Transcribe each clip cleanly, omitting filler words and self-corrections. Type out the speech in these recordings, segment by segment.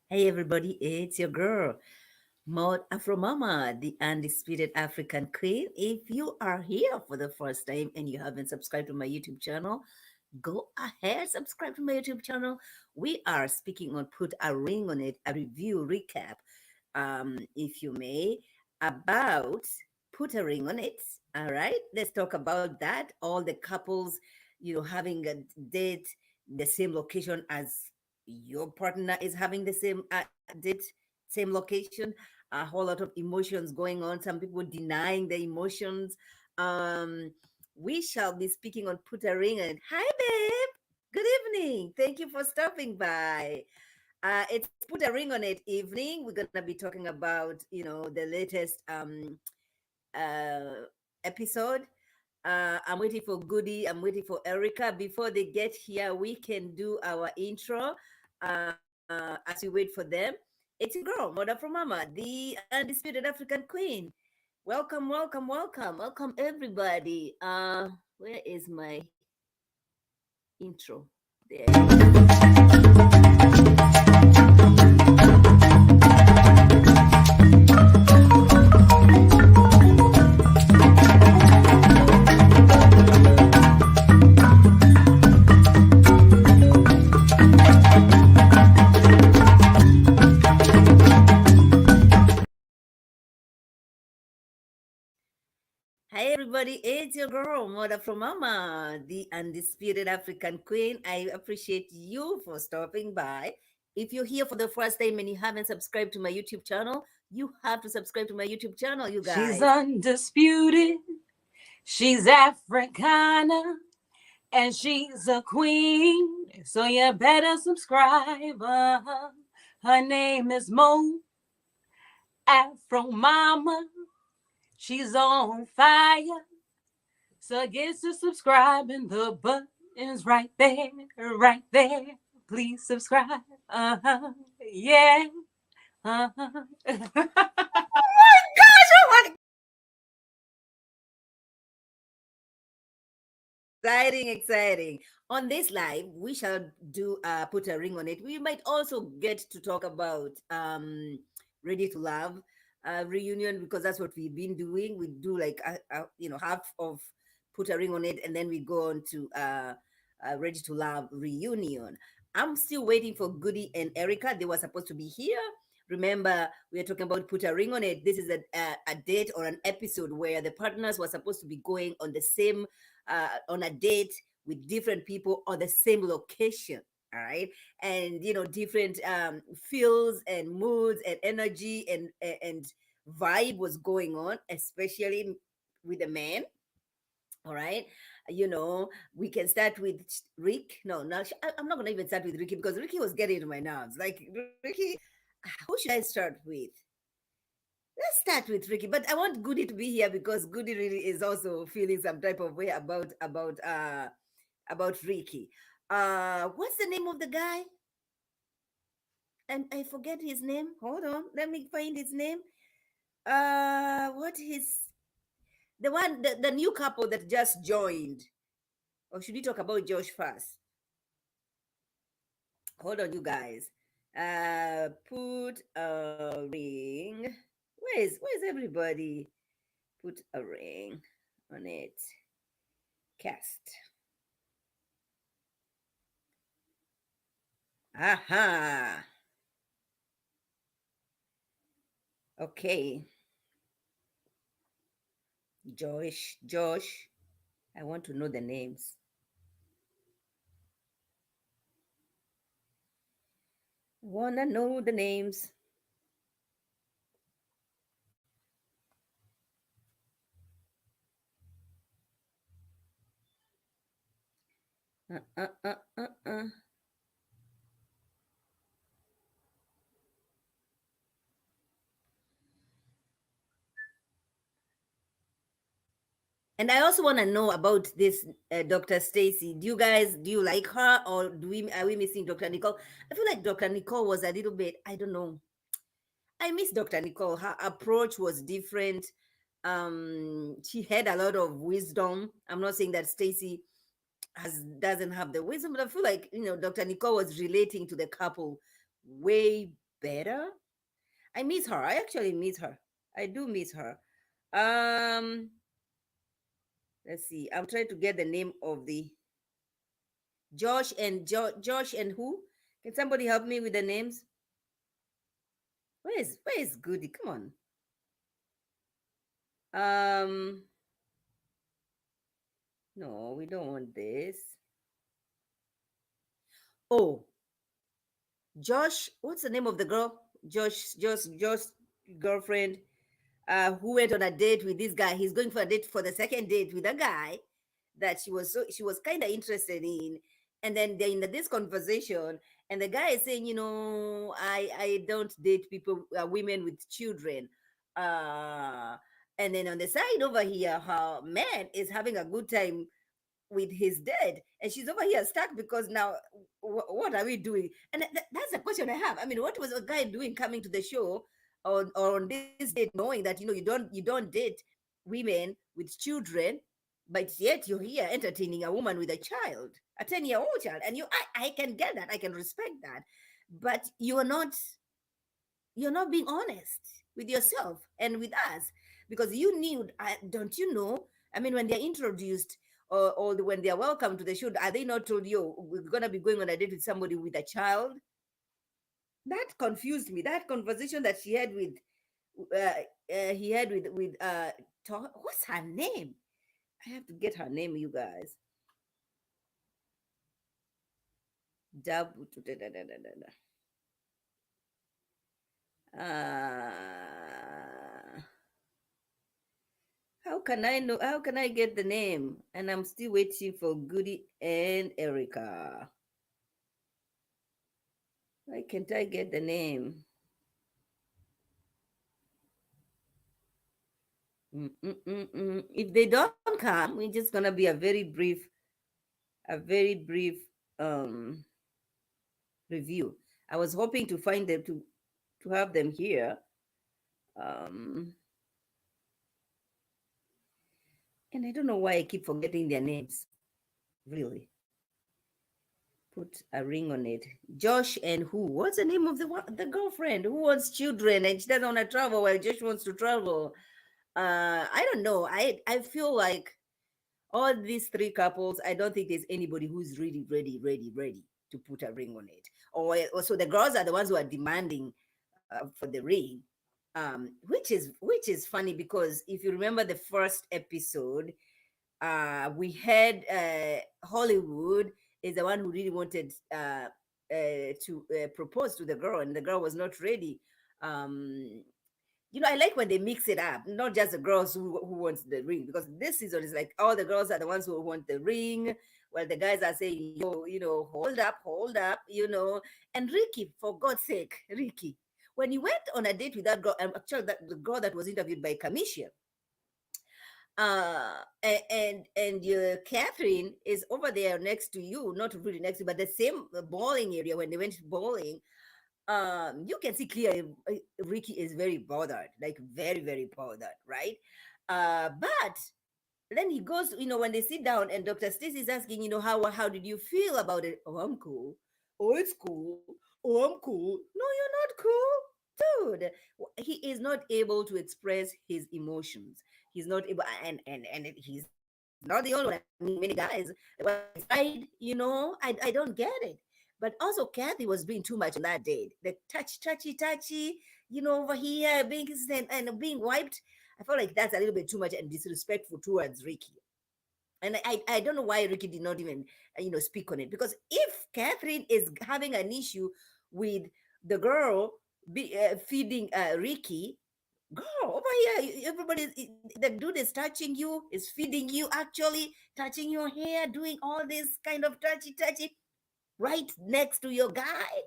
Hey everybody, it's your girl, Maud Afro Mama, the undisputed African queen. If you are here for the first time and you haven't subscribed to my YouTube channel, go ahead, subscribe to my YouTube channel. We are speaking on Put a Ring on It, a review recap, if you may, about Put a Ring on It. All right, let's talk about that. All the couples, having a date, the same location as your partner is having the same date, same location, a whole lot of emotions going on, some people denying the emotions. We shall be speaking on Put a Ring and hi babe, good evening, thank you for stopping by. It's Put a Ring on It evening. We're gonna be talking about the latest uh episode. I'm waiting for Goody. I'm waiting for Erica. Before they get here, we can do our intro. As we wait for them, it's your girl, Mother from Mama, the undisputed African queen. Welcome, welcome, welcome, welcome, everybody. Where is my intro? There it is. Hi everybody, it's your girl, Mother from Mama, the undisputed African queen. I appreciate you for stopping by. If you're here for the first time and you haven't subscribed to my YouTube channel, you have to subscribe to my YouTube channel, you She's guys. undisputed. She's Africana. And she's a queen. So you better subscribe. Her name is Mo Afro Mama. She's on fire. So get to subscribing. The button's right there. Right there. Please subscribe. Yeah. Exciting, exciting. On this live, we shall do put a ring on it. We might also get to talk about Ready to Love reunion because that's what we've been doing. We do like half of put a ring on it, and then we go on to Ready to Love reunion. I'm still waiting for Goody and Erica. They were supposed to be here. Remember, we are talking about put a ring on it. This is a date or an episode where the partners were supposed to be going on the same on a date with different people on the same location. All right, and different feels and moods and energy and vibe was going on, especially with the man. All right, we can start with Rick. No, no, I'm not gonna even start with Ricky because Ricky was getting to my nerves. Like Ricky, who should I start with? Let's start with Ricky, but I want Goody to be here because Goody really is also feeling some type of way about Ricky. What's the name of the guy? And I forget his name. Hold on, let me find his name. What his the one the new couple that just joined? Or should we talk about Josh first? Hold on, you guys. Put a ring. Where's everybody? Put a ring on it. Cast. Aha. Okay. Josh. I want to know the names. Wanna know the names. Uh, uh, uh, uh, uh. And I also want to know about this Dr. Stacy. Do you like her or do we are we missing Dr. Nicole? I feel like Dr. Nicole was a little bit, I don't know. I miss Dr. Nicole. Her approach was different. She had a lot of wisdom. I'm not saying that Stacy has doesn't have the wisdom, but I feel like Dr. Nicole was relating to the couple way better. I miss her. I actually miss her. I do miss her. Um, let's see. I'm trying to get the name of the Josh and who? Can somebody help me with the names? Where is Goody? Come on. No, we don't want this. Oh, Josh. What's the name of the girl? Josh girlfriend. Who went on a date with this guy. He's going for a date for the second date with a guy that she was kind of interested in. And then they're in this conversation, and the guy is saying, I don't date people, women with children. Uh, and then on the side over here, her man is having a good time with his dad, and she's over here stuck because now what are we doing? And that's the question I have. I mean, what was a guy doing coming to the show on this date, knowing that you don't date women with children, but yet you're here entertaining a woman with a child, a 10-year-old child, and I can get that, I can respect that, but you're not being honest with yourself and with us, because you knew, don't you know? I mean, when they're introduced, or when they're welcome to the show, are they not told you we're gonna be going on a date with somebody with a child? That confused me. That conversation that she had with, he had with what's her name? I have to get her name, you guys. Dab, uh, how can I know? How can I get the name? And I'm still waiting for Goody and Erica. Why can't I get the name? If they don't come, we're just gonna be a very brief um review. I was hoping to find them to have them here. Um, and I don't know why I keep forgetting their names. Really, put a ring on it. Josh and who? What's the name of the girlfriend who wants children and she doesn't want to travel while Josh wants to travel? I don't know. I feel like all these three couples, I don't think there's anybody who's really ready to put a ring on it. Or so the girls are the ones who are demanding for the ring, which is funny, because if you remember the first episode, we had Hollywood is the one who really wanted to propose to the girl, and the girl was not ready. Um, I like when they mix it up, not just the girls who wants the ring, because this season is like all the girls are the ones who want the ring, while the guys are saying, yo, hold up, And Ricky, for God's sake, Ricky, when you went on a date with that girl, actually the girl that was interviewed by Kamisha, and your Catherine is over there next to you, not really next to, but the same bowling area when they went bowling. You can see clearly Ricky is very bothered, like very, very bothered, right? But then he goes, when they sit down and Dr. Stacy is asking, how did you feel about it? Oh, I'm cool. Oh, it's cool. Oh, I'm cool. No, you're not cool. Dude, he is not able to express his emotions. He's not able, and he's not the only one. I mean, many guys, when they fight, I don't get it. But also, Kathy was being too much on that date. The touchy, over here, being kissed and being wiped. I felt like that's a little bit too much and disrespectful towards Ricky. And I don't know why Ricky did not even, speak on it. Because if Catherine is having an issue with the girl feeding Ricky, girl, over here, everybody, the dude is touching you, is feeding you, actually touching your hair, doing all this kind of touchy, right next to your guy.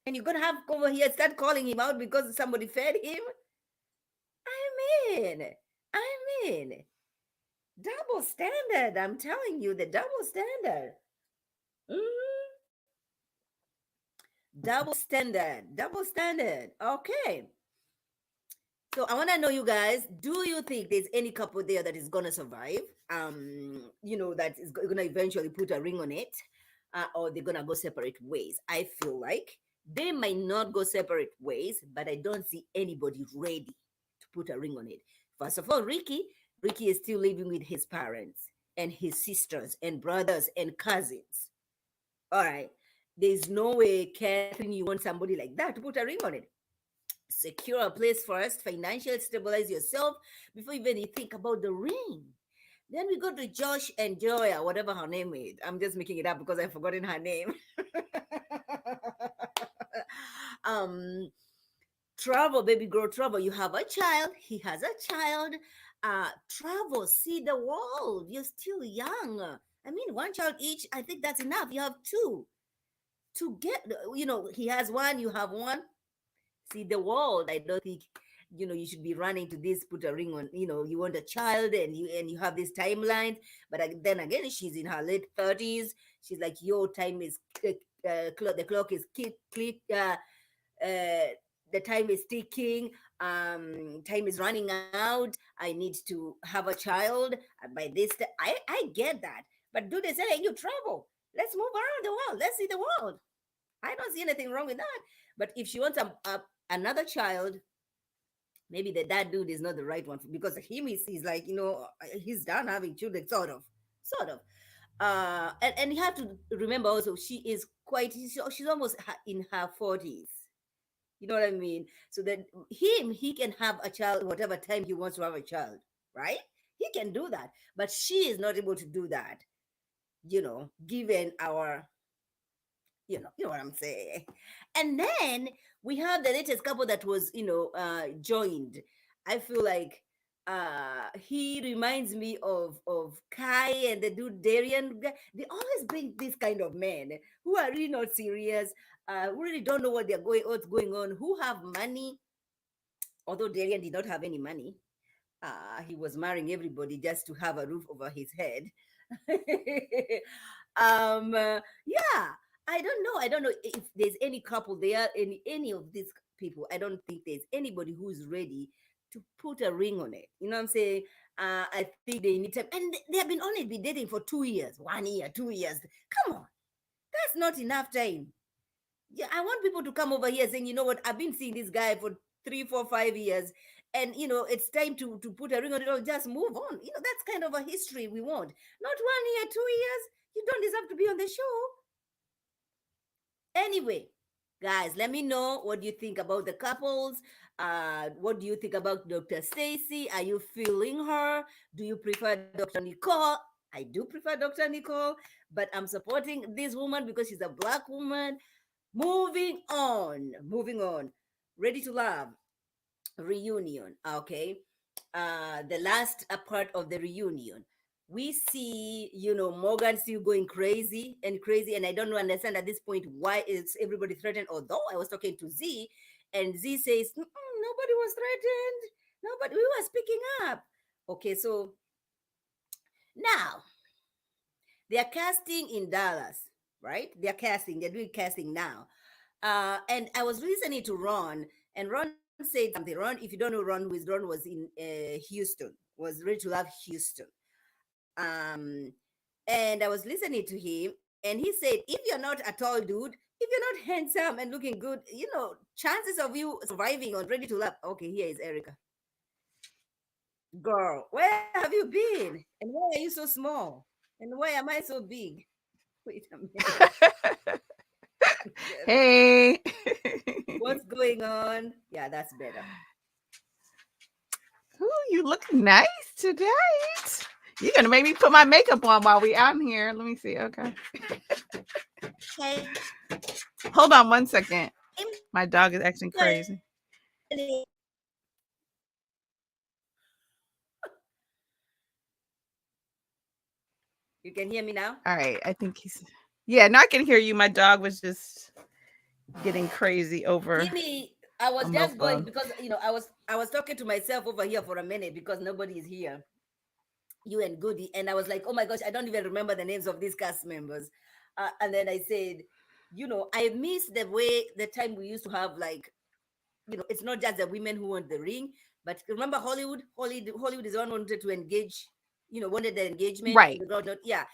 And you're going to have over here start calling him out because somebody fed him. I mean, I mean, double standard. I'm telling you, the double standard. Mhm. Double standard. Okay. So I want to know, you guys, do you think there's any couple there that is going to survive? That is going to eventually put a ring on it, or they're going to go separate ways? I feel like They might not go separate ways, but I don't see anybody ready to put a ring on it. First of all, Ricky is still living with his parents and his sisters and brothers and cousins. All right. There's no way, Catherine, you want somebody like that to put a ring on it. Secure a place first, financially stabilize yourself before even you think about the ring. Then we go to Josh and Joya, whatever her name is. I'm just making it up because I've forgotten her name. um, Travel, baby girl, travel. You have a child. He has a child. Travel, see the world. You're still young. I mean, one child each. I think that's enough. You have two to get. He has one. You have one. See the world. I don't think you should be running to this. Put a ring on. You want a child, and you have this timeline. But then again, she's in her late 30s. She's like, your time is. The clock is click. Uh, the time is ticking. Time is running out. I need to have a child by this I get that, but do they say, hey, you travel, let's move around the world, let's see the world. I don't see anything wrong with that. But if she wants another child, maybe that dude is not the right one, because him he's like, he's done having children, sort of. And you have to remember also, she is she's almost in her 40s. You know what I mean? So that he can have a child whatever time he wants to have a child, right? He can do that, but she is not able to do that. Given our, you know what I'm saying. And then we have the latest couple that was, joined. I feel like he reminds me of Kai and the dude Darian. They always bring this kind of men who are really not serious, who really don't know what's going on, who have money. Although Darian did not have any money, he was marrying everybody just to have a roof over his head. Yeah, I don't know if there's any couple there, any of these people. I don't think there's anybody who's ready to put a ring on it. You know what I'm saying? I think they need time, and they have been only been dating for 2 years, 1 year, 2 years. Come on, that's not enough time. Yeah, I want people to come over here saying, you know what, I've been seeing this guy for 3, 4, 5 years, and it's time to put a ring on it, or just move on. That's kind of a history we want. Not 1 year, 2 years. You don't deserve to be on the show. Anyway, guys, let me know what you think about the couples. What do you think about Dr. Stacy? Are you feeling her? Do you prefer Dr. Nicole? I do prefer Dr. Nicole, but I'm supporting this woman because she's a black woman. Moving on, moving on. Ready to Love reunion. Okay. The last part of the reunion, we see, Morgan still going crazy and crazy, and I don't understand at this point why is everybody threatened. Although I was talking to Z, and Z says, nobody was threatened. Nobody, we were speaking up. Okay, so now they are casting in Dallas, right? They're doing casting now. And I was listening to Ron, and Ron said something. Ron, if you don't know Ron, who is Ron, was in Houston, was ready to love Houston. Um, and I was listening to him, and he said, if you're not a tall dude, if you're not handsome and looking good, chances of you surviving on Ready to Love. Okay, here is Erica. Girl, where have you been? And why are you so small? And why am I so big? Wait a minute. Hey. What's going on? Yeah, that's better. Ooh, you look nice today. You're gonna make me put my makeup on while we out here. Let me see. Okay. Hey, Hold on 1 second. I'm My dog is acting crazy. You can hear me now? All right. I think he's. Yeah, no, I can hear you. My dog was just getting crazy over Timmy, I a was milk just going bug. because I was talking to myself over here for a minute because nobody is here. You and Goody, and I was like, oh my gosh, I don't even remember the names of these cast members. And then I said, I miss the time we used to have, like, it's not just the women who want the ring, but remember Hollywood is the one who wanted to engage, wanted the engagement, and Right. the girl not, yeah.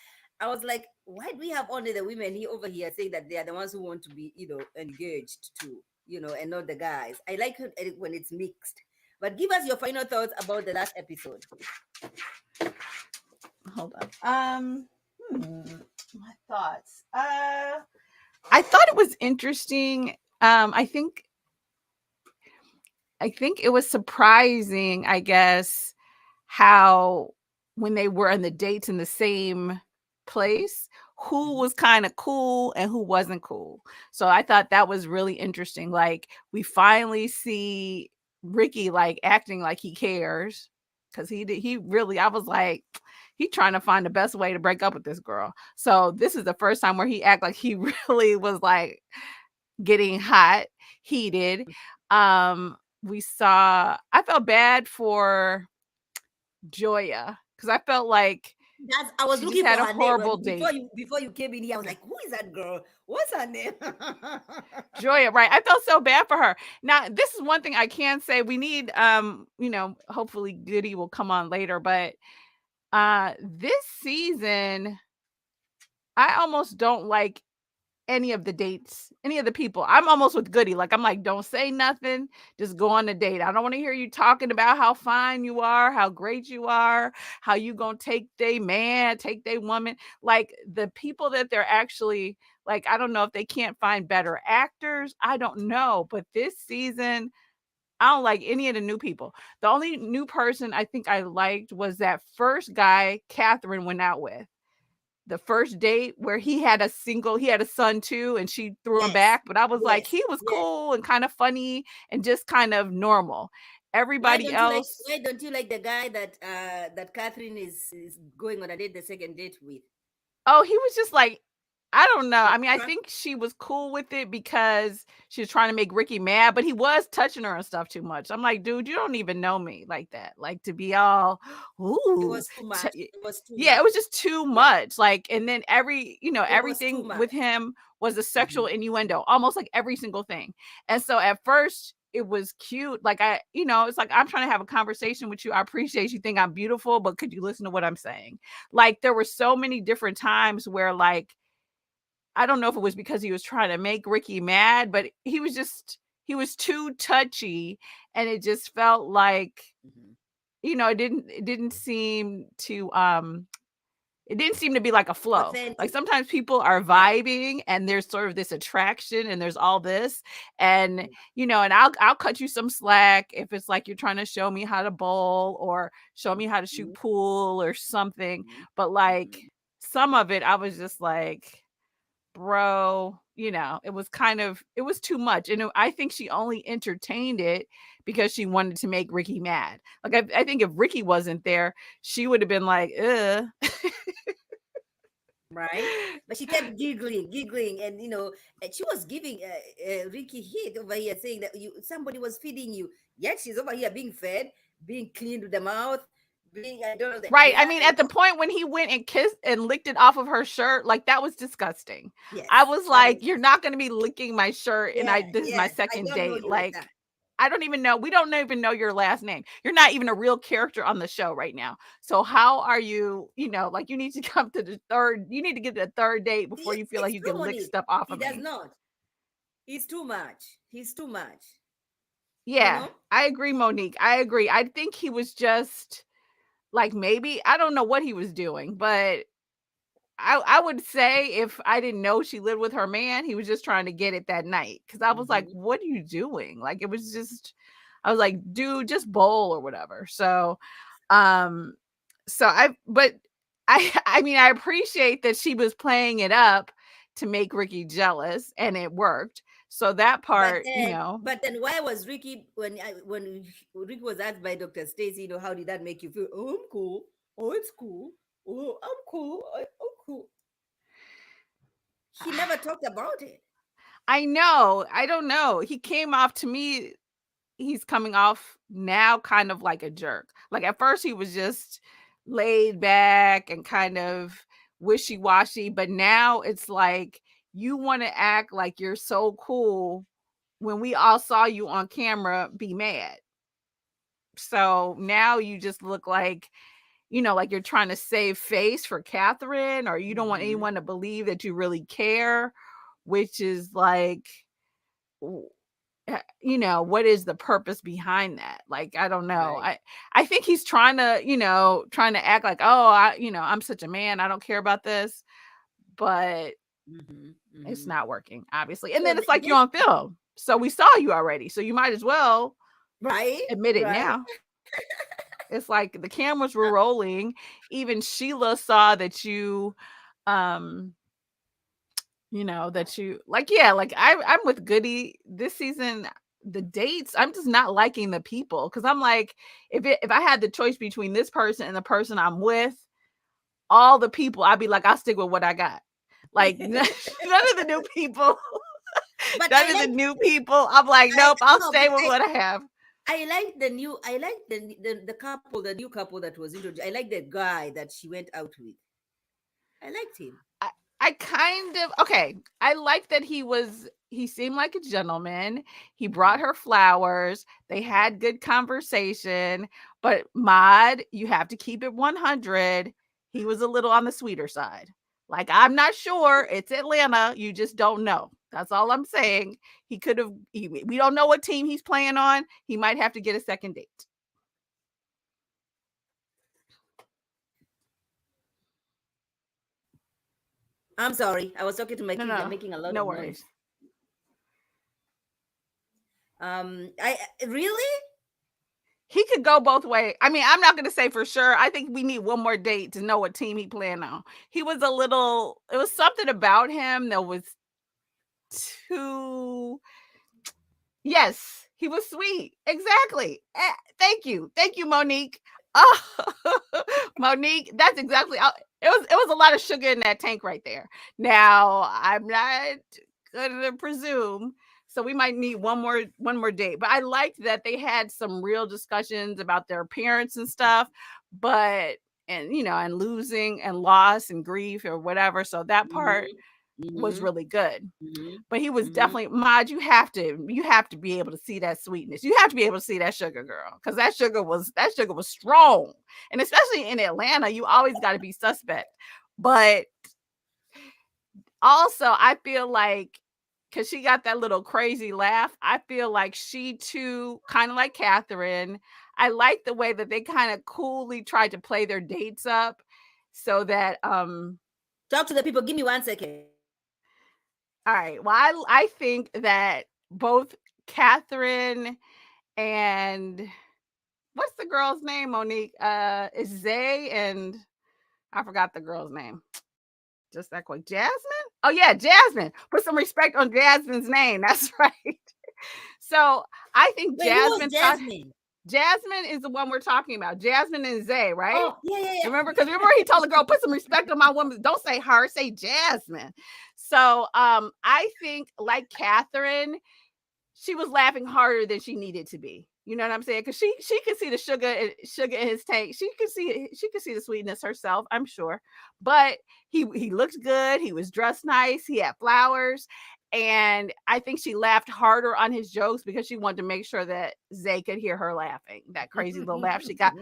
I was like, why do we have only the women here over here saying that they are the ones who want to be, engaged too, and not the guys? I like it when it's mixed. But give us your final thoughts about the last episode. Hold on. My thoughts. I thought it was interesting. I think it was surprising, I guess, how when they were on the dates in the same place, who Mhm. was kind of cool and who wasn't cool. So I thought that was really interesting. Like we finally see Ricky like acting like he cares because he really, I was like, he trying to find the best way to break up with this girl. So this is the first time where he act like he really was like getting hot, heated. We saw, I felt bad for Joya because I felt like I was she just looking had for a her name horrible before date. you came in here. I was like, who is that girl? What's her name? Joya, right? I felt so bad for her. Now, this is one thing I can say. We need, hopefully Goody will come on later, but this season, I almost don't like any of the dates, any of the people. I'm almost with Goody. Like, I'm like, don't say nothing. Just go on the date. I don't want to hear you talking about how fine you are, how great you are, how you gonna take they man, take they woman. Like the people that they're actually like, I don't know if they can't find better actors. I don't know. But this season, I don't like any of the new people. The only new person I think I liked was that first guy Catherine went out with, the first date where he had a son too, and she threw him Yes, back. But I was like, yes, he was yes. cool and kind of funny and just kind of normal. Everybody else, Why don't you like the guy that Catherine is going on a date, the second date with? oh, he was just like, I don't know. I mean, I Extra? think she was cool with it because she was trying to make Ricky mad, but he was touching her and stuff too much. I'm like, dude, you don't even know me like that. Like to be all, It ooh, was too much. It was too yeah, it much. was just too Yeah, much. Like, and then it was too everything much. with him was a sexual Mhm. innuendo, almost like every single thing. And so at first it was cute. Like it's like I'm trying to have a conversation with you. I appreciate you think I'm beautiful, but could you listen to what I'm saying? Like there were so many different times where like I don't know if it was because he was trying to make Ricky mad, but he was too touchy and it just felt like, Mhm. it didn't seem to be like a flow. Like Authentic. sometimes people are Yeah. vibing and there's sort of this attraction and there's all this and and I'll cut you some slack if it's like you're trying to show me how to bowl or show me how to shoot Mhm, pool or something. mhm, But like mhm. some of it I was just like, bro, it was too much. And I think she only entertained it because she wanted to make Ricky mad. Like I think if Ricky wasn't there, she would have been like, Right? But she kept giggling, giggling, and she was giving Ricky hit over here, saying that somebody was feeding you. Yet she's over here being fed, being cleaned with the mouth, being I don't know right. the I eye. mean, at the point when he went and kissed and licked it off of her shirt, like that was disgusting. I Yes, was that like, was you're not going to be licking my shirt and yeah, this is my yes. I second don't know date. you like Like that. I don't even know. We don't even know your last name. You're not even a real character on the show right now. So how are you, like you need to come to you need to get to the third date before you feel like It's you true, can lick Monique. stuff off He of does me. not. He's too much. He's too much. You Yeah, know? I agree, Monique. I agree. I think he was just like maybe I don't know what he was doing, but I would say if I didn't know she lived with her man, he was just trying to get it that night. Cause I was like, Hmm. what are you doing? Like it was just I was like, dude, just bowl or whatever. Um but I mean I appreciate that she was playing it up to make Ricky jealous and it worked. So that part, But then, why was Ricky when Ricky was asked by Dr. Stacy, how did that make you feel? Oh, I'm cool. Oh, it's cool. Oh, I'm cool. I'm cool. He never talked about it. I know. I don't know. He came off to me, he's coming off now kind of like a jerk. Like at first he was just laid back and kind of wishy-washy, but now it's like you want to act like you're so cool when we all saw you on camera be mad. So now you just look like like you're trying to save face for Catherine, or you don't want Mm-hmm. anyone to believe that you really care, which is like, what is the purpose behind that? Like, I don't know. Right. I think he's trying to act like, oh, I'm such a man, I don't care about this, but Mm-hmm. it's Mm-hmm. not working, obviously. And So then it's like, you're this, on film, so we saw you already, so you might as well right, admit it right. now. It's like the cameras were rolling. Even Sheila saw that you, um, that you like, yeah, like I'm with Goody this season. The dates, I'm just not liking the people, because I'm like, if I had the choice between this person and the person I'm with, all the people, I'd be like, I'll stick with what I got. Like none of the new people, But none of the new people. I'm like, I nope, I'll no, stay but with what I have. I like the new, I like the couple, the new couple that was introduced. I like the guy that she went out with. I liked him. I, I kind of, okay. I like that he seemed like a gentleman. He brought Mm-hmm. her flowers. They had good conversation. But Mod, you have to keep it 100. He was a little on the sweeter side. Like, I'm not sure. It's Atlanta. You just don't know. That's all I'm saying. He could have, we don't know what team he's playing on. He might have to get a second date. I'm sorry. I was talking to my No, kids. They're no, making a lot no of noise. worries. I really. He could go both ways. I mean, I'm not going to say for sure. I think we need one more date to know what team he playing on. He was it was something about him that was too, yes, he was sweet. Exactly. Thank you. Thank you, Monique. Oh, Monique, that's exactly, it was a lot of sugar in that tank right there. Now, I'm not going to presume, so we might need one more date. But I liked that they had some real discussions about their parents and stuff, but and losing and loss and grief or whatever. So that part Mm-hmm. was Mm-hmm. really good. Mm-hmm. But he was Mm-hmm. definitely, Mod, you have to be able to see that sweetness. You have to be able to see that sugar, girl, because that sugar was strong. And especially in Atlanta, you always got to be suspect. But also, I feel like, because she got that little crazy laugh, I feel like she too, kind of like Catherine, I like the way that they kind of coolly tried to play their dates up, so that Talk to the people. Give me 1 second. all right, well, I think that both Catherine and, what's the girl's name, Monique? Is Zay and, I forgot the girl's name. Just that quick. Jasmine? Oh yeah, Jasmine. Put some respect on Jasmine's name. That's right. So I think Wait, who was Jasmine Jasmine? is the one we're talking about. Jasmine and Zay, right? Oh, yeah, yeah, yeah. Remember he told the girl, put some respect on my woman. Don't say her, say Jasmine. So I think, like Catherine, she was laughing harder than she needed to be. You know what I'm saying? Because she could see the sugar in his tank. She could see the sweetness herself, I'm sure. But he looked good. He was dressed nice. He had flowers. And I think she laughed harder on his jokes because she wanted to make sure that Zay could hear her laughing. That crazy little laugh she got.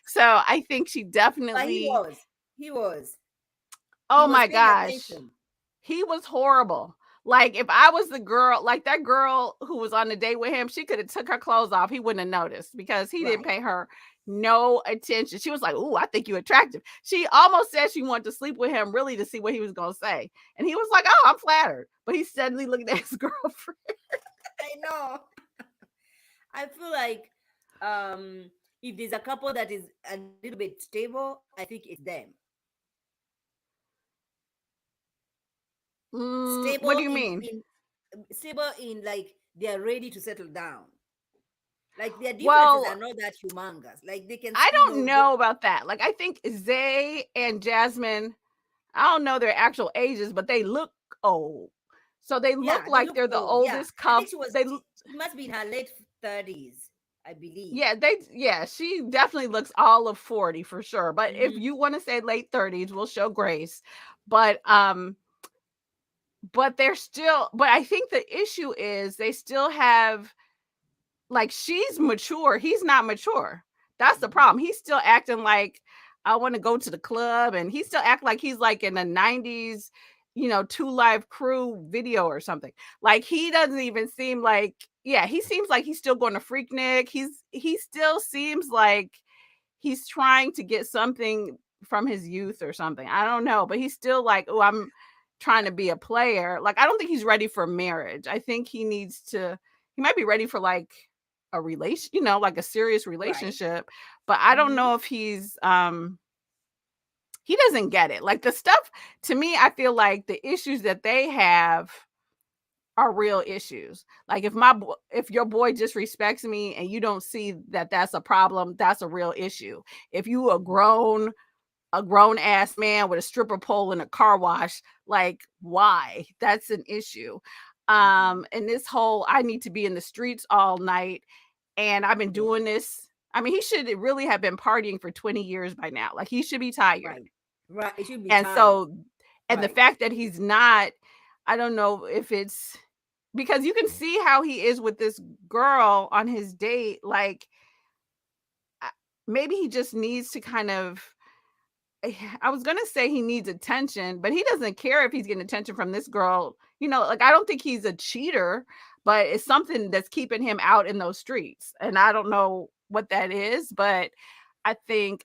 So I think she But he definitely, was. He was. He oh was my paying gosh, attention. he was horrible. Like, if I was the girl, like that girl who was on the date with him, she could have took her clothes off. He wouldn't have noticed because he didn't Right. pay her no attention. She was like, "Ooh, I think you're attractive." She almost said she wanted to sleep with him, really, to see what he was going to say. And he was like, "Oh, I'm flattered." But he's suddenly looking at his girlfriend. I know. I feel like if there's a couple that is a little bit stable, I think it's them. What Stable do you mean? stable in like they are ready to settle down. Like their differences are Well, not that humongous. Like they can, I don't know about that. Like, I think Zay and Jasmine, I don't know their actual ages, but they look old. So they look yeah, they like look they're the old. Yeah. oldest I think couple. she must be in her late 30s, I believe. Yeah, she definitely looks all of 40 for sure. But if Hmm. you want to say late 30s, we'll show grace. But but I think the issue is they still have, like, she's mature, he's not mature. That's the problem. He's still acting like I want to go to the club, and he still act like he's like in the 90s, Two Live Crew video or something. Like he doesn't even seem like, yeah, he seems like he's still going to Freaknik. He still seems like he's trying to get something from his youth or something. I don't know, but he's still like, oh, I'm trying to be a player. Like I don't think he's ready for marriage. I think he might be ready for like a relation, like a serious Right. relationship, but I don't know if he doesn't get it. Like the stuff, to me, I feel like the issues that they have are real issues. Like if your boy disrespects me and you don't see that that's a problem, that's a real issue. If you a grown ass man with a stripper pole in a car wash, like why? That's an issue. And this whole I need to be in the streets all night and I've been Yeah. doing this. I mean, he should really have been partying for 20 years by now. Like he should be tired. Right. Right. It should be And tired. so, and the Right. fact that he's not, I don't know if it's because you can see how he is with this girl on his date. Like maybe he just needs to kind of, I was going to say he needs attention, but he doesn't care if he's getting attention from this girl. Like I don't think he's a cheater, but it's something that's keeping him out in those streets. And I don't know what that is, but I think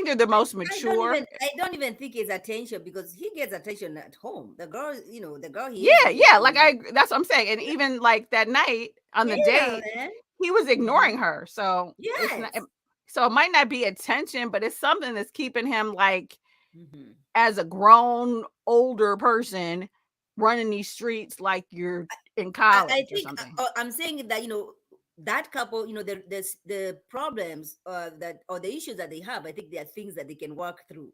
they're the most mature. I don't even think it's attention because he gets attention at home. The girl, the girl he is Yeah, with, yeah. Like that's what I'm saying. And even like that night on the yeah, date, man. he was ignoring her. So it's not, Yes. so it might not be attention, but it's something that's keeping him like Mhm. as a grown older person running these streets like you're in I college or think something. I'm saying that that couple, the problems that or the issues that they have. I think they are things that they can work through.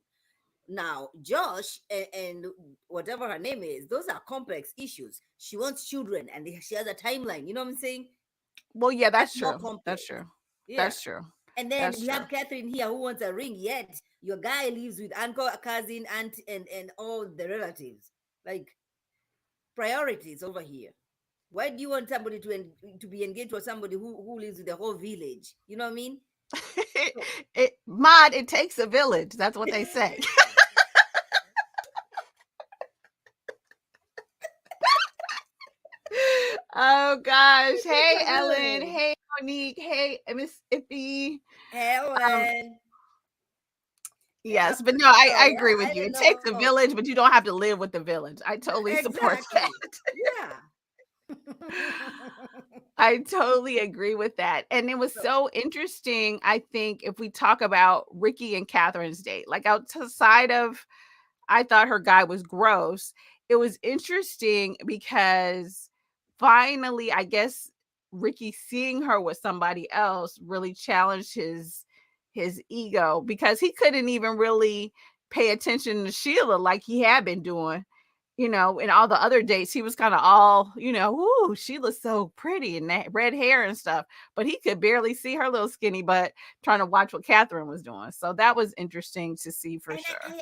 Now, Josh and whatever her name is, those are complex issues. She wants children, and she has a timeline. You know what I'm saying? Well, yeah, That's that's more true. complex. That's true. Yeah. That's true. And then That's we true. have Catherine here who wants a ring. Yet your guy lives with uncle, cousin, aunt, and all the relatives. Like priorities over here. Why do you want somebody to be engaged with somebody who lives with the whole village? You know what I mean? So, It takes a village. That's what they say. Oh gosh. it Hey takes a Ellen. village. Hey Monique. Hey Miss Iffy. Um, Helen. yes, but no, I don't I know. agree I with you. don't It takes a know. village, but you don't have to live with the village. I totally support that. Exactly. Yeah. I totally agree with that. And it was So, so interesting, I think, if we talk about Ricky and Catherine's date, like outside of I thought her guy was gross. It was interesting because finally, I guess Ricky seeing her with somebody else really challenged his ego because he couldn't even really pay attention to Sheila like he had been doing. In all the other dates, he was kind of all, ooh, Sheila's so pretty and that red hair and stuff, but he could barely see her little skinny butt trying to watch what Catherine was doing. So that was interesting to see for and sure.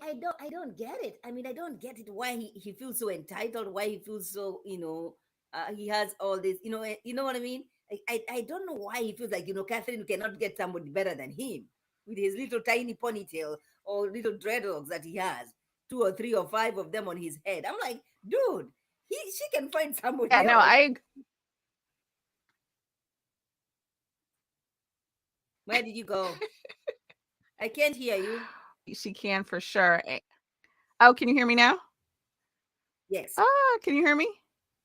I don't get it. I mean, I don't get it why he feels so entitled, why he feels so, he has all this, you know what I mean? I don't know why he feels like, Catherine cannot get somebody better than him with his little tiny ponytail or little dreadlocks that he has, two or three or five of them on his head. I'm like, dude, she can find Yeah, somebody no, else. Where did you go? I can't hear you. she can for sure. Oh, can you hear me now? Yes. Can you hear me?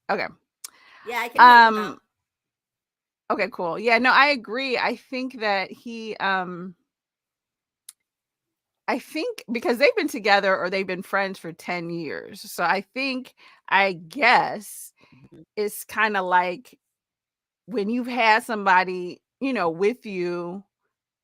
Okay. Yeah, I can hear you now. Um, okay, cool. Yeah, no, I agree. I think because they've been together or they've been friends for 10 years. So I guess Mhm. it's kind of like when you've had somebody, with you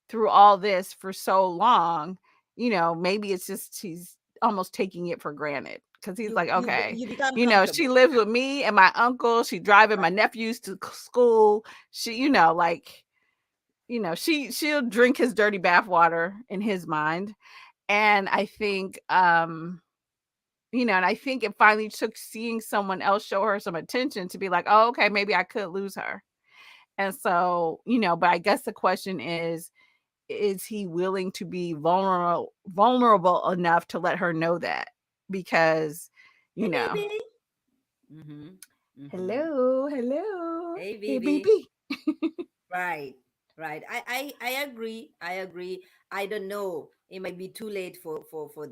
through all this for so long, maybe it's just he's almost taking it for granted because he's like, okay, You become she comfortable. lives with me and my uncle. She driving my Right. nephews to school. She, like, she'll drink his dirty bathwater in his mind. And I think, and I think it finally took seeing someone else show her some attention to be like, oh, okay, maybe I could lose her. And so, but I guess the question is he willing to be vulnerable enough to let her know that? Because, Hey, you know, baby. Mm-hmm. Mm-hmm. hello, Hey, hey, baby. baby. Right. Right. I agree. I agree. I don't know. It might be too late for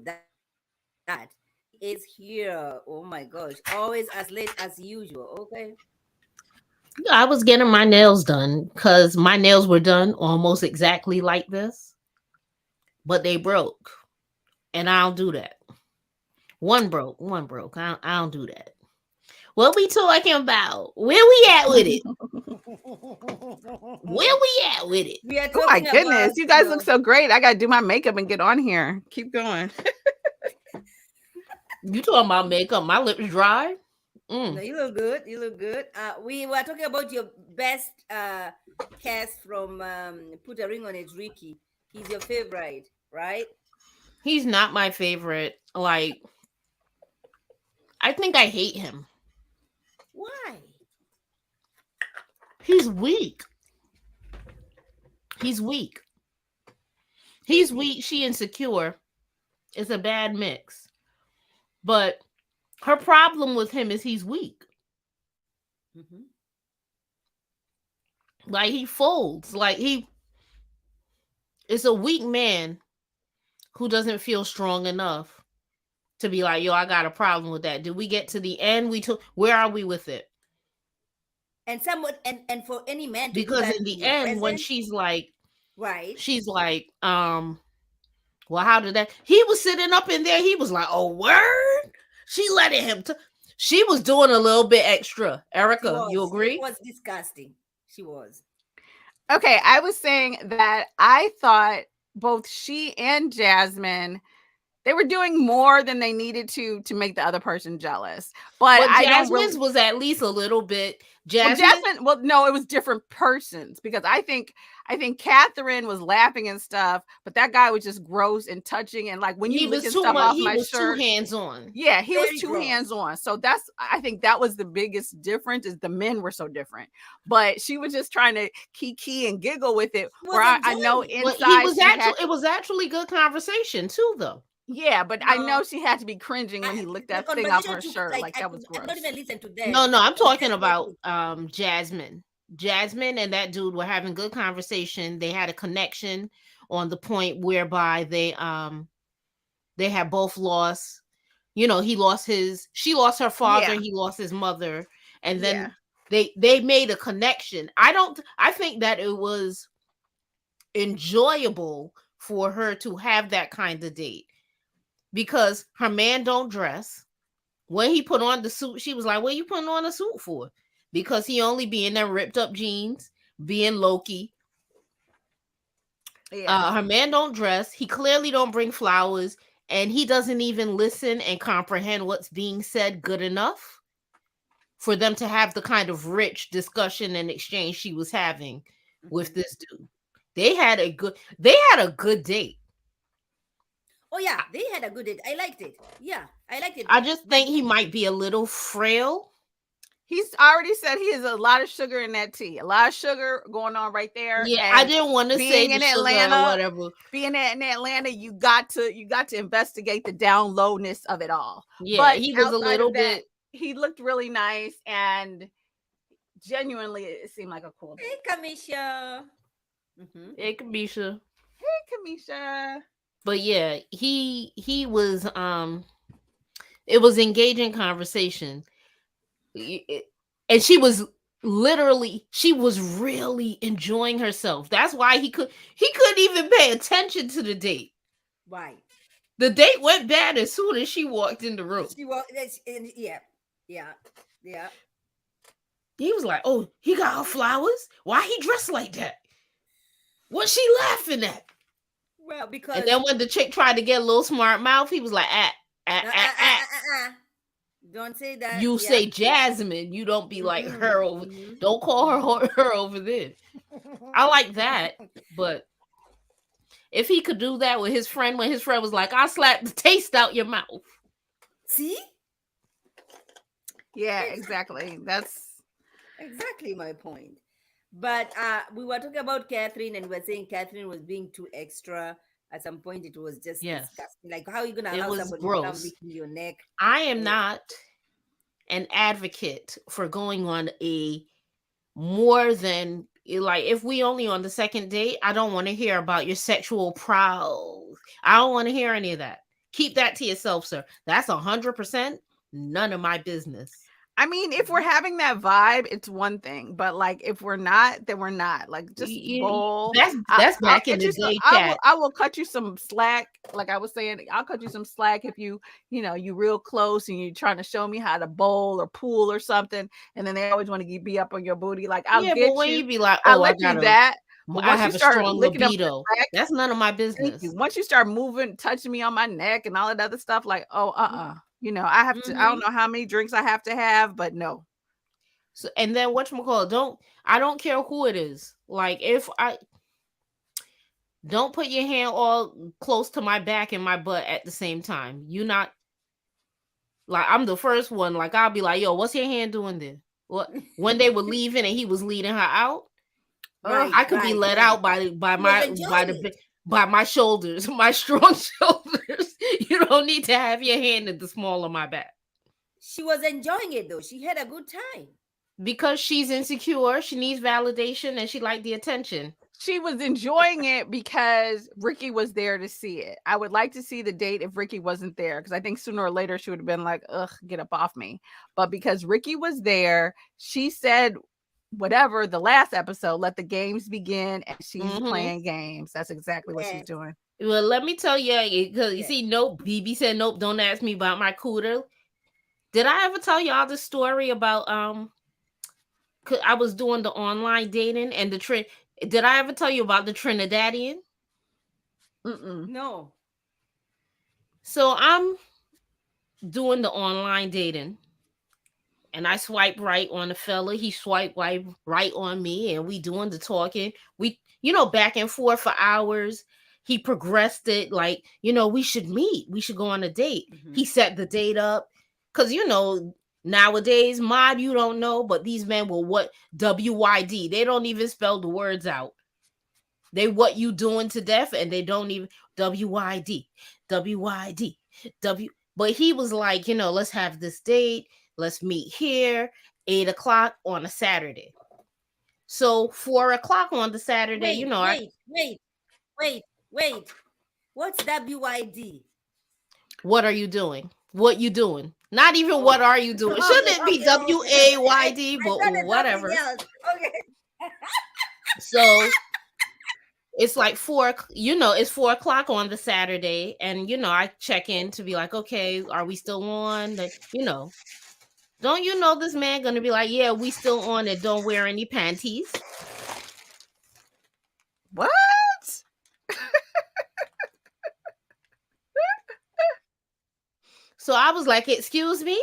that. He is here. Oh my gosh. Always as late as usual. Okay. I was getting my nails done because my nails were done almost exactly like this, but they broke. And I don't do that. One broke, one broke. I don't do that. What we talking about? Where we at with it? Where we at with it? We are Oh my talking goodness, about, you guys look so great. I gotta do my makeup and get on here. Keep going. You talking about makeup? My lips dry. no, Mm. you look good. You look good. We were talking about your best cast from Put a Ring on It, Ricky. He's your favorite, right? He's not my favorite. Like, I think I hate him. Why? He's weak. He's weak. Is He's he? weak. She insecure. It's a bad mix. But her problem with him is he's weak. Mm-hmm. Like he folds. Like he is a weak man who doesn't feel strong enough to be like, yo, I got a problem with that. Did we get to the end? We took where are we with it? And somewhat, and for any man to do Because that in in the your end, when presence, right? she's like, well, how did that? He was sitting up in there. He was like, oh, word. She letting him. She was doing a little bit extra. She Erica, you was. It agree? was disgusting. She was. Okay, I was saying that I thought both she and Jasmine, they were doing more than they needed to make the other person jealous. But But I don't really. Jasmine's was at least a little bit. Well, Jasmine, Jasmine, well, no, it was different persons because I think Catherine was laughing and stuff, but that guy was just gross and touching and like when you he was licking too stuff much. off He my was too shirt. hands on. Yeah, he was Very too gross. hands on. So I think that was the biggest difference is the men were so different. But she was just trying to kiki and giggle with it. She Where was I know enjoying it. But he inside was she had actually. It was actually good conversation too, though. yeah, but I No, know she had to be cringing when he licked the that thing off conversation her took shirt. like Like that was I'm not gross. even listening to them. No, I'm It was talking just so about good. Jasmine. Jasmine and that dude were having good conversation. They had a connection on the point whereby they had both lost. You know, she lost her father, Yeah, he lost his mother, and yeah. then they made a connection. I think that it was enjoyable for her to have that kind of date because her man don't dress. When he put on the suit, she was like, "What are you putting on a suit for?" Because he only be in them ripped up jeans, being Loki. Yeah. Her man don't dress. He clearly don't bring flowers, and he doesn't even listen and comprehend what's being said good enough for them to have the kind of rich discussion and exchange she was having with Mhm. this dude. They had a good date. Oh yeah, they had a good date. I liked it. Yeah, I liked it. I just think he might be a little frail. He's already said he has a lot of sugar in that tea. A lot of sugar going on right there. Yeah, I And didn't want to say being the in sugar or Atlanta, whatever. you got to investigate the down lowness of it all. Yeah, But he was a outside little of that, bit. he looked really nice and genuinely it seemed like a cool Hey, date. Kamisha. Mm-hmm. It could be sure. Hey, Kamisha. But yeah, he was it was engaging conversation. And she was really enjoying herself. That's why he couldn't even pay attention to the date. Right. The date went bad as soon as she walked in the room. She was. Yeah. Yeah. Yeah. He was like, "Oh, he got her flowers? Why he dressed like that? What's she laughing at?" Well, And because then when the chick tried to get a little smart mouth, he was like, uh, uh, uh, uh, uh. don't say that. You Yeah. say Jasmine, you don't be like Mm-hmm. her over. Mm-hmm. Don't call Mm-hmm. her over there. I like that, but if he could do that with his friend, when his friend was like, "I slapped the taste out your mouth." See, Yeah, exactly. That's exactly my point. But we were talking about Catherine, and we were saying Catherine was being too extra. At some point, it was just Yes, disgusting. Like, how are you gonna it allow was somebody to come gross. licking your neck? I am Eh, not an advocate for going on a more than like if we only on the second date, I don't want to hear about your sexual prowess. I don't want to hear any of that. Keep that to yourself, sir. That's 100% none of my business. I mean, if we're mhm. having that vibe, it's one thing, but like if we're not, then we're not. Like just bowl. That's I, that's I'll back in cut the you some. day, chat. I will cut you some slack. Like I was saying, I'll cut you some slack if you real close and you're trying to show me how to bowl or pool or something. And then they always want to be up on your booty. Like I'll Yeah, but get when you. you be like, I'll oh, let you that. But I once you have a start strong licking up libido. my neck, That's none of my thank you. business. Once you start moving, touching me on my neck and all that other stuff, like, oh, I have to. I don't Mhm. know how many drinks I have to have, but no. So, and then whatchamacallit, I don't care who it is. Like if I don't put your hand all close to my back and my butt at the same time. You not like I'm the first one. Like I'll be like, yo, what's your hand doing there? What when they were leaving and he was leading her out? Ugh. Right, I could be right, let right. out by She was enjoying it. by my shoulders, my strong shoulders. You don't need to have your hand in the small of my back. She was enjoying it though. She had a good time. Because she's insecure, she needs validation and she liked the attention. She was enjoying it because Ricky was there to see it. I would like to see the date if Ricky wasn't there because I think sooner or later she would have been like, ugh, get up off me. But because Ricky was there, she said, whatever, the last episode, let the games begin, and she's Mm-hmm. playing games. That's exactly what she's Yes, doing. Well, let me tell you, because you yes. see, nope, BB said nope, don't ask me about my cooter. Did I ever tell y'all the story about 'cause I was doing the online dating and the trend? Did I ever tell you about the Trinidadian? Mm-mm. No. So I'm doing the online dating and I swipe right on the fella. He swiped right on me, and we doing the talking. We, back and forth for hours. He progressed it like, we should meet. We should go on a date. Mhm. He set the date up because nowadays, mod you don't know, but these men will what WYD. They don't even spell the words out. They what you doing to death, and they don't even WYD, WYD, W. But he was like, let's have this date. Let's meet here, 8 o'clock on a Saturday. So 4 o'clock on the Saturday, Wait, wait, wait, wait, wait. What's WID? what are you doing? What you doing? Not even Oh, what are you doing? Shouldn't okay, it be okay, okay. WAYD? I But thought it's something whatever. else. Okay. So it's like it's 4 o'clock on the Saturday, and I check in to be like, okay, are we still on? Don't you know this man gonna be like, yeah, we still on it, don't wear any panties? What? So I was like, excuse me?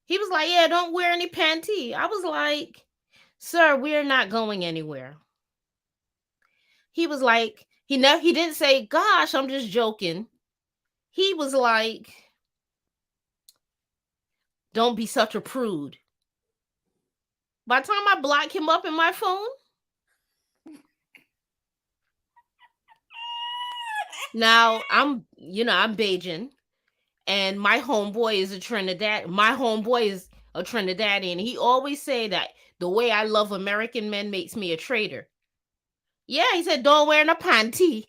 He was like, yeah, don't wear any panty. I was like, sir, we're not going anywhere. He was like, he didn't say, gosh, I'm just joking. He was like, don't be such a prude. By the time I block him up in my phone, now I'm Bajan, and my homeboy is a Trinidad. My homeboy is a Trinidadian. He always say that the way I love American men makes me a traitor. Yeah, he said, don't wear no panty.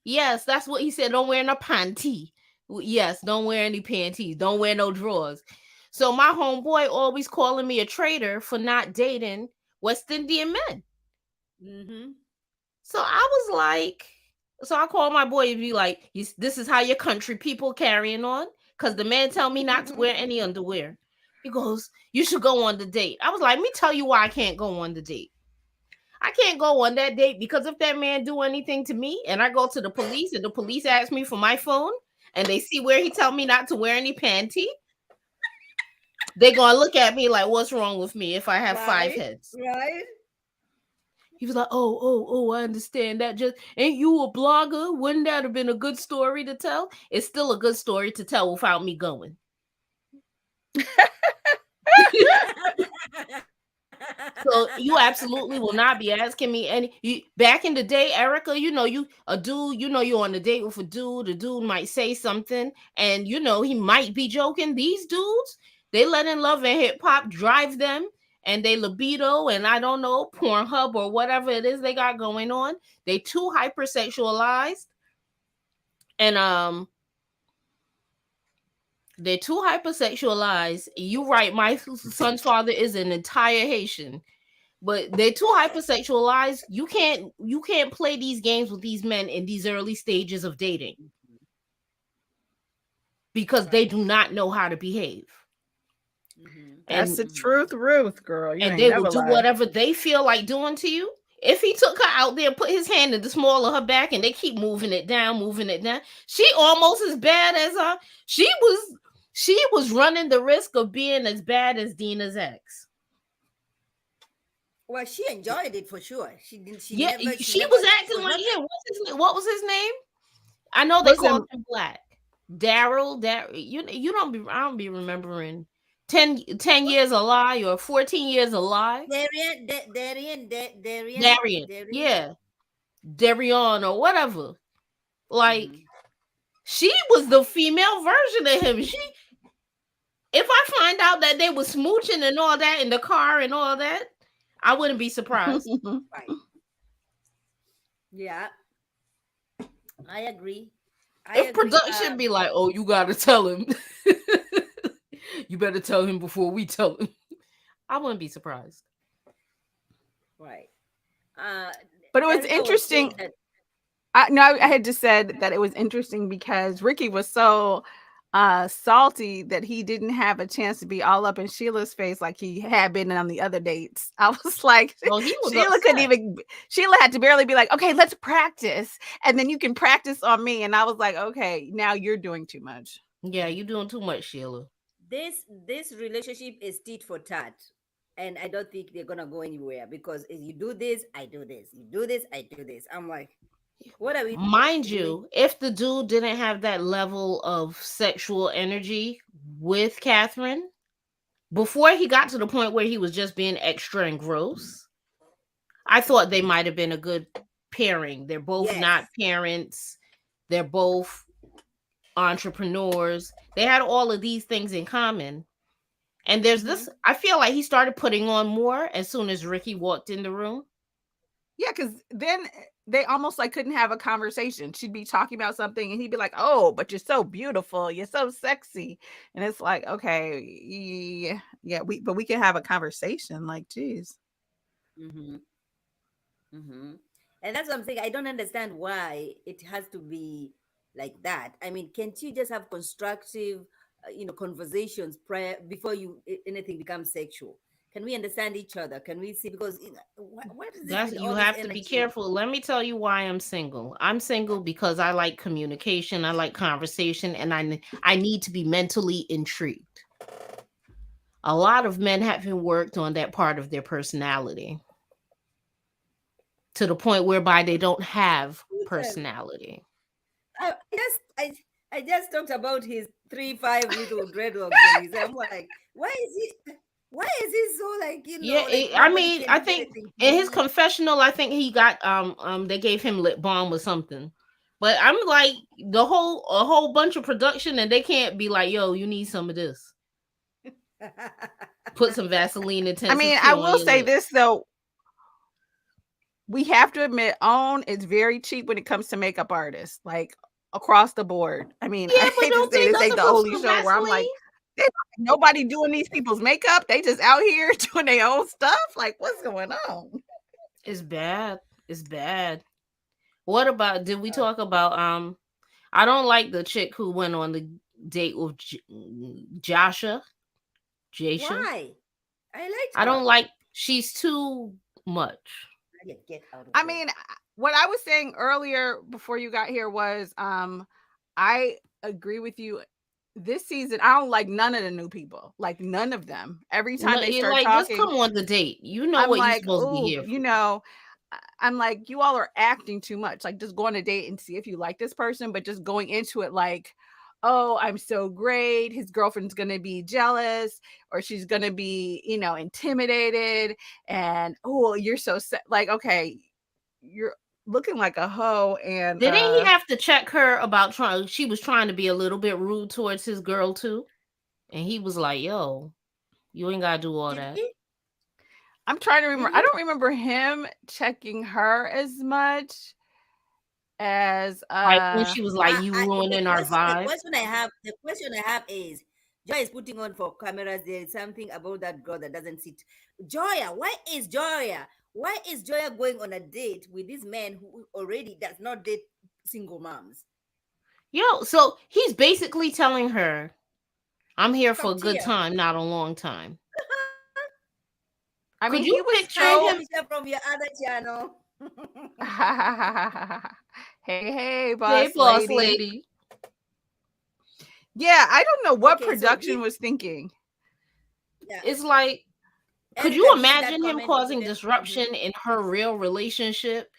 Yes, that's what he said. Don't wear no panty. Yes, don't wear any panties. Don't wear no drawers. So my homeboy always calling me a traitor for not dating West Indian men. Mm-hmm. So I was like, so I called my boy and be like, this is how your country people carrying on? Because the man tell me not to wear any underwear. He goes, you should go on the date. I was like, let me tell you why I can't go on the date. I can't go on that date because if that man do anything to me and I go to the police and the police ask me for my phone and they see where he tell me not to wear any panty, they gonna look at me like, what's wrong with me if I have five Right, heads? right. He was like, oh, I understand that. Just ain't you a blogger? Wouldn't that have been a good story to tell? It's still a good story to tell without me going. So you absolutely will not be asking me any. Back in the day, Erica, you a dude, you're on a date with a dude. The dude might say something, and he might be joking. These dudes, they let in love and hip hop drive them, and they libido, and I don't know, Pornhub or whatever it is they got going on. They too hypersexualized, and they're too hypersexualized. You right, my son's father is an entire Haitian. But they're too hypersexualized. You can't play these games with these men in these early stages of dating because they do not know how to behave. That's the truth, Ruth, girl. You And ain't they never will do lied. whatever they feel like doing to you. If he took her out there, put his hand in the small of her back, and they keep moving it down, she almost as bad as her. She was running the risk of being as bad as Dina's ex. Well, she enjoyed it for sure. She didn't. She Yeah, never. she never. was acting Was like, not. yeah. What was his name? I know they called Listen, him Black. Daryl. You don't be. I don't be remembering 10 years a lie or 14 years a lie. Darian. Darian. Yeah, Darion or whatever. Like Mhm. she was the female version of him. If I find out that they were smooching and all that in the car and all that, I wouldn't be surprised. Right. Yeah, I agree. I If agree. production be like, oh, you gotta tell him. You better tell him before we tell him. I wouldn't be surprised. Right. but it was Erica was saying interesting. that. I had just said that it was interesting because Ricky was so salty that he didn't have a chance to be all up in Sheila's face like he had been on the other dates. I was like, Well, he was Sheila couldn't upset. even. Sheila had to barely be like, okay, let's practice, and then you can practice on me. And I was like, okay, now you're doing too much. Yeah, you doing too much, Sheila. This relationship is tit for tat, and I don't think they're gonna go anywhere because if you do this, I do this. You do this, I do this. I'm like, what are we Mind doing? you, if the dude didn't have that level of sexual energy with Catherine, before he got to the point where he was just being extra and gross, I thought they might have been a good pairing. They're both not Yes. parents. They're both entrepreneurs. They had all of these things in common. And there's this, I feel like he started putting on more as soon as Ricky walked in the room. Yeah, because then they almost like couldn't have a conversation. She'd be talking about something and he'd be like, oh, but you're so beautiful, you're so sexy. And it's like, okay, yeah, but we can have a conversation. Like, geez. Mm-hmm. Mm-hmm. And that's what I'm saying. I don't understand why it has to be like that. I mean, can't you just have constructive, conversations prior before anything becomes sexual? Can we understand each other? Can we see? Because what is this That's with you all this have to be energy? careful. Let me tell you why I'm single. I'm single because I like communication, I like conversation, and I need to be mentally intrigued. A lot of men haven't worked on that part of their personality to the point whereby they don't have Listen, personality. I just talked about his 3-5 little dreadlocks on his. I'm like, why is he so like Yeah, like I nobody mean, can I do think anything to in his him? confessional, I think he got they gave him lip balm or something. But I'm like a whole bunch of production, and they can't be like, yo, you need some of this. Put some Vaseline I intensive mean, care I on will your say lip. this though. We have to admit, OWN is very cheap when it comes to makeup artists, like across the board. I mean, I Yeah, but hate to don't say they this ain't nothing the but only some show where I'm like, Vaseline? nobody doing these people's makeup. They just out here doing their own stuff. Like, what's going on? It's bad. It's bad. What about? Did we talk about? I don't like the chick who went on the date with Jasha. Jasha. Why? I liked I don't her. like. She's too much. Get out of I there. mean, what I was saying earlier before you got here was, I agree with you. This season, I don't like none of the new people. Like none of them. Every time No, they you start like just talking, come on the date. You know I'm what you're like, supposed to be oh, here for. I'm like, you all are acting too much. Like, just go on a date and see if you like this person, but just going into it like, oh, I'm so great. His girlfriend's going to be jealous or she's going to be, intimidated. And, oh, you're so like, okay, you're looking like a hoe. And, Didn't he have to check her about she was trying to be a little bit rude towards his girl too? And he was like, yo, you ain't got to do all Did that. he? I'm trying to remember. Did I he? don't remember him checking her as much as, Like when she was like, you The ruining our question, the vibe. question I have, the question I have is, Joy is putting on for cameras. There is something about that girl that doesn't sit. Joya, why is Joya? Why is Joya going on a date with this man who already does not date single moms? Yo, so he's basically telling her, I'm here for a Top good tier. time, not a long time. I Could mean, he you was picture Hi, so him? Felicia from your other channel. hey, hey, Hey, boss boss lady. lady. Yeah, I don't know what Okay, so production give, was thinking. yeah. It's like, could you Erica, do you see that imagine him comment over causing there? disruption in her real relationship?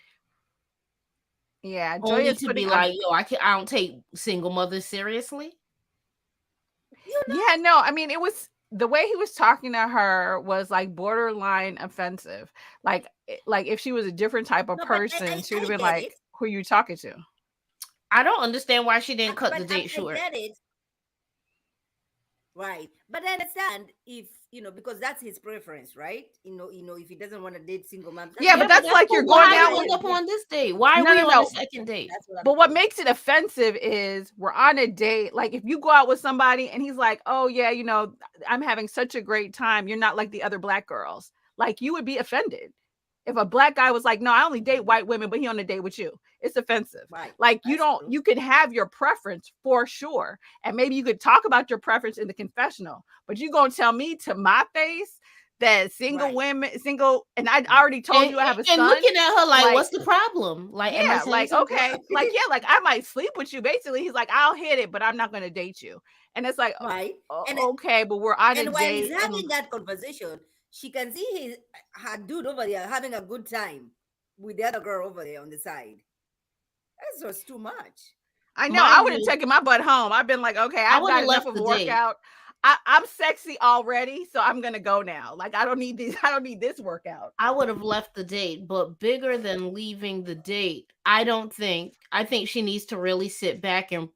Yeah, Only Joya's to be putting like, yo, I don't take single mothers seriously. You yeah, no, I mean, it was the way he was talking to her was like borderline offensive. Like if she was a different type of know, but person, she would have I been get like, it. who are you talking to? I don't understand why she didn't cut the But date I short. get it. Right. But I understand if, because that's his preference, right? If he doesn't want to date single moms, that's Yeah, his but Yeah, but that's that's preference. like but you're going why out you with end up on this date? Why are no, we no, on the no. second date? That's what I'm But what saying. makes it offensive is we're on a date. Like if you go out with somebody and he's like, oh yeah, I'm having such a great time. You're not like the other black girls. Like you would be offended. If a black guy was like, no, I only date white women, but he on a date with you. It's offensive. Right. Like That's true. you can have your preference for sure. And maybe you could talk about your preference in the confessional, but you gonna tell me to my face that single Right. women, and I Right. already told you I have a And son. looking at her like, Like, what's the problem? Like, am I yeah, saying like, something? okay, like, yeah, like I might sleep with you. Basically, he's like, I'll hit it, but I'm not gonna date you. And it's like, Right. And okay, but we're on a and while he's date, and having that conversation, she can see her dude over there having a good time with the other girl over there on the side. That's just too much. I know I Mind would have you, taken my butt home. I've been like, okay, I I've would got have enough left of the a date. workout. I'm sexy already, so I'm gonna go now. Like I don't need these. I don't need this workout. I would have left the date, but bigger than leaving the date, I think she needs to really sit back and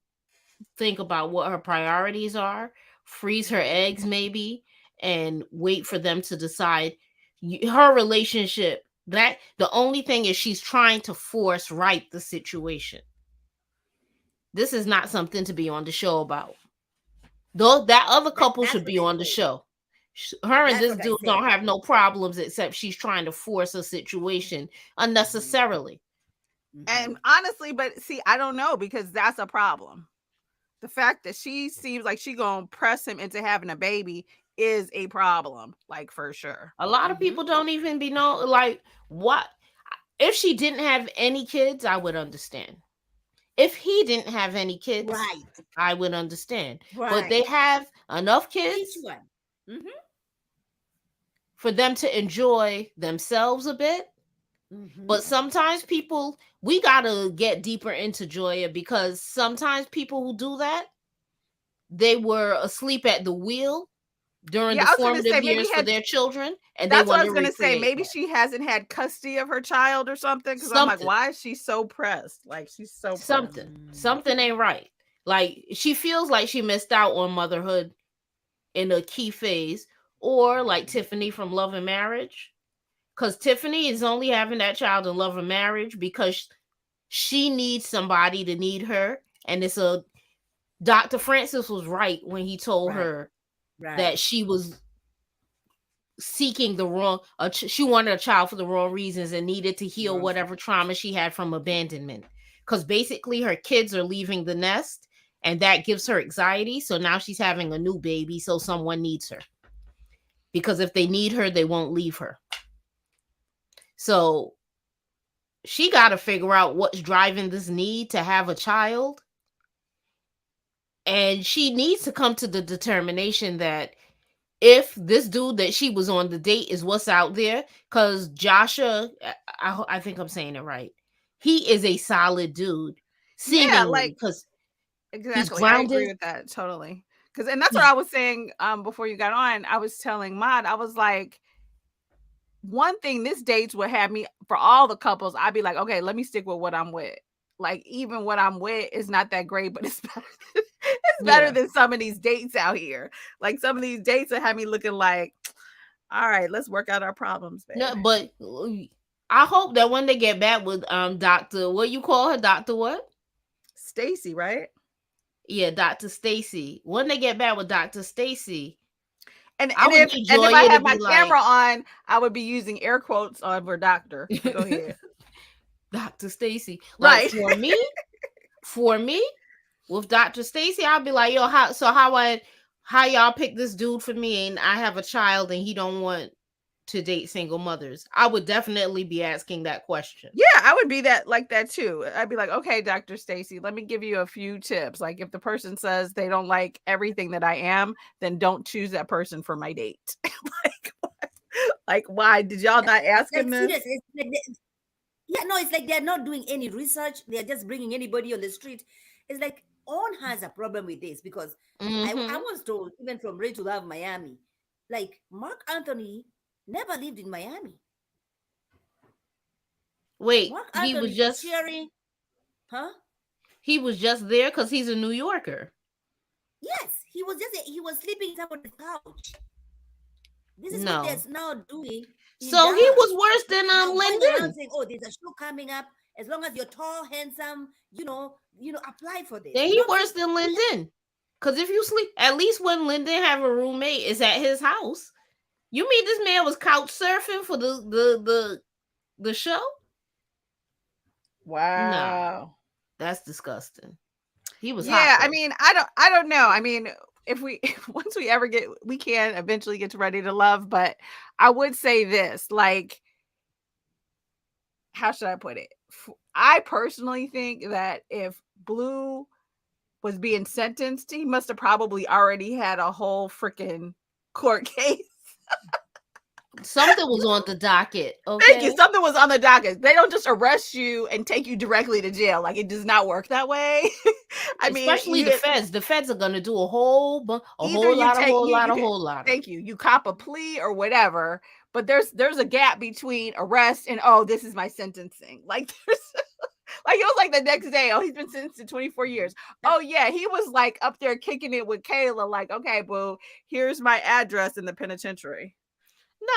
think about what her priorities are, freeze her Mhm. eggs maybe, and wait for them to decide her relationship. That the only thing is she's trying to force right the situation. This is not something to be on the show about. Though that other couple That's should what be I on the said. show. Her and That's this what I dude said. don't have no problems except she's trying to force a situation Hmm. unnecessarily. And Hmm. honestly, but see, I don't know because that's a problem. The fact that she seems like she gonna press him into having a baby is a problem, like for sure. A lot of Hmm. people don't even be know like what if she didn't have any kids, I would understand. If he didn't have any kids, Right. I would understand. But they Right. have enough Each kids one. Hmm. for them to enjoy themselves a bit. Hmm. But sometimes people, we gotta get deeper into Joya because sometimes people who do that, they were asleep at the wheel during Yeah, the I was gonna say formative maybe years for had their children, and they that's what want I to was gonna say. recreate Maybe that. she hasn't had custody of her child or something. Because I'm like, Something, why is she so pressed? Like she's so pressed. something ain't right. Like she feels like she missed out on motherhood in a key phase, or like Tiffany from Love and Marriage, because Tiffany is only having that child in Love and Marriage because she needs somebody to need her, and it's a Dr. Francis was right when he told Right. her that Right. she was seeking the wrong she wanted a child for the wrong reasons and needed to heal Wrong. whatever trauma she had from abandonment, because basically her kids are leaving the nest and that gives her anxiety, so now she's having a new baby, so someone needs her, because if they need her they won't leave her. So she got to figure out what's driving this need to have a child, and she needs to come to the determination that if this dude that she was on the date is what's out there, because Joshua, I think I'm saying it right, he is a solid dude, Yeah, seemingly, like because He's Exactly. I agree grounded. with that totally. Cause and that's what He's I was saying before you got on. I was telling Maud, I was like, one thing this dates would have me for all the couples, I'd be like, okay, let me stick with what I'm with. Like even what I'm with is not that great, but it's better, it's better yeah. than some of these dates out here. Like some of these dates that have me looking like, all right, let's work out our problems, babe. No, but I hope that when they get back with Doctor, what you call her, Doctor what? Stacy, right? Yeah, Dr. Stacy. When they get back with Dr. Stacy, And I would need if I Joya to had my be like camera on, I would be using air quotes on for doctor. But go ahead. Dr. Stacy. Like Right. for me, with Dr. Stacy, I'll be like, yo, how y'all pick this dude for me and I have a child and he don't want to date single mothers? I would definitely be asking that question. Yeah, I would be that like that too. I'd be like, okay, Dr. Stacy, let me give you a few tips. Like if the person says they don't like everything that I am, then don't choose that person for my date. Like, what? Like why? Did y'all not ask Like him this? seriously, it's like yeah, no, it's like they're not doing any research. They're just bringing anybody on the street. It's like On has a problem with this because I Mm-hmm. was told even from Ready to Love Miami, like Mark Anthony never lived in Miami. Wait, Mark Anthony is sharing, huh? he was just there because he's a New Yorker. Yes, he was sleeping in somebody's couch. This is what they're No. now doing in So he was Dallas. worse than Now going around Lyndon. saying, "Oh, there's a show coming up. As long as you're tall, handsome, apply for this." Then You he know what I'm worse saying? than Lyndon. Cause if you sleep, at least when Lyndon have a roommate, it's at his house. You mean this man was couch surfing for the show? Nah, Wow. that's disgusting. He was hot Yeah, I though. mean, I don't know. I mean, if we once we ever get we can eventually get to Ready to Love, but I would say this, like how should I put it? I personally think that if Blue was being sentenced, he must have probably already had a whole freaking court case. Something was on the docket. Thank you. Okay. Something was on the docket. They don't just arrest you and take you directly to jail. Like it does not work that way. I mean, Especially the you feds. The feds are gonna do a whole a either whole you lot, a take whole you lot, you a can whole lot of. thank you. You cop a plea or whatever, but there's a gap between arrest and oh, this is my sentencing. Like there's like it was like the next day. Oh, he's been sentenced to 24 years. Oh yeah, he was like up there kicking it with Kayla. Like okay, boo, here's my address in the penitentiary.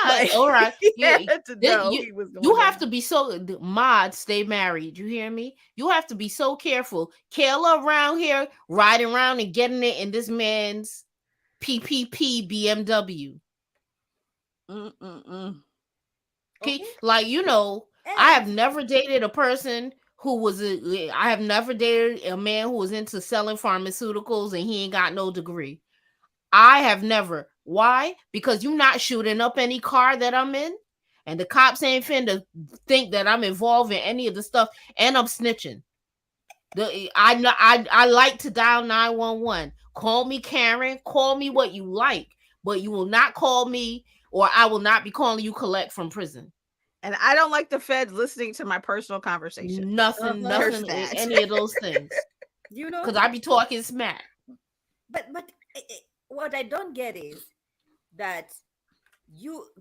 Nah, Like all right. he You had to know you he was you going have there. to be so mod. Stay married. You hear me? You have to be so careful. Kayla around here riding around and getting it in this man's PPP BMW. Mm-mm-mm. Okay, Okay. like I And have never dated a person who was I have never dated a man who was into selling pharmaceuticals and he ain't got no degree. I have never. Why? Because you not shooting up any car that I'm in, and the cops ain't finna think that I'm involved in any of the stuff, and I'm snitching. I like to dial 911. Call me Karen. Call me what you like, but you will not call me, or I will not be calling you collect from prison. And I don't like the feds listening to my personal conversations. Nothing, uh-huh. There's nothing, that. any of those things. you know, Cause I be talking smack. but what I don't get is that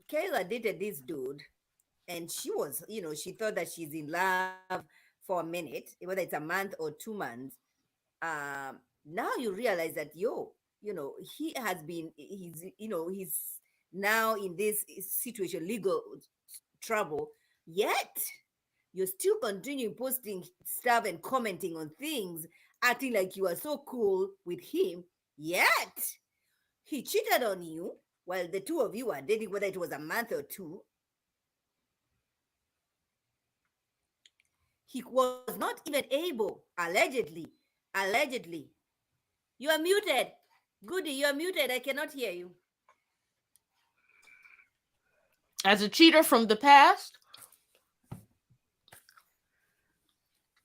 Kayla dated this dude, and she was, she thought that she's in love for a minute, whether it's a month or 2 months. Now you realize that he has been he's now in this situation, legal trouble, yet you're still continuing posting stuff and commenting on things, acting like you are so cool with him, yet he cheated on you while the two of you are dating, whether it was a month or two. He was not even able, allegedly. You are muted. Goody, you are muted. I cannot hear you. As a cheater from the past,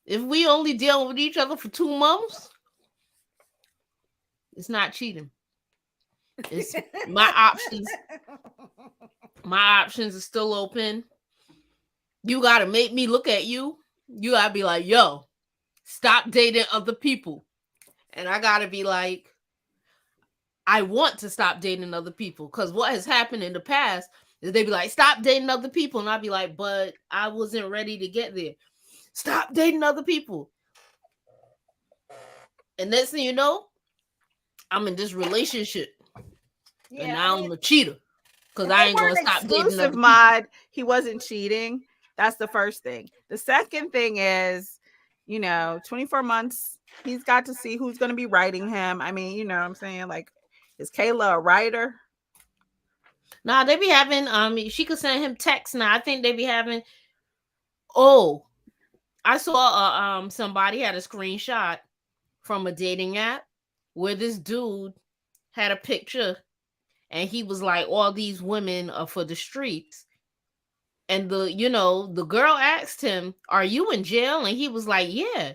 if we only dealing with each other for 2 months, it's not cheating. It's my options. My options are still open. You gotta make me look at you. You gotta be like, yo, stop dating other people. And I gotta be like, I want to stop dating other people, because what has happened in the past is they be like, stop dating other people, and I'd be like, but I wasn't ready to get there. Stop dating other people. And next thing you know, I'm in this relationship, and Yeah, now I'm a cheater because if I they ain't gonna weren't stop dating other exclusive, people. Mod, he wasn't cheating. That's the first thing. The second thing is, 24 months. He's got to see who's going to be writing him. I mean, you know what I'm saying? Like, is Kayla a writer? Nah, they be having she could send him texts now. I think they be having. Oh, I saw somebody had a screenshot from a dating app where this dude had a picture, and he was like, all these women are for the streets. And the girl asked him, are you in jail? And he was like, yeah.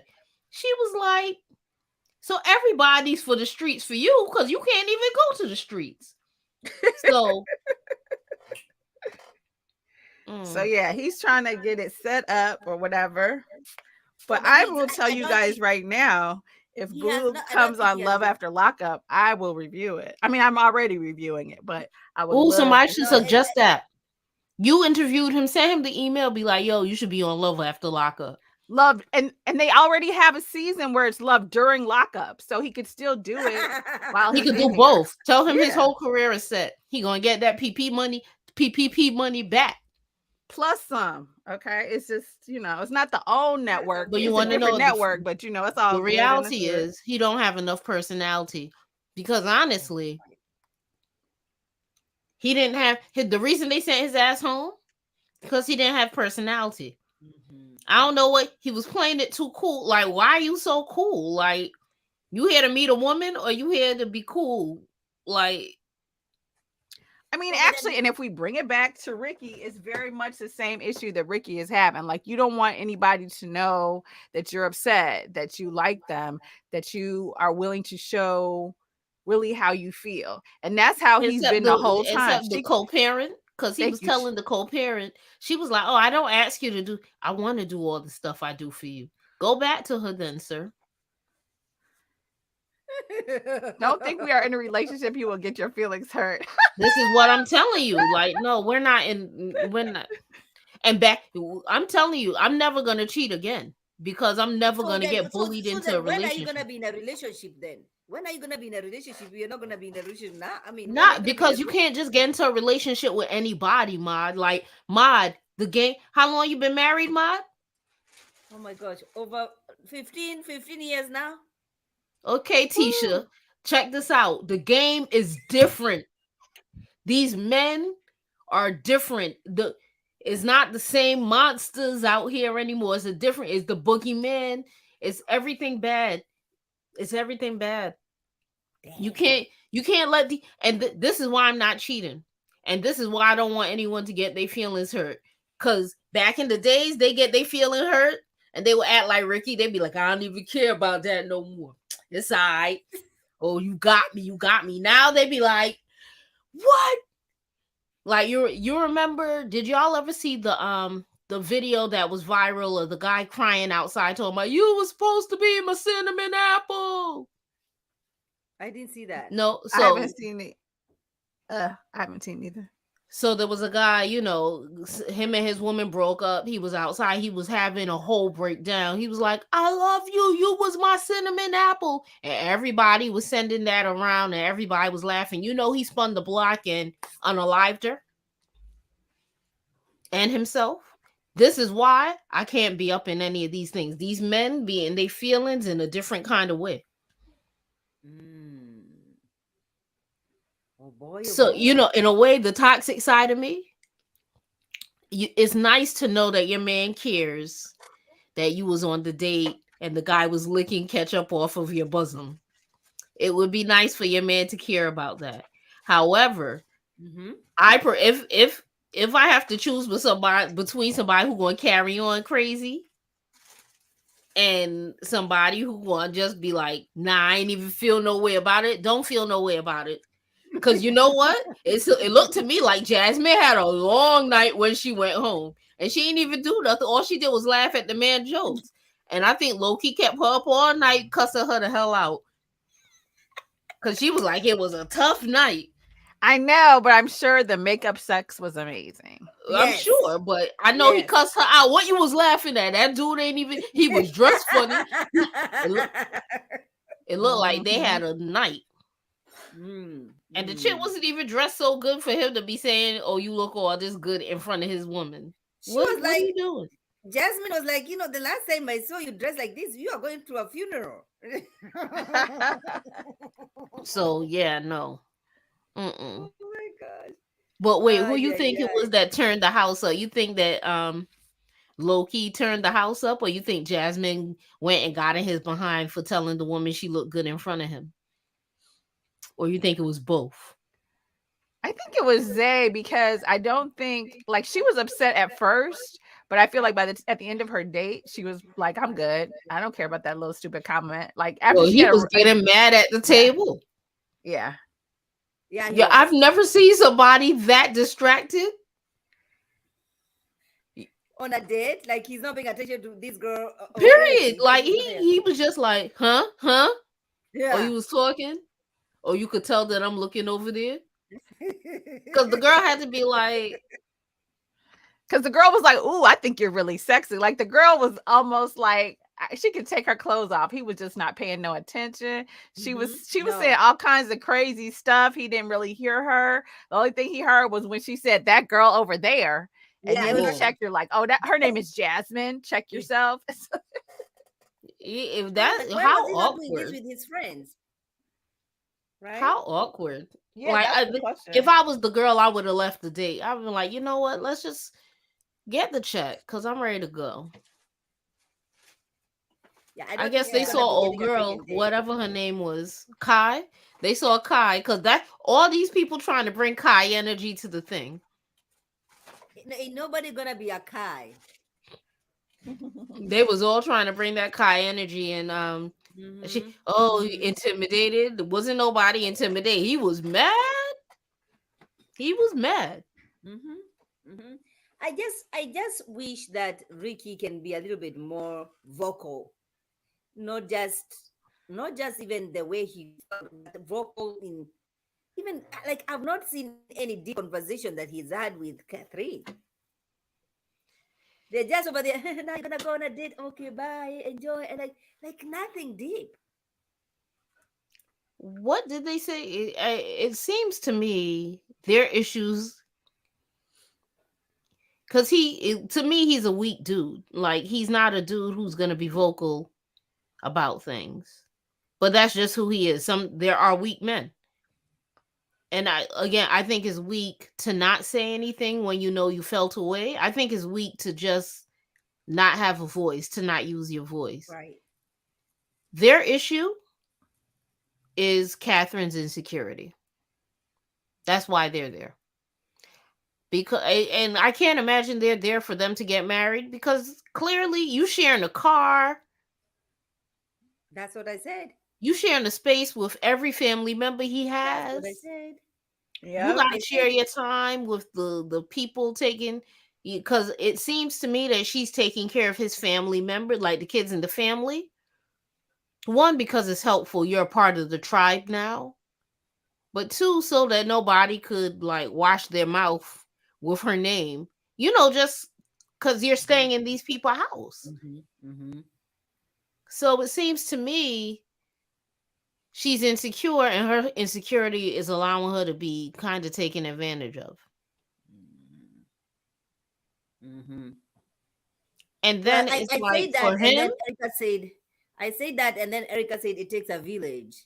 She was like, so everybody's for the streets for you, because you can't even go to the streets. So So yeah, he's trying to get it set up or whatever. But But I he's- will tell I you don't guys think- right now, if He has Google not- I don't comes think on he has Love been- After Lockup, I will review it. I mean, I'm already reviewing it, but I would. oh, somebody to should know. suggest that. You interviewed him, send him the email, be like, yo, you should be on Love After Lockup. Love, and they already have a season where it's love during lockup, so he could still do it while He he's could do in here. both. Tell him his Yeah. whole career is set. He gonna get that PPP money back. Plus some. Okay, it's just it's not the own network, But you it's a wanna know different the- network, but it's all The good reality and it's is he don't have enough personality, because honestly, he didn't have the reason they sent his ass home because he didn't have personality. Mhm. I don't know what he was playing it too cool. Like, why are you so cool? Like, you here to meet a woman or you here to be cool? Like, I mean, Well, but actually, then- and if we bring it back to Ricky, it's very much the same issue that Ricky is having. Like, you don't want anybody to know that you're upset, that you like them, that you are willing to show really how you feel. And that's how he's been the whole time. Except the co-parent, because he Thank was you. telling the co-parent, she was like, oh, I don't ask you to do, I want to do all the stuff I do for you. Go back to her then, sir. Don't think we are in a relationship, you will get your feelings hurt. This is what I'm telling you. Like, no, we're not. And back, I'm telling you, I'm never gonna cheat again, because I'm never So gonna then- get so- bullied so into then a when are you relationship. gonna be in a relationship then? When are you gonna be in a relationship? You're not gonna be in a relationship now. I mean, when are you Not gonna be in because a you rela- can't just get into a relationship with anybody, Mod. Like, Mod, the game. How long you been married, Mod? Oh my gosh, over 15 years now. Okay, Tisha, check this out. The game is different. These men are different. It's not the same monsters out here anymore. It's the boogeyman. It's everything bad. It's everything bad. You can't let this is why I'm not cheating. And this is why I don't want anyone to get their feelings hurt. Because back in the days, they get their feeling hurt and they would act like Ricky. They'd be like, I don't even care about that no more. It's all right. Oh, you got me. Now they be like, what? Like, you remember, did y'all ever see the video that was viral of the guy crying outside talking about, you was supposed to be my cinnamon apple? I didn't see that. No, I so haven't seen it. I haven't seen either. so there was a guy, him and his woman broke up. He was outside. He was having a whole breakdown. He was like, I love you. You was my cinnamon apple. And everybody was sending that around and everybody was laughing. He spun the block and unalived her and himself. This is why I can't be up in any of these things. These men be in their feelings in a different kind of way. Oh boy. So, in a way, the toxic side of me, it's nice to know that your man cares that you was on the date and the guy was licking ketchup off of your bosom. It would be nice for your man to care about that. However, if I have to choose between somebody who going to carry on crazy and somebody who going to just be like, nah, I ain't even feel no way about it. Don't feel no way about it. Because you know what? It looked to me like Jasmine had a long night when she went home. And she didn't even do nothing. All she did was laugh at the man's jokes. And I think Loki kept her up all night, cussing her the hell out. Because she was like, it was a tough night. I know, but I'm sure the makeup sex was amazing. I'm Yes. sure, but I know he Yes. cussed her out. What you was laughing at? That dude ain't even. He was dressed funny. It, look, it looked like they Mhm. had a night, Mm, and the chick mm. wasn't even dressed so good for him to be saying, "Oh, you look all this good" in front of his woman. She What? was What are like, you doing? Jasmine was like, the last time I saw you dressed like this, you are going to a funeral. So yeah, no. Oh Mm-mm. my gosh. But wait, who you Yeah, think it yeah. was that turned the house up? You think that Loki turned the house up, or you think Jasmine went and got in his behind for telling the woman she looked good in front of him? Or you think it was both? I think it was Zay because I don't think like she was upset at first, but I feel like at the end of her date, she was like, "I'm good. I don't care about that little stupid comment." Like after Well, she he had was getting mad at the yeah, table. yeah. Yeah, he Yeah, I've was. never seen somebody that distracted. On a date, like he's not paying attention to this girl or Period. anything Like because he's he not there. he was just like, huh? Or Yeah. you was talking, or you could tell that I'm looking over there. Because the girl had to be like, Because the girl was like, "Ooh, I think you're really sexy." Like the girl was almost like she could take her clothes off. He was just not paying no attention. She was saying No. all kinds of crazy stuff. He didn't really hear her. The only thing he heard was when she said that girl over there. And Yeah, then he oh, checked her like, "Oh, that her name is Jasmine. Check yourself." if I'm that like, why was how he not doing this awkward. with his friends? Right? How awkward. Yeah, Like that's the if question. I was the girl, I would have left the date. I'd been like, you know what? Let's just get the check because I'm ready to go. Yeah, I I don't think guess they he's Yeah. saw gonna be old getting a girl, second date. whatever her name was, Kai. They saw Kai because that all these people trying to bring Kai energy to the thing. Ain't nobody gonna be a Kai. They was all trying to bring that Kai energy, and she Mm-hmm. Mm-hmm. intimidated. Wasn't nobody intimidated. He was mad. He was mad. Mm-hmm. Mm-hmm. I just wish that Ricky can be a little bit more vocal, not just even the way he felt, but vocal in even like I've not seen any deep conversation that he's had with Catherine. They're just over there. Now you're gonna go on a date. Okay, bye, enjoy, and like nothing deep. What did they say? It seems to me their issues because to me he's a weak dude. Like he's not a dude who's gonna be vocal about things. But that's just who he is. There are weak men. And I think it's weak to not say anything when you know you felt away. I think it's weak to just not have a voice, to not use your voice. Right. Their issue is Catherine's insecurity. That's why they're there. Because and I can't imagine they're there for them to get married because clearly you sharing a car, That's what I said. you sharing a space with every family member he That's what I has. said. You Yep. gotta They share said your time with the people taking because it seems to me that she's taking care of his family member, like the kids in the family. One, because it's helpful, you're a part of the tribe now. But two, so that nobody could like wash their mouth with her name. Just because you're staying in these people's house. mm-hmm, mm-hmm. So it seems to me she's insecure and her insecurity is allowing her to be kind of taken advantage of. Mm-hmm. And Well, then it's I like say that, for and him, then Erica said, I say that, and then Erica said it takes a village.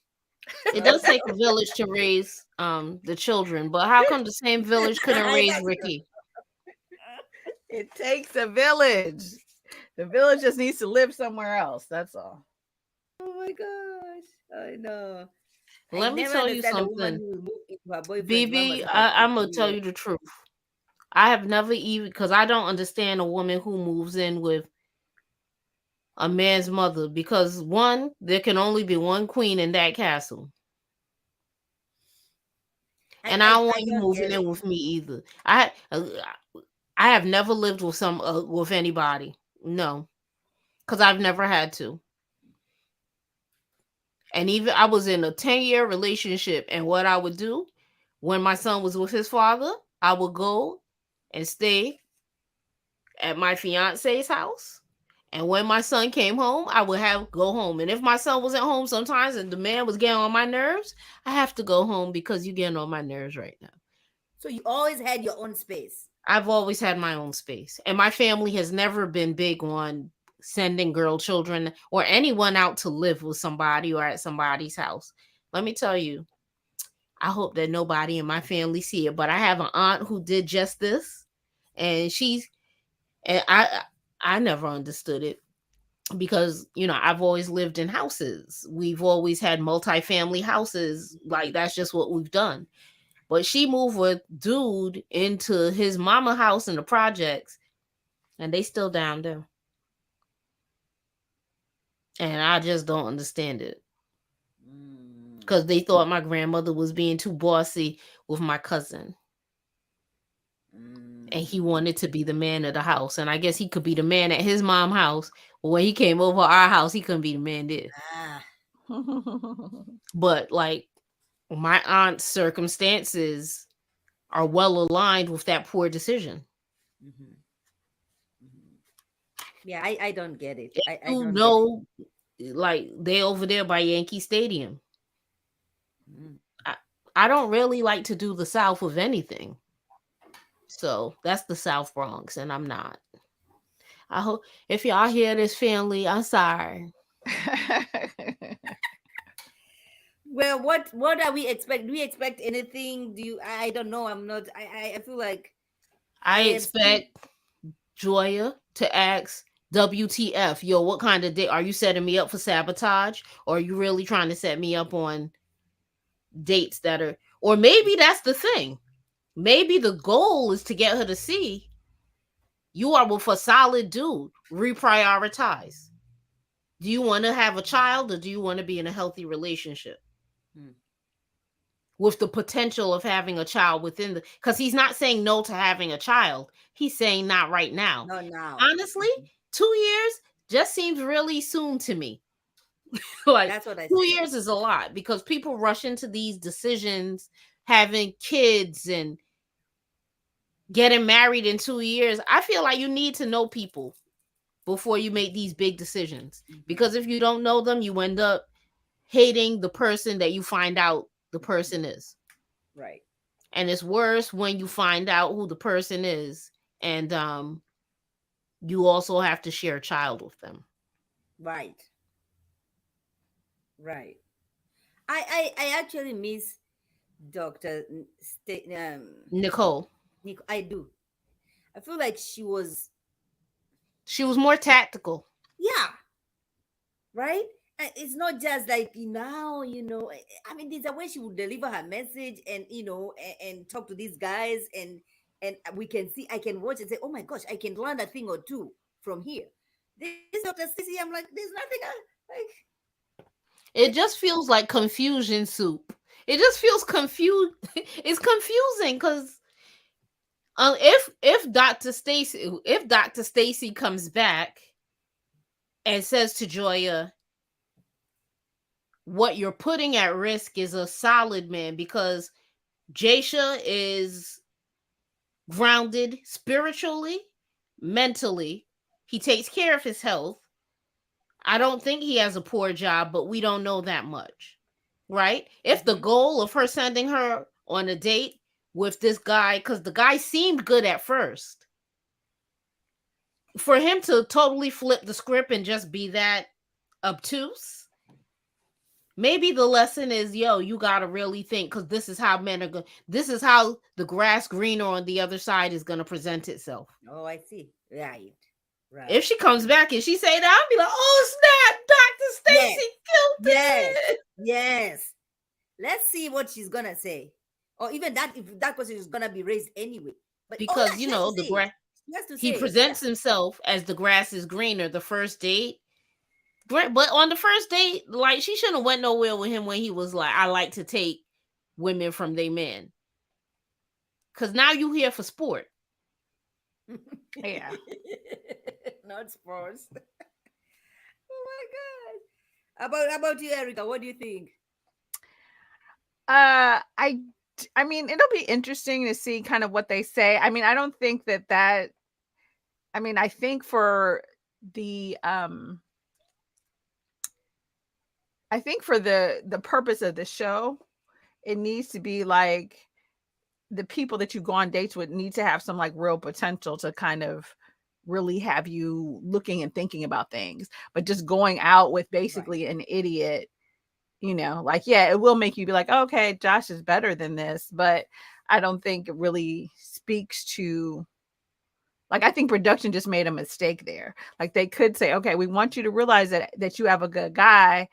it So does take a village to raise the children, but how come the same village couldn't raise that's true. Ricky? It takes a village. The village just needs to live somewhere else. That's all. Oh my gosh, I know. I Let me never tell you understand a woman something, who will move into her boyfriend's mama's BB. house for I'm gonna tell 2 years. you the truth. I have never even because I don't understand a woman who moves in with a man's mother because one, there can only be one queen in that castle, and I don't want I you don't moving get in it. with me either. I have never lived with with anybody. No, because I've never had to. And even I was in a 10-year relationship, and what I would do when my son was with his father, I would go and stay at my fiance's house. And when my son came home, I would have go home. And if my son wasn't home sometimes and the man was getting on my nerves, I have to go home because you're getting on my nerves right now. So you always had your own space. I've always had my own space. And my family has never been big on sending girl children or anyone out to live with somebody or at somebody's house. Let me tell you, I hope that nobody in my family see it, but I have an aunt who did just this, and I never understood it because I've always lived in houses. We've always had multi-family houses. Like that's just what we've done. But she moved with dude into his mama house in the projects, and they still down there. And I just don't understand it. Because they thought my grandmother was being too bossy with my cousin. And he wanted to be the man of the house. And I guess he could be the man at his mom's house. But when he came over our house, he couldn't be the man there. But like my aunt's circumstances are well aligned with that poor decision. Yeah, I don't get it. I You don't know, like they over there by Yankee Stadium. I don't really like to do the South with anything. So that's the South Bronx, and I'm not. I hope if y'all hear this, family, I'm sorry. Well, what are we expect? Do we expect anything? Do you? I don't know. I'm not. I feel like I have seen- expect Joya to ask WTF, yo, what kind of date are you setting me up for sabotage? Or are you really trying to set me up on dates that are, or maybe that's the thing. Maybe the goal is to get her to see you are with a solid dude. Reprioritize. Do you want to have a child or do you want to be in a healthy relationship? With the potential of having a child within the, because he's not saying no to having a child. He's saying not right now. No, now. Honestly, 2 years just seems really soon to me. Like That's what I 2 said. years is a lot because people rush into these decisions, having kids and getting married in 2 years. I feel like you need to know people before you make these big decisions. Because if you don't know them, you end up hating the person that you find out the person is. Right. And it's worse when you find out who the person is and you also have to share a child with them. Right. Right. I actually miss Dr. Nicole. I do. I feel like she was more tactical. Yeah. Right? It's not just like now, I mean, there's a way she would deliver her message and and talk to these guys and I can watch and say, oh my gosh, I can learn a thing or two from here. This Dr. Stacey, I'm like, there's nothing like it just feels like confusion soup. It just feels confused. It's confusing because if Dr. Stacey comes back and says to Joya, what you're putting at risk is a solid man because Jasha is grounded spiritually, mentally. He takes care of his health. I don't think he has a poor job, but we don't know that much, right? If the goal of her sending her on a date with this guy, because the guy seemed good at first, for him to totally flip the script and just be that obtuse, maybe the lesson is, yo, you gotta really think, because this is how men are going. This is how the grass greener on the other side is gonna present itself. Oh, I see. Right. Right. If she comes back and she say that, I'll be like, oh snap, Dr. Stacey killed it. Yes. Let's see what she's gonna say, or even that if that question is gonna be raised anyway. But because the grass. He presents himself as the grass is greener. The first date. But on the first date, like she shouldn't have went nowhere with him when he was like, I like to take women from their men. Cause now you here for sport. Yeah. Not sports. Oh my About you, Erica? What do you think? I mean, it'll be interesting to see kind of what they say. I mean, I don't think that I mean, I think for the I think for the purpose of the show, it needs to be like the people that you go on dates with need to have some like real potential to kind of really have you looking and thinking about things. But just going out with Right. basically an idiot, like, yeah, it will make you be like, okay, Josh is better than this, but I don't think it really speaks to, like, I think production just made a mistake there. Like, they could say, okay, we want you to realize that you have a good guy,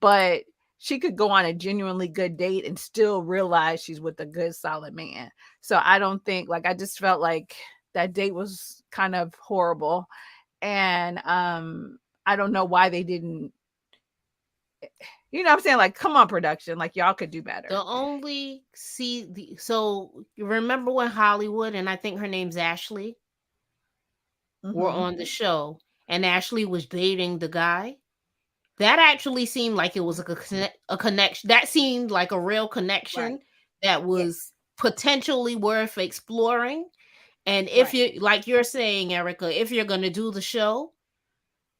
but she could go on a genuinely good date and still realize she's with a good solid man. So I don't think, like, I just felt like that date was kind of horrible. And I don't know why they didn't, you know what I'm saying? Like, come on, production. Like, y'all could do better. The only so you remember when Hollywood and I think her name's Ashley were Mm-hmm. on the show and Ashley was dating the guy? That actually seemed like it was a connection. That seemed like a real connection Right. that Yes. was potentially worth exploring. And if Right. you, like you're saying, Erica, if you're going to do the show,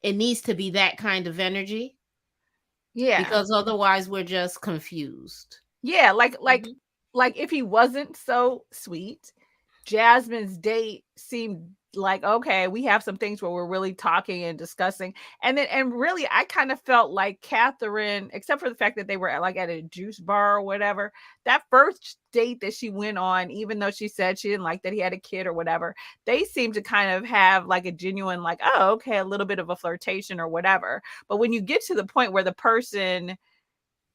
it needs to be that kind of energy Yeah. because otherwise we're just confused. Yeah. Hmm. Like if he wasn't so sweet, Jasmine's date seemed like, okay, we have some things where we're really talking and discussing. And really, I kind of felt like Catherine, except for the fact that they were like at a juice bar or whatever, that first date that she went on, even though she said she didn't like that he had a kid or whatever, they seemed to kind of have like a genuine, like, oh, okay, a little bit of a flirtation or whatever. But when you get to the point where the person,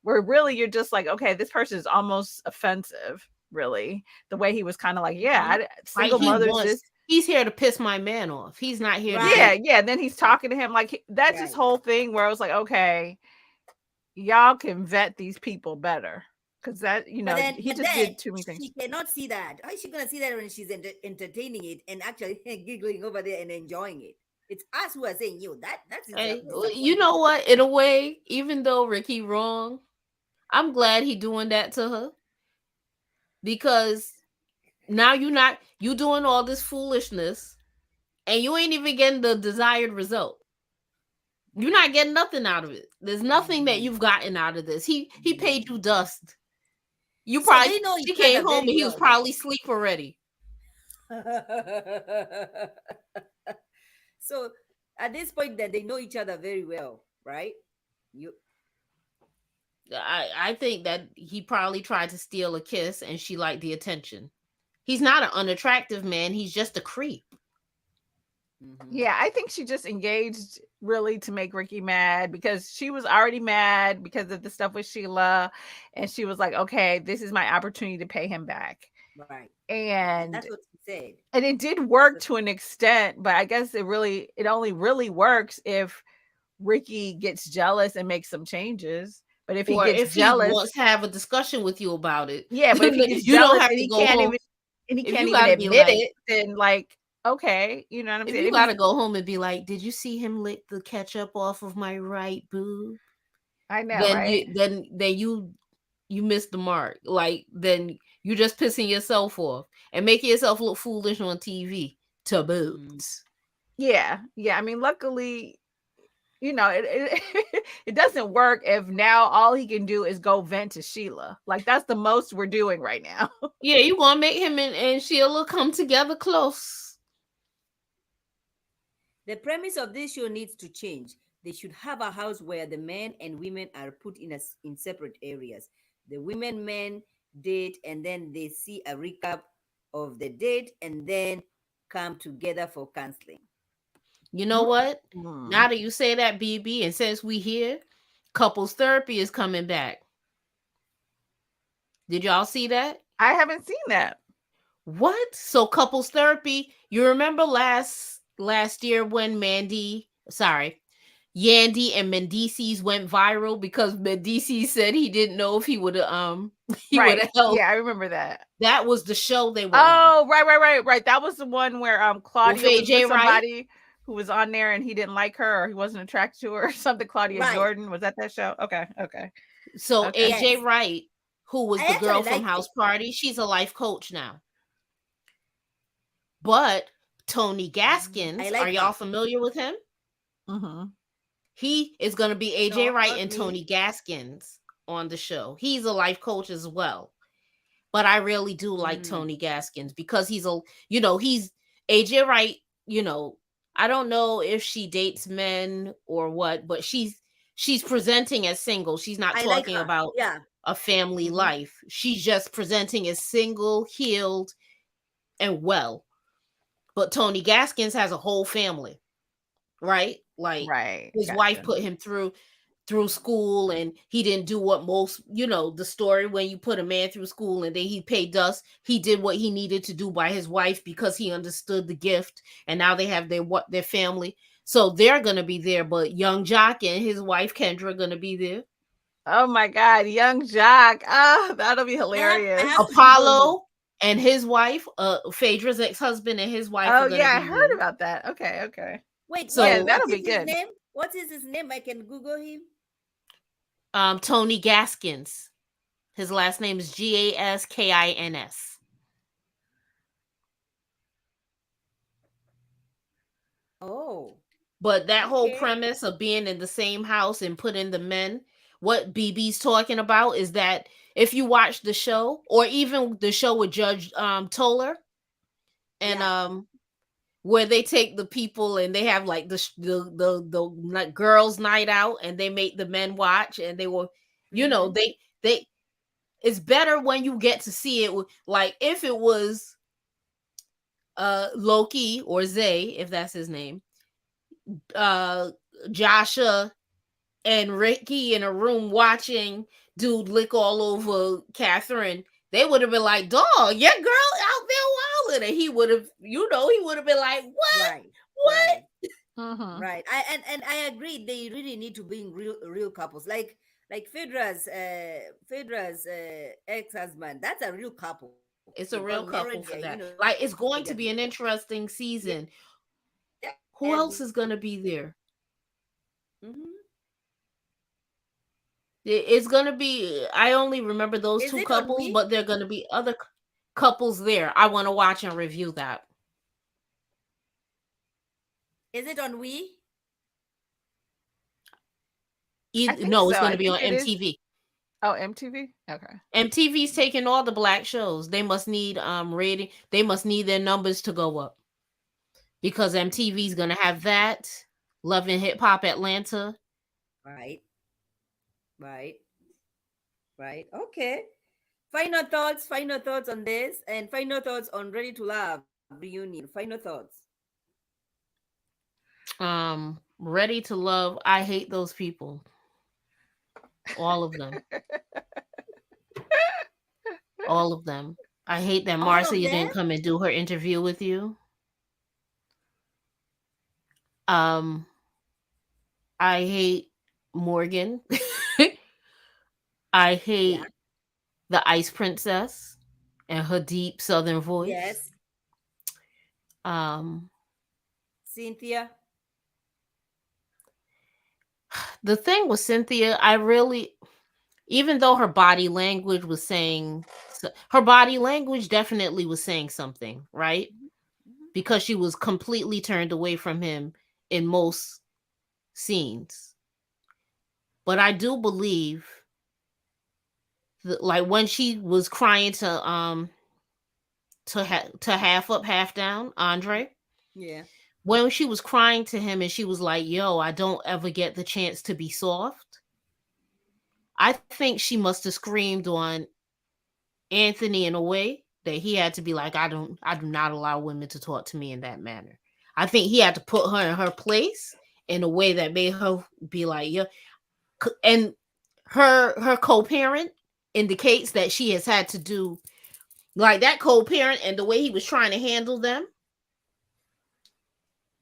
where really you're just like, okay, this person is almost offensive, really. The way he was kind of like, yeah, Hmm. Like single mothers, this, he's here to piss my man off. He's not here to Right. yeah, date. yeah. And then he's talking to him like that's his Right. whole thing where I was like, okay, y'all can vet these people better. Cause that, he But just then did too many things. she cannot see that. How is she gonna see that when she's entertaining it and actually giggling over there and enjoying it? It's us who are saying, "You that's Hey, you disappointing." know what? In a way, even though Ricky wrong, I'm glad he doing that to her because now you doing all this foolishness and you ain't even getting the desired result. You're not getting nothing out of it. There's nothing that Hmm. you've gotten out of this. He paid you dust. You So probably they know She each came other home very and he was well, then. probably asleep already. So at this point, then they know each other very well, right? You I think that he probably tried to steal a kiss and she liked the attention. He's not an unattractive man, he's just a creep. hmm Yeah, I think she just engaged really to make Ricky mad because she was already mad because of the stuff with Sheila. And she was like, okay, this is my opportunity to pay him back. right, and And that's what she said. and it did That's work what. to an extent, but I guess it only really works if Ricky gets jealous and makes some changes. But if he Or gets if he jealous, wants to have a discussion with you about it, yeah, but if he gets you don't jealous have to go home. and he If can't you even got to be admit like, it, then like, okay, you know what I'm if saying? you If got he's to go home and be like, did you see him lick the ketchup off of my right boob? I know, Then right? you missed the mark. Like then you just pissing yourself off and making yourself look foolish on TV to boot. Mhm. Yeah. Yeah. I mean, luckily, it doesn't work if now all he can do is go vent to Sheila. Like that's the most we're doing right now. Yeah, you gonna make him and Sheila come together close. The premise of this show needs to change. They should have a house where the men and women are put in separate areas. The women men date and then they see a recap of the date and then come together for counseling. You know what? Mm. Now that you say that, BB, and since we here, couples therapy is coming back. Did y'all see that? I haven't seen that. What? So couples therapy, you remember last year when Yandy and Mendices went viral because Mendices said he didn't know if he would have he would Right. have helped. Yeah, I remember that. That was the show they were on Oh, right. That was the one where with Claudia was with AJ Wright. somebody who was on there and he didn't like her or he wasn't attracted to her or something. Claudia Right. Jordan, was that show? Okay, okay, So okay. AJ Yes. Wright, who was I the girl actually from liked House it. Party, she's a life coach now. But Tony I Gaskins, are like y'all her. familiar with him? Mm-hmm. He is going to be AJ No, Wright not and me. Tony Gaskins on the show. He's a life coach as well. But I really do like Mm. Tony Gaskins because he's AJ Wright, you know, I don't know if she dates men or what, but she's presenting as single. She's not I like talking her. about Yeah. a family Mm-hmm. life. She's just presenting as single, healed, and well. But Tony Gaskins has a whole family, right? Like Right, his wife gotcha. put him through school, and he didn't do what most, the story when you put a man through school and then he paid dust. He did what he needed to do by his wife because he understood the gift, and now they have their family. So they're gonna be there, but young Jock and his wife Kendra gonna be there. Oh my God, Young Jock. Ah, that'll be I hilarious. have to Google him. Apollo and his wife, Phaedra's ex-husband and his wife Oh are gonna yeah, I be heard there. about that. Okay, okay. Wait, Yeah, So what that'll is be his good. name? What is his name? I can Google him. Tony Gaskins. His last name is Gaskins. Oh, But that whole okay. premise of being in the same house and putting the men, what BB's talking about is that if you watch the show, or even the show with Judge Toller, and Yeah. where they take the people and they have like the like girls' night out, and they make the men watch, and they were, Mm-hmm. they it's better when you get to see it like if it was Loki or Zay, if that's his name, uh Joshua and Ricky in a room watching dude lick all over Catherine, they would have been like, "Dog, your girl out there wilding," and he would have been like, "What? Right. What?" Right. Mm-hmm. Right. And I agree. They really need to bring real couples like Phaedra's ex-husband. That's a real couple It's a because real Lauren, couple for you that. know, Like, it's they going got to be an interesting yeah, season. I Who else agree. is going to be there? Mm-hmm. It's going to be. I only remember those Is two it on couples, We? but there are going to be other couples there. I want to watch and review that. Is it on We? I think No, so. it's going I to be think on it is. MTV. Oh, MTV? Okay. MTV's taking all the black shows. They must need rating. They must need their numbers to go up because MTV's gonna have that. Love and Hip Hop Atlanta. Right. Right. Right. Okay. Final thoughts on this, and final thoughts on Ready to Love reunion. Final thoughts. Ready to Love. I hate those people. All of them. All of them. I hate that All of Marcia them? didn't come and do her interview with you. Um, I hate Morgan. I Yeah. hate the Ice Princess and her deep southern voice. Yes. Um, Cynthia. the thing with Cynthia, I really, even though her body language was saying, her body language definitely was saying something, right? Mhm, mhm. Because she was completely turned away from him in most scenes. But I do believe that, like when she was crying to half up, half down, Andre, Yeah. when she was crying to him and she was like, "Yo, I don't ever get the chance to be soft." I think she must have screamed on Anthony in a way that he had to be like, I do not allow women to talk to me in that manner. I think he had to put her in her place in a way that made her be like, yeah. And her co-parent indicates that she has had to do like that co-parent, and the way he was trying to handle them,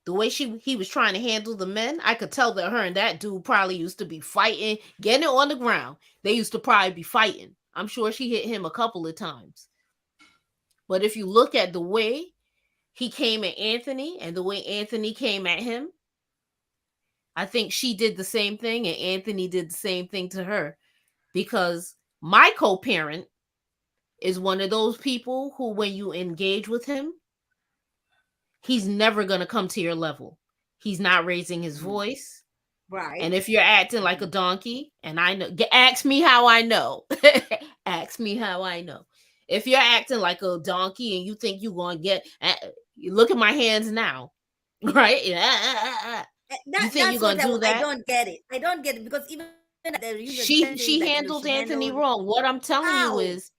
the way he was trying to handle the men, I could tell that her and that dude probably used to be fighting, getting on the ground. They used to probably be fighting. I'm sure she hit him a couple of times. But if you look at the way he came at Anthony and the way Anthony came at him, I think she did the same thing and Anthony did the same thing to her, because my co-parent is one of those people who, when you engage with him, he's never going to come to your level. He's not raising his voice. Right. And if you're acting like a donkey, and I know, ask me how I know. Ask me how I know. If you're acting like a donkey and you think you're going to get, look at my hands now, right? You think you're That's going what to do I that? don't get it. I don't get it because even at the reunion, she kept saying She that handled she Anthony handled wrong. What I'm telling you how. is,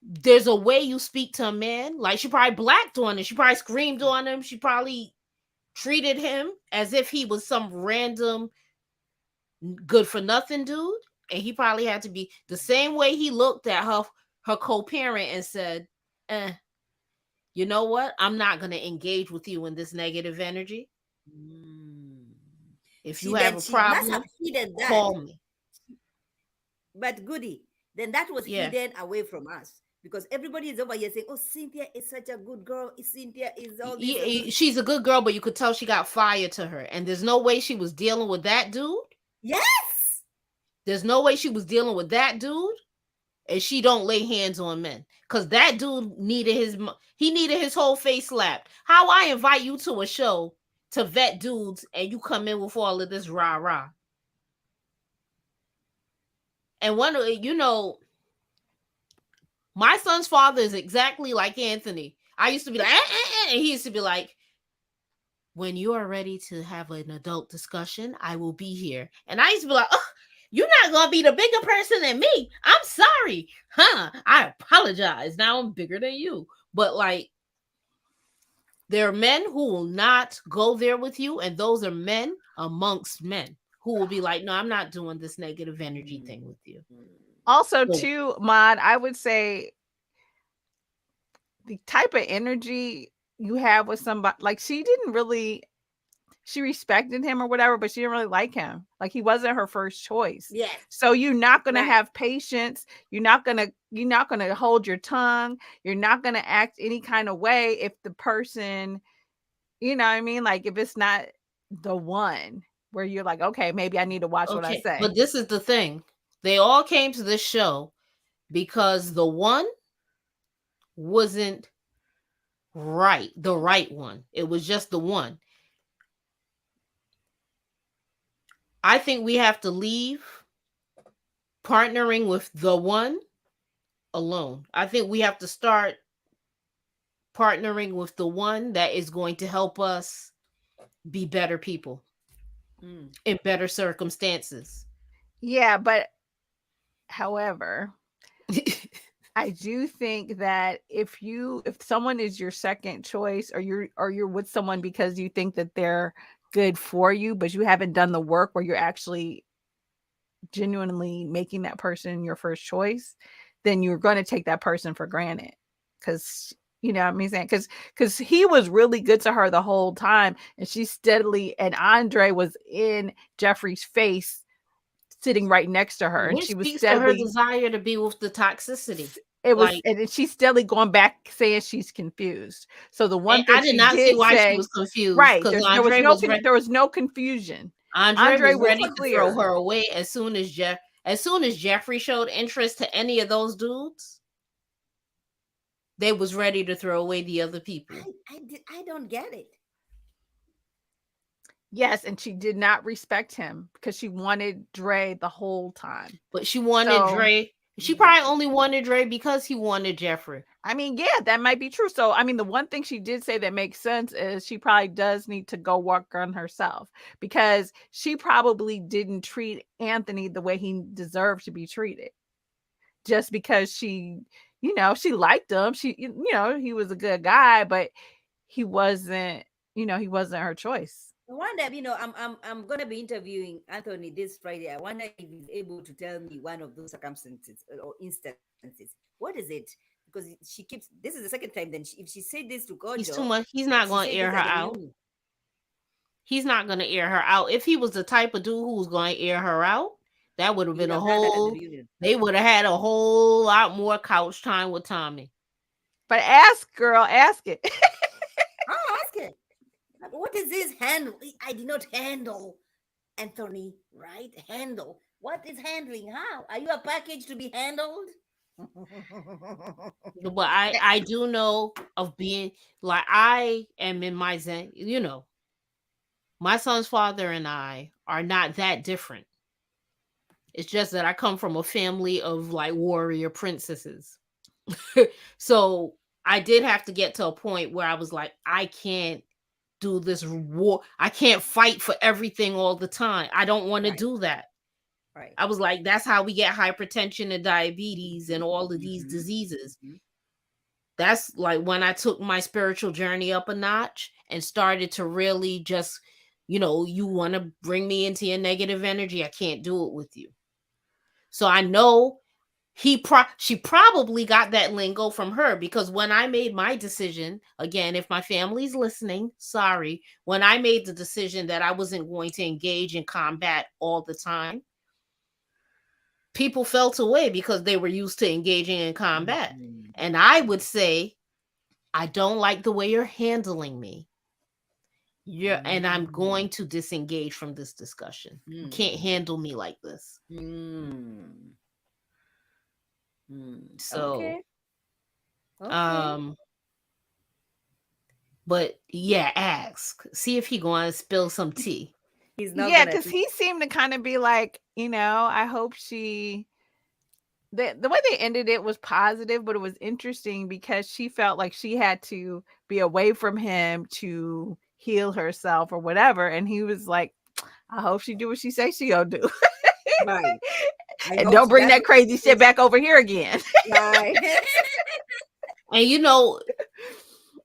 there's a way you speak to a man. Like, she probably blacked on him. She probably screamed on him. She probably treated him as if he was some random good for nothing dude. And he probably had to be the same way he looked at her co-parent and said, you know what? I'm not going to engage with you in this negative energy. Mm. If you She have then a she must have problem, hidden that. call me. But Goody, then that was Yeah. hidden away from us because everybody is over here saying, "Oh, Cynthia is such a good girl. Cynthia is all this." Yeah, she's a good girl, but you could tell she got fire to her. And there's no way she was dealing with that dude. Yes. There's no way she was dealing with that dude. And she don't lay hands on men, because that dude needed his whole face slapped. How I invite you to a show to vet dudes and you come in with all of this rah rah. And one, my son's father is exactly like Anthony. I used to be like, and he used to be like, when you are ready to have an adult discussion, I will be here. And I used to be like, oh, you're not going to be the bigger person than me. I'm sorry. I apologize. Now I'm bigger than you. But like, there are men who will not go there with you. And those are men amongst men who will be like, no, I'm not doing this negative energy thing with you. Also, So, too, Mod, I would say the type of energy you have with somebody, like she respected him or whatever, but she didn't really like him. Like he wasn't her first choice. Yes. So you're not gonna Right. have patience. You're not gonna hold your tongue. You're not gonna act any kind of way if the person, you know what I mean? Like if it's not the one where you're like, okay, maybe I need to watch what I okay. say. But this is the thing. They all came to this show because the one wasn't right, the right one. It was just the one. I think we have to leave partnering with the one alone. I think we have to start partnering with the one that is going to help us be better people in better circumstances. Yeah, but however, I do think that if someone is your second choice, or you're with someone because you think that they're good for you, but you haven't done the work where you're actually genuinely making that person your first choice, then you're going to take that person for granted. Because you know what I mean, saying because he was really good to her the whole time, and she steadily, and Andre was in Jeffrey's face sitting right next to her, and Which she was speaks to her steadily, desire to be with the toxicity. it was, Like, and she's steadily going back saying she's confused. So the one and thing I did she not see did why she say, was confused, right, because there was no confusion. Andre Andre was was ready to clear. throw her away as soon as Jeffrey showed interest to any of those dudes. They was ready to throw away the other people. I don't get it. Yes, and she did not respect him because she wanted Dre the whole time. But she wanted Dre. She probably only wanted Dre because he wanted Jeffrey. I mean, yeah, that might be true. So, I mean, the one thing she did say that makes sense is she probably does need to go work on herself, because she probably didn't treat Anthony the way he deserved to be treated. Just because she liked him. He was a good guy, but he wasn't her choice. I wonder, I'm gonna be interviewing Anthony this Friday. I wonder if he's able to tell me one of those circumstances or instances. What is it? Because she keeps. This is the second time. Then if she said this to Gojo, He's too much. He's not going to air her out. Reunion. He's not going to air her out. If he was the type of dude who was going to air her out, that would have been they would have had a whole lot more couch time with Tommy. But ask it. What is this handle? I did not handle Anthony, right? Handle. What is handling? How? Are you a package to be handled? But I do know of being like I am in my zen. My son's father and I are not that different. It's just that I come from a family of like warrior princesses. So I did have to get to a point where I was like, I can't do this war. I can't fight for everything all the time. I don't want to Right, do that. right. I was like, that's how we get hypertension and diabetes and all of these Mhm, diseases. mhm. That's like when I took my spiritual journey up a notch and started to really just, you want to bring me into your negative energy. I can't do it with you. So I know she probably got that lingo from her, because when I made my decision, again, if my family's listening, sorry, when I made the decision that I wasn't going to engage in combat all the time, people felt away because they were used to engaging in combat. Mhm. And I would say, I don't like the way you're handling me. And I'm Mm, going to disengage from this discussion. You can't mm, handle me like this. mm, mm. So, Okay, okay. um, but yeah, ask. See if he going to spill some tea. He's not Yeah, gonna because he seemed to kind of be like, I hope she. The way they ended it was positive, but it was interesting because she felt like she had to be away from him to heal herself or whatever, and he was like, I hope she do what she say she gonna do. right. I And hope don't bring that's that what she crazy shit says. back over here again. Right. And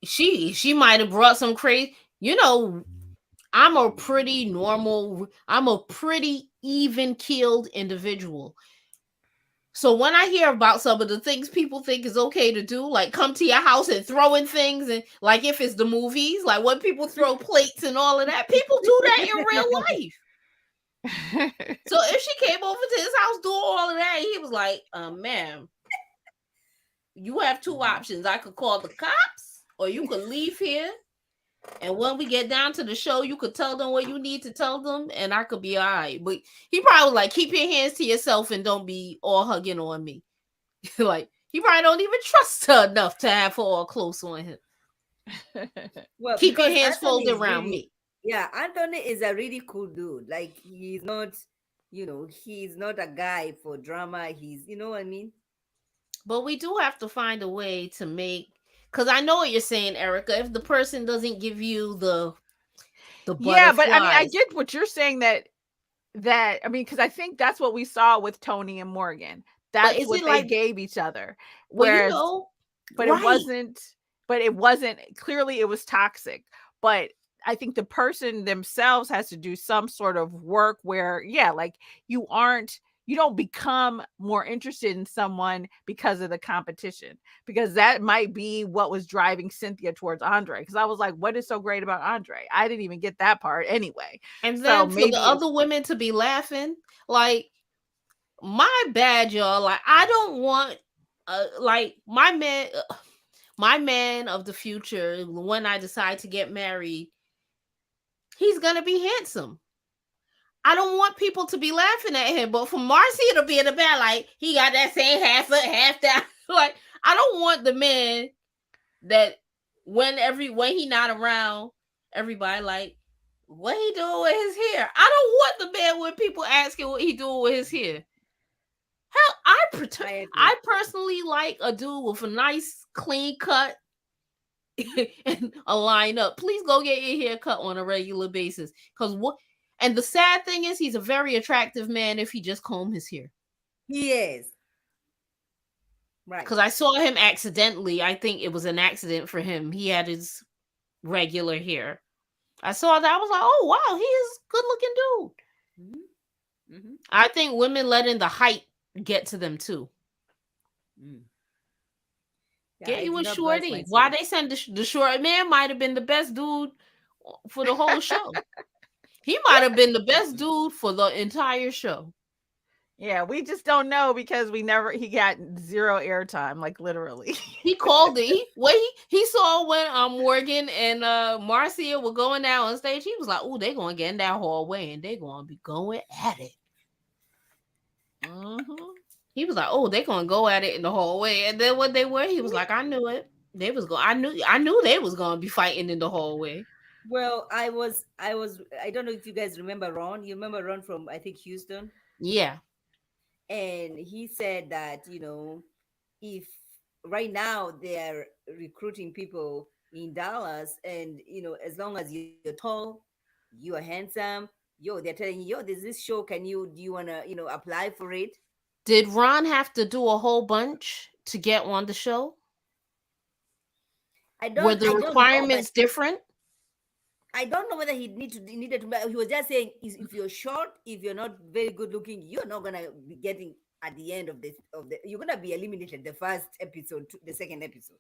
she might have brought some crazy, I'm a pretty even keeled individual. So when I hear about some of the things people think is okay to do, like come to your house and throwing things, and like if it's the movies, like when people throw plates and all of that, people do that in real life. So if she came over to his house doing all of that, he was like, ma'am, you have two options. I could call the cops, or you could leave here. And when we get down to the show, you could tell them what you need to tell them, and I could be all right. But he probably was like, keep your hands to yourself and don't be all hugging on me. Like, he probably don't even trust her enough to have her all close on him. Well, Keep your because hands Anthony folded is around really, me. yeah, Anthony is a really cool dude. Like he's not, he's not a guy for drama. He's, you know what I mean? But we do have to find a way to make, because I know what you're saying, Erica. If the person doesn't give you the Yeah, but I mean, I butterflies, get what you're saying that I mean, because I think that's what we saw with Tony and Morgan. but That's is it what they like, gave each other. well, Whereas, but it right? wasn't. But it wasn't. Clearly, it was toxic. But I think the person themselves has to do some sort of work where, yeah, like you don't become more interested in someone because of the competition, because that might be what was driving Cynthia towards Andre. Because I was like, what is so great about Andre? I didn't even get that part anyway. And So then for the maybe, other women to be laughing, like, my bad, y'all. Like, I don't want, like, my man of the future, when I decide to get married, he's gonna be handsome. I don't want people to be laughing at him, but for Marcy to be in the back, like, he got that same half foot, half down. Like, I don't want the man that when he not around, everybody like, what he doing with his hair? I don't want the man when people asking what he doing with his hair. Hell, I agree. I personally like a dude with a nice clean cut and a line up. Please go get your hair cut on a regular basis. Cause what? And the sad thing is, he's a very attractive man if he just comb his hair. He is. Right. Cause I saw him accidentally. I think it was an accident for him. He had his regular hair. I saw that. I was like, oh wow, he is a good looking dude. Mm-hmm. Mm-hmm. I think women letting the height get to them too. Mm. Yeah, Get I you did a not brush my shorty. Why teeth. they send the short man might have been the best dude for the whole show. He might have been the best dude for the entire show. Yeah, we just don't know because he got zero airtime, like literally. He called it. He saw when Morgan and Marcia were going down on stage. He was like, "Oh, they gonna get in that hallway and they gonna be going at it." He was like, "Oh, they gonna go at it in the hallway." And then what they were, he was like, "I knew it. They was going. I knew they was gonna be fighting in the hallway." Well, I don't know if you guys remember Ron. You remember Ron from, I think, Houston? Yeah. And he said that, if right now they're recruiting people in Dallas, and as long as you're tall, you are handsome, they're telling you, there's this show, do you want to, apply for it? Did Ron have to do a whole bunch to get on the show? Were the I don't know, but requirements different? I don't know whether he needed to. But he was just saying, if you're short, if you're not very good looking, you're not gonna be getting at the end of you're gonna be eliminated the first episode to the second episode.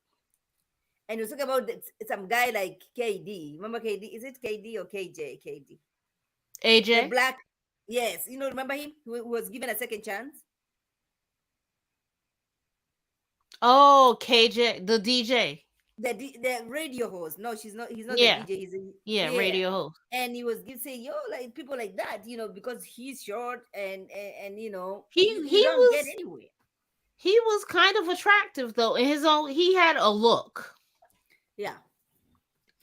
And he was talking about some guy like KD. Remember KD? Is it KD or KJ? KD. The AJ? black. Yes, remember him who was given a second chance. Oh, KJ, the DJ. The radio host. No, she's not. He's not the Yeah. DJ. He's Yeah, yeah. radio host. And he was saying, like people like that, because he's short and He don't get was anywhere. he was kind of attractive though. In his own, he had a look. Yeah,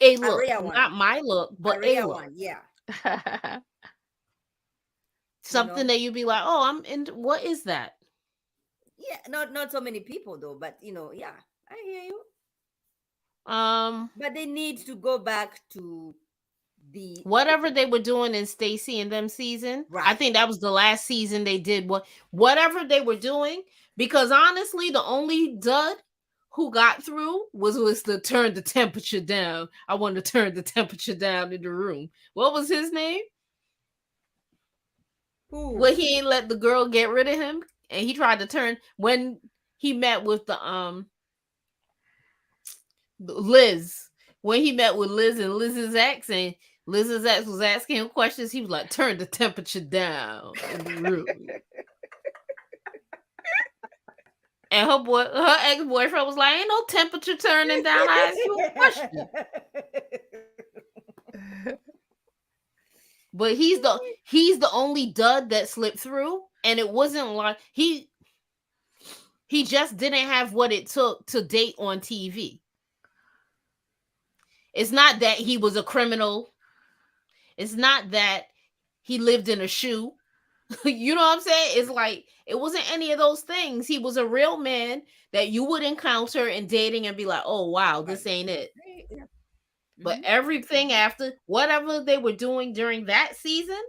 A a look. rare one. Not my look, A but a rare look. one. Yeah. Something that you'd be like, "Oh, I'm in, what is that?" Yeah, not so many people though, but yeah, I hear you. But they need to go back to the Whatever they were doing in Stacy and them season, I right. think that was the last season they did whatever they were doing. Because honestly, the only dud who got through was to turn the temperature down. I want to turn the temperature down in the room. What was his name? Who? Well, he ain't let the girl get rid of him, and he tried to turn when he met with the Liz. When he met with Liz and Liz's ex, and Liz's ex was asking him questions, he was like, "Turn the temperature down in the room." And her ex-boyfriend was like, "Ain't no temperature turning down. I asked you a question." But he's the only dud that slipped through, and it wasn't like he just didn't have what it took to date on TV. It's not that he was a criminal. It's not that he lived in a shoe. You know what I'm saying? It's like it wasn't any of those things. He was a real man that you would encounter in dating and be like, "Oh wow, this ain't it." Yeah. But everything after, whatever they were doing during that season,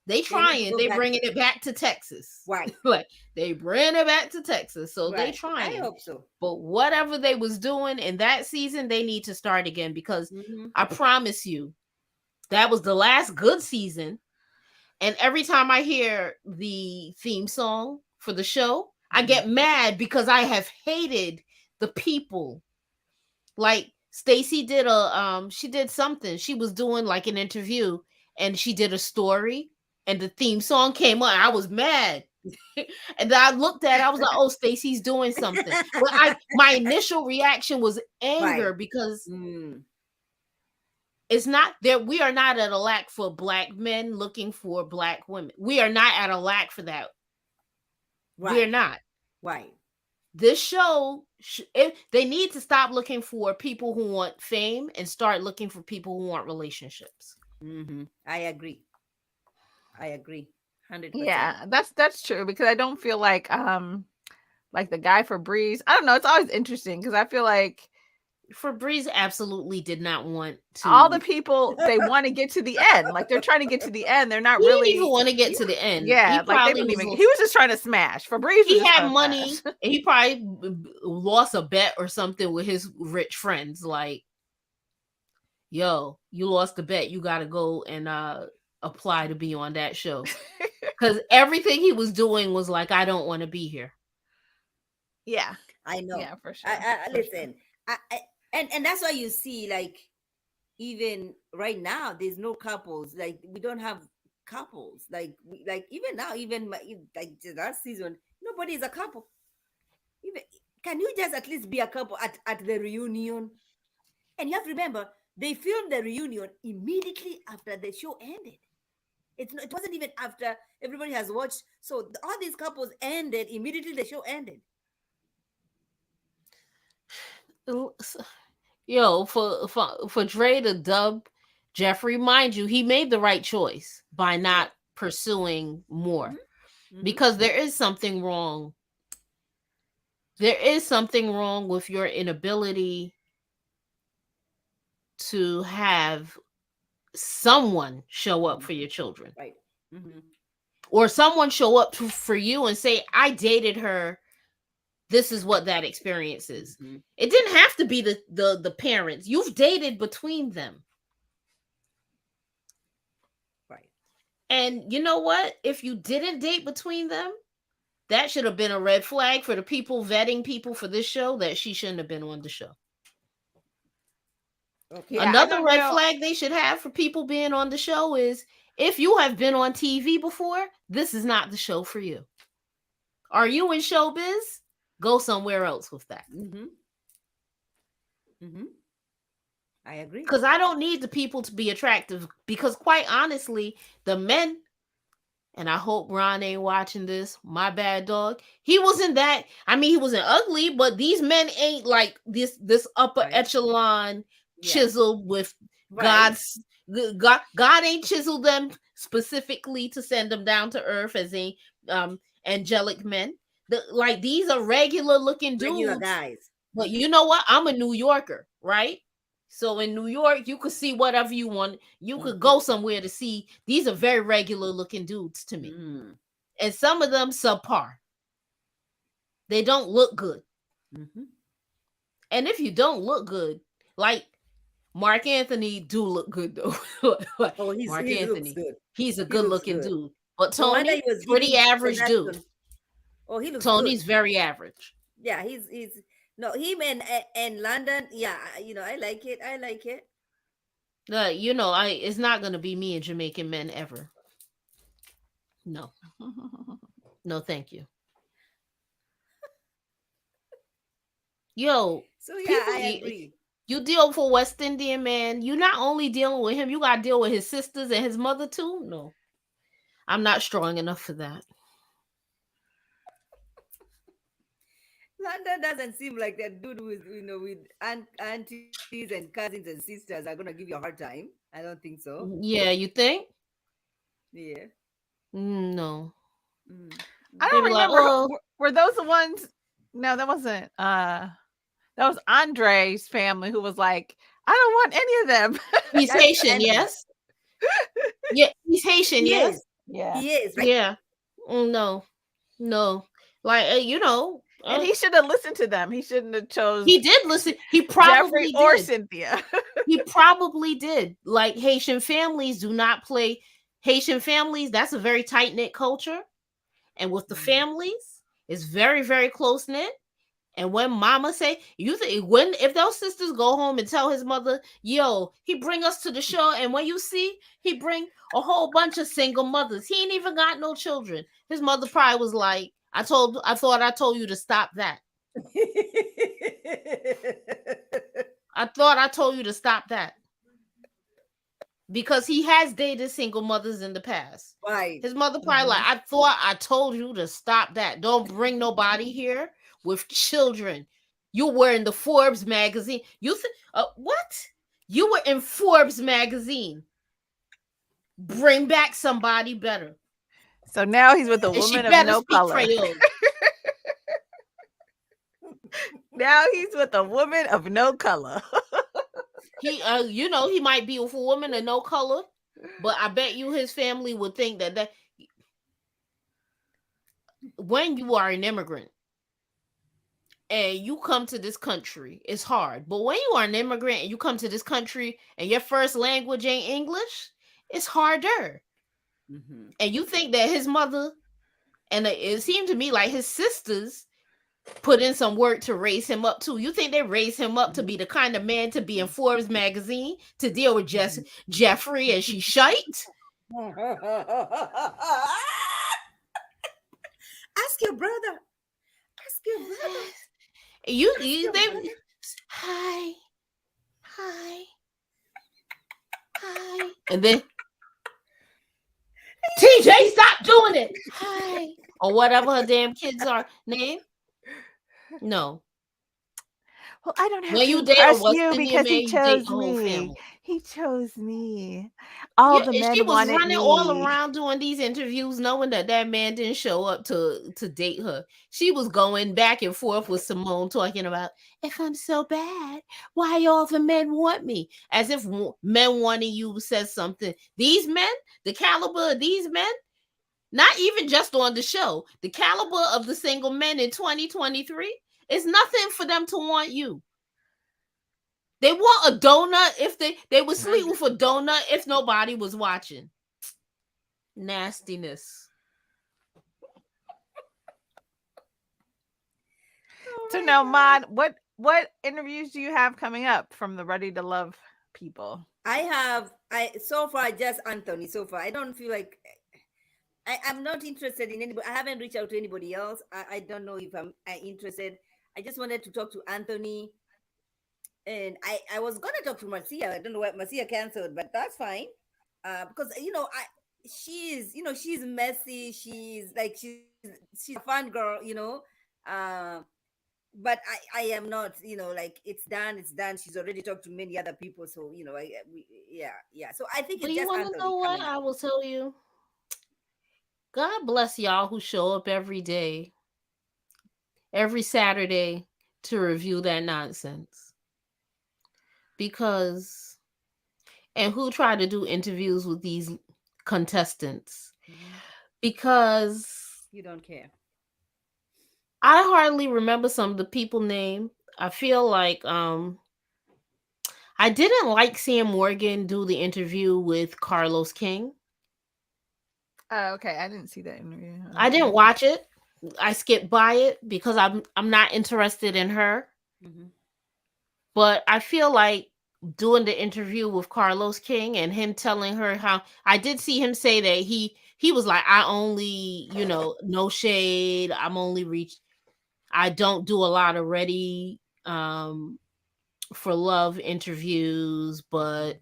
they bringing it back to Texas. Right. Like they bring it back to Texas. So right. they trying. I hope so. But whatever they was doing in that season, they need to start again, because I promise you, that was the last good season. And every time I hear the theme song for the show, I get mad because I have hated the people. Like Stacy did she did something. She was doing like an interview and she did a story and the theme song came on. I was mad. And then I looked at it, I was like, "Oh, Stacy's doing something." But my initial reaction was anger because it's not that we are not at a lack for black men looking for black women. We are not at a lack for that. Right. We're not. Right. This show, they need to stop looking for people who want fame and start looking for people who want relationships. I agree. 100%. Yeah, that's true, because I don't feel like the guy for Breeze. I don't know. It's always interesting because I feel like Febreze absolutely did not want to. All the people, they want to get to the end. Like they're trying to get to the end. They're not really didn't even want to get to the end. Yeah, like they didn't even. He was just trying to smash. Febreze. He had money, and he probably lost a bet or something with his rich friends. Like, yo, you lost the bet. You got to go and apply to be on that show, because everything he was doing was like, "I don't want to be here." Yeah, I know. Yeah, for sure. Listen. And that's why you see, like, even right now, there's no couples. Like, we don't have couples. Like even now, even like the last season, nobody is a couple. Even, can you just at least be a couple at the reunion? And you have to remember, they filmed the reunion immediately after the show ended. It wasn't even after everybody has watched. So all these couples ended immediately the show ended. Yo, for Dre to dub Jeffrey, mind you, he made the right choice by Yeah. not pursuing more, Mm-hmm. because there is something wrong. There is something wrong with your inability to have someone show up Mm-hmm. for your children, Right. Mm-hmm. or someone show up for you and say, I dated her, this is what that experience is. Mm-hmm. It didn't have to be the parents. You've dated between them. Right. And you know what? If you didn't date between them, that should have been a red flag for the people vetting people for this show, that she shouldn't have been on the show. Okay. Yeah, I Another don't red know. flag they should have for people being on the show is, if you have been on TV before, this is not the show for you. Are you in showbiz? Go somewhere else with that. Mm-hmm. Mm-hmm. I agree. Because I don't need the people to be attractive. Because quite honestly, the men, and I hope Ron ain't watching this, my bad dog. He wasn't that. I mean, he wasn't ugly, but these men ain't like this upper Right. echelon Yeah. chiseled with Right. God ain't chiseled them specifically to send them down to earth as a angelic men. Like, these are regular looking Regular dudes. guys. But you know what? I'm a New Yorker, right? So in New York, you could see whatever you want. You could go somewhere to see. These are very regular looking dudes to me. Mm-hmm. And some of them subpar. They don't look good. Mm-hmm. And if you don't look good, like Mark Anthony do look good though. Oh, Mark he looks Anthony, good. he's a He good looks looking good. dude. But No wonder he Tony, was pretty giving average dude. Sebastian. Oh, he looks good. Tony's very average. Yeah, he's no him and London. Yeah, I like it. I like it. It's not gonna be me and Jamaican men ever. No. No, thank you. Yo, So yeah, people, I agree. you deal with a West Indian man. You not only dealing with him, you got to deal with his sisters and his mother too. No, I'm not strong enough for that. London doesn't seem like that dude with aunties and cousins and sisters are gonna give you a hard time. I don't think so. Yeah, you think? Yeah. No. Mm. I They don't be like, remember. oh, Were those the ones? No, that wasn't. That was Andre's family who was like, I don't want any of them. he's That's Haitian, Anthony. yes. Yeah, he's Haitian, He yes. is. Yeah. He is, right? Yeah. No. Like, And he should have listened to them. He shouldn't have chose he did listen. He Jeffrey probably or did. Cynthia. He probably did. Like, Haitian families do not play. Haitian families, that's a very tight knit culture. And with the families, it's very, very close knit. And when mama say, if those sisters go home and tell his mother, yo, he bring us to the show, and when you see, he bring a whole bunch of single mothers. He ain't even got no children. His mother probably was like, I thought I told you to stop that. I thought I told you to stop that. Because he has dated single mothers in the past. Right. His mother probably like, I thought I told you to stop that. Don't bring nobody here with children. You were in the Forbes magazine. You think what? You were in Forbes magazine. Bring back somebody better. So now he's with a And she woman of better no speak color. Creole. Now he's with a woman of no color. He he might be with a woman of no color, but I bet you his family would think that when you are an immigrant and you come to this country, it's hard. But when you are an immigrant and you come to this country and your first language ain't English, it's harder. Mm-hmm. And you think that his mother, and it seemed to me like his sisters put in some work to raise him up too. You think they raised him up to be the kind of man to be in Forbes magazine, to deal with Jeffrey and she shite? Ask your brother. Ask your brother. Ask You your they brother. hi, hi, hi. And then TJ, stop doing it. Hi. Or whatever her damn kids are name. No. Well, I don't have When to you date a impress West you Indian because he man, you date chose the whole me. family. He chose me. All Yeah, the and she men was wanted running all me. around doing these interviews, knowing that that man didn't show up to date her. She was going back and forth with Simone, talking about if I'm so bad, why all the men want me? As if men wanting you says something. These men, the caliber of these men, not even just on the show, the caliber of the single men in 2023 is nothing for them to want you. They want a donut if they would sleep And with a donut if nobody was watching. Nastiness. oh So my now, god. Mod, what interviews do you have coming up from the Ready to Love people? I so far just Anthony so far. I don't feel like I'm not interested in anybody. I haven't reached out to anybody else. I don't know if I'm interested. I just wanted to talk to Anthony, and I was gonna talk to Marcia. I don't know why Marcia canceled, but that's fine. Because I she's messy. She's a fun girl. But I am not. Like it's done. She's already talked to many other people. So yeah. So I think But it's you just want to Anthony know what? coming I up. will tell you. God bless y'all who show up every day, every Saturday to review that nonsense. Because, and who try to do interviews with these contestants. Mhm. Because You don't care. I hardly remember some of the people name. I feel like I didn't like seeing Morgan do the interview with Carlos King. Oh, okay. I didn't see that interview. I didn't watch it. I skipped by it because I'm not interested in her. Hmm. But I feel like doing the interview with Carlos King and him telling her how I did see him say that he was like, I only, no shade. I don't do a lot of ready for love interviews, but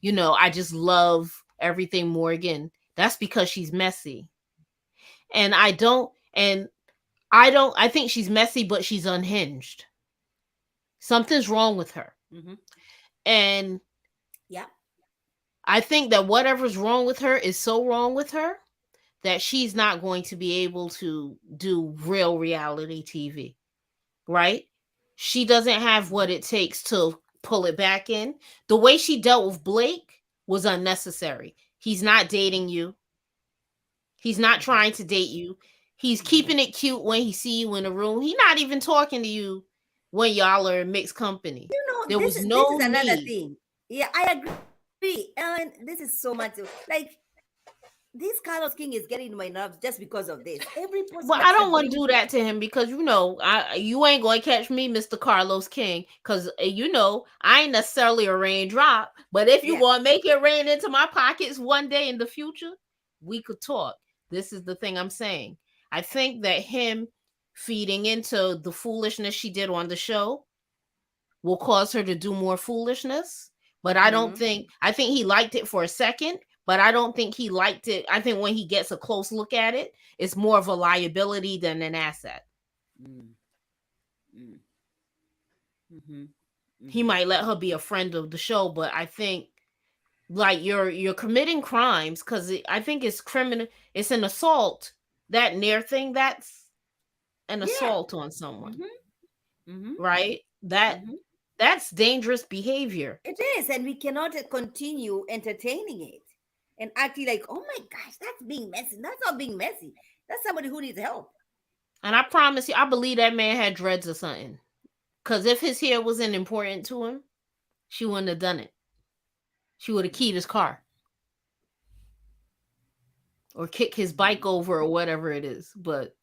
I just love everything Morgan. That's because she's messy. And I think she's messy, but she's unhinged. Something's wrong with her. Hmm. And Yeah. I think that whatever's wrong with her is so wrong with her that she's not going to be able to do real reality TV, right? She doesn't have what it takes to pull it back in. The way she dealt with Blake was unnecessary. He's not dating you. He's not Hmm. trying to date you. He's Hmm. keeping it cute when he see you in a room. He's not even talking to you when y'all are in mixed company. There This was is this no is another need. thing. Yeah, I agree, Ellen. This is so much like this Carlos King is getting my nerves just because of this. Every person Well, that I starts don't want going to do that to him because you ain't going to catch me, Mr. Carlos King, because I ain't necessarily a raindrop. But if you yeah. want to make it rain into my pockets one day in the future, we could talk. This is the thing I'm saying. I think that him feeding into the foolishness she did on the show will cause her to do more foolishness. But Mm-hmm. I think he liked it for a second, but I don't think he liked it. I think when he gets a close look at it, it's more of a liability than an asset. Mm. Mm. Mm-hmm. He Mm-hmm. might let her be a friend of the show, but I think like you're committing crimes because I think it's criminal. It's an assault. That near thing, that's an Yeah. assault on someone, Mm-hmm. Mm-hmm. right? Mm-hmm. That's dangerous behavior. It is, and we cannot continue entertaining it and acting like, oh my gosh, that's being messy. That's not being messy. That's somebody who needs help. And I promise you, I believe that man had dreads or something. Because if his hair wasn't important to him, she wouldn't have done it. She would have keyed his car or kicked his bike over or whatever it is. But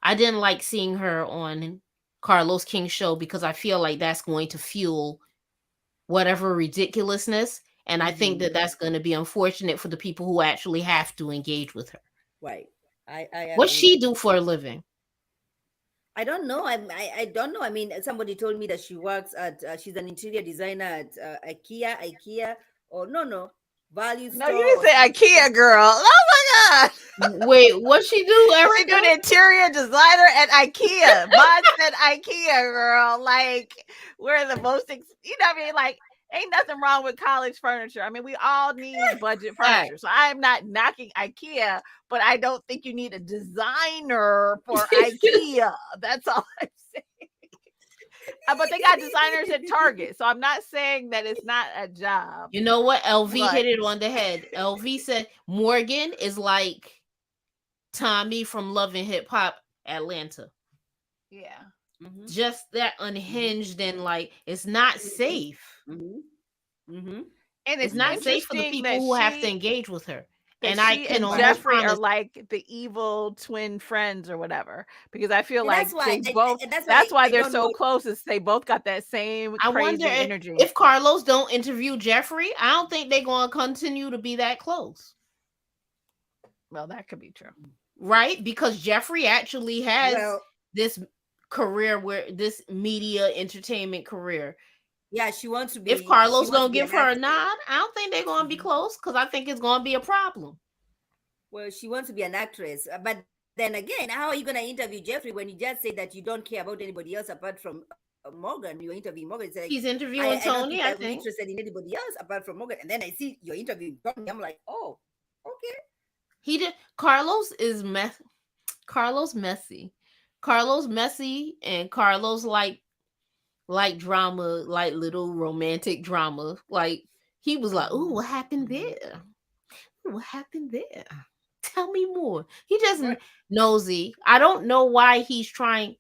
I didn't like seeing her on Carlos King's show because I feel like that's going to fuel whatever ridiculousness. And I think that Mm-hmm. that's going to be unfortunate for the people who actually have to engage with her. Right. I What agree. she do for a living? I don't know. I don't know. I mean, somebody told me that she works at, she's an interior designer at IKEA, or no, Value No, you Store didn't or say something. IKEA, girl. Oh my God. Wait, what she do, She do Erica? an interior designer at IKEA. Mine said IKEA, girl. Like, we're the most, you know what I mean? Like, ain't nothing wrong with college furniture. I mean, we all need budget Right. furniture. So I'm not knocking IKEA, but I don't think you need a designer for IKEA. That's all I'm saying. But they got designers at Target. So I'm not saying that it's not a job, You know what? LV but hit it on the head. LV said Morgan is like Tommy from Love and Hip Hop Atlanta. yeah. Mm-hmm. Just that unhinged and like it's not safe. Mm-hmm. Mm-hmm. And It's it's not safe for the interesting people that who have to engage with her. And I she can and Right. almost Jeffrey are promise like the evil twin friends or whatever. Because I feel And like that's why they both that's why that's why I they're don't so know. close, is they both got that same I wonder crazy energy. if Carlos don't interview Jeffrey, I don't think they're gonna continue to be that close. Well, that could be true. Right? Because Jeffrey actually has Well, this career where this media entertainment career. yeah, If she Carlos wants to don't be give an her a actress. nod, I don't think they're gonna be Mhm. close because I think it's gonna be a problem. Well, she wants to be an actress. But then again, how are you going to interview Jeffrey when you just say that you don't care about anybody else apart from Morgan? You're interviewing Morgan. It's like, He's interviewing I don't think Tony, I I would be think. interested in anybody else apart from Morgan. And then I see you're interviewing Tony. I'm like, oh, okay. He did. Carlos is Carlos messy. Carlos messy and Carlos like drama, like little romantic drama. Like he was like, "Ooh, what happened there? Ooh, what happened there? Tell me more." He just Right. nosy. I don't know why he's trying.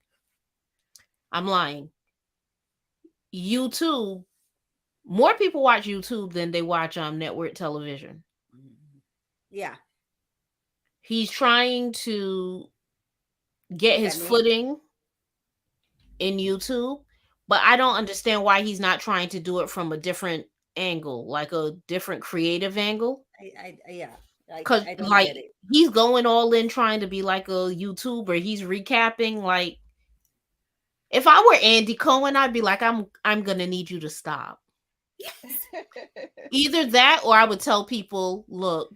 I'm lying. YouTube. More people watch YouTube than they watch network television. Yeah. He's trying to get Make a his name. footing in YouTube, but I don't understand why he's not trying to do it from a different angle, like a different creative angle. Yeah. Cause I don't like get it. he's going all in trying to be like a YouTuber. He's recapping. Like if I were Andy Cohen, I'd be like, I'm gonna need you to stop. Yes. Either that or I would tell people, look,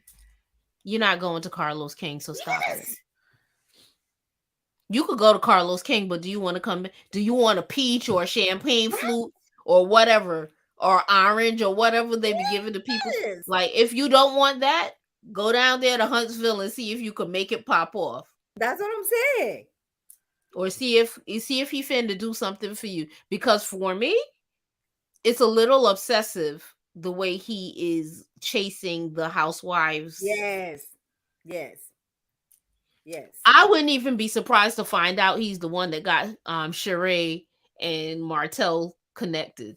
you're not going to Carlos King, so stop it. Yes. You could go to Carlos King, but do you want to come? Do you want a peach or a champagne flute or whatever, or orange or whatever they be giving to people? Yes. Like, if you don't want that, go down there to Huntsville and see if you can make it pop off, That's what I'm saying. or see if he finna do something for you. Because for me, it's a little obsessive the way he is chasing the housewives. Yes. Yes. Yes. I wouldn't even be surprised to find out he's the one that got Sheree and Martell connected.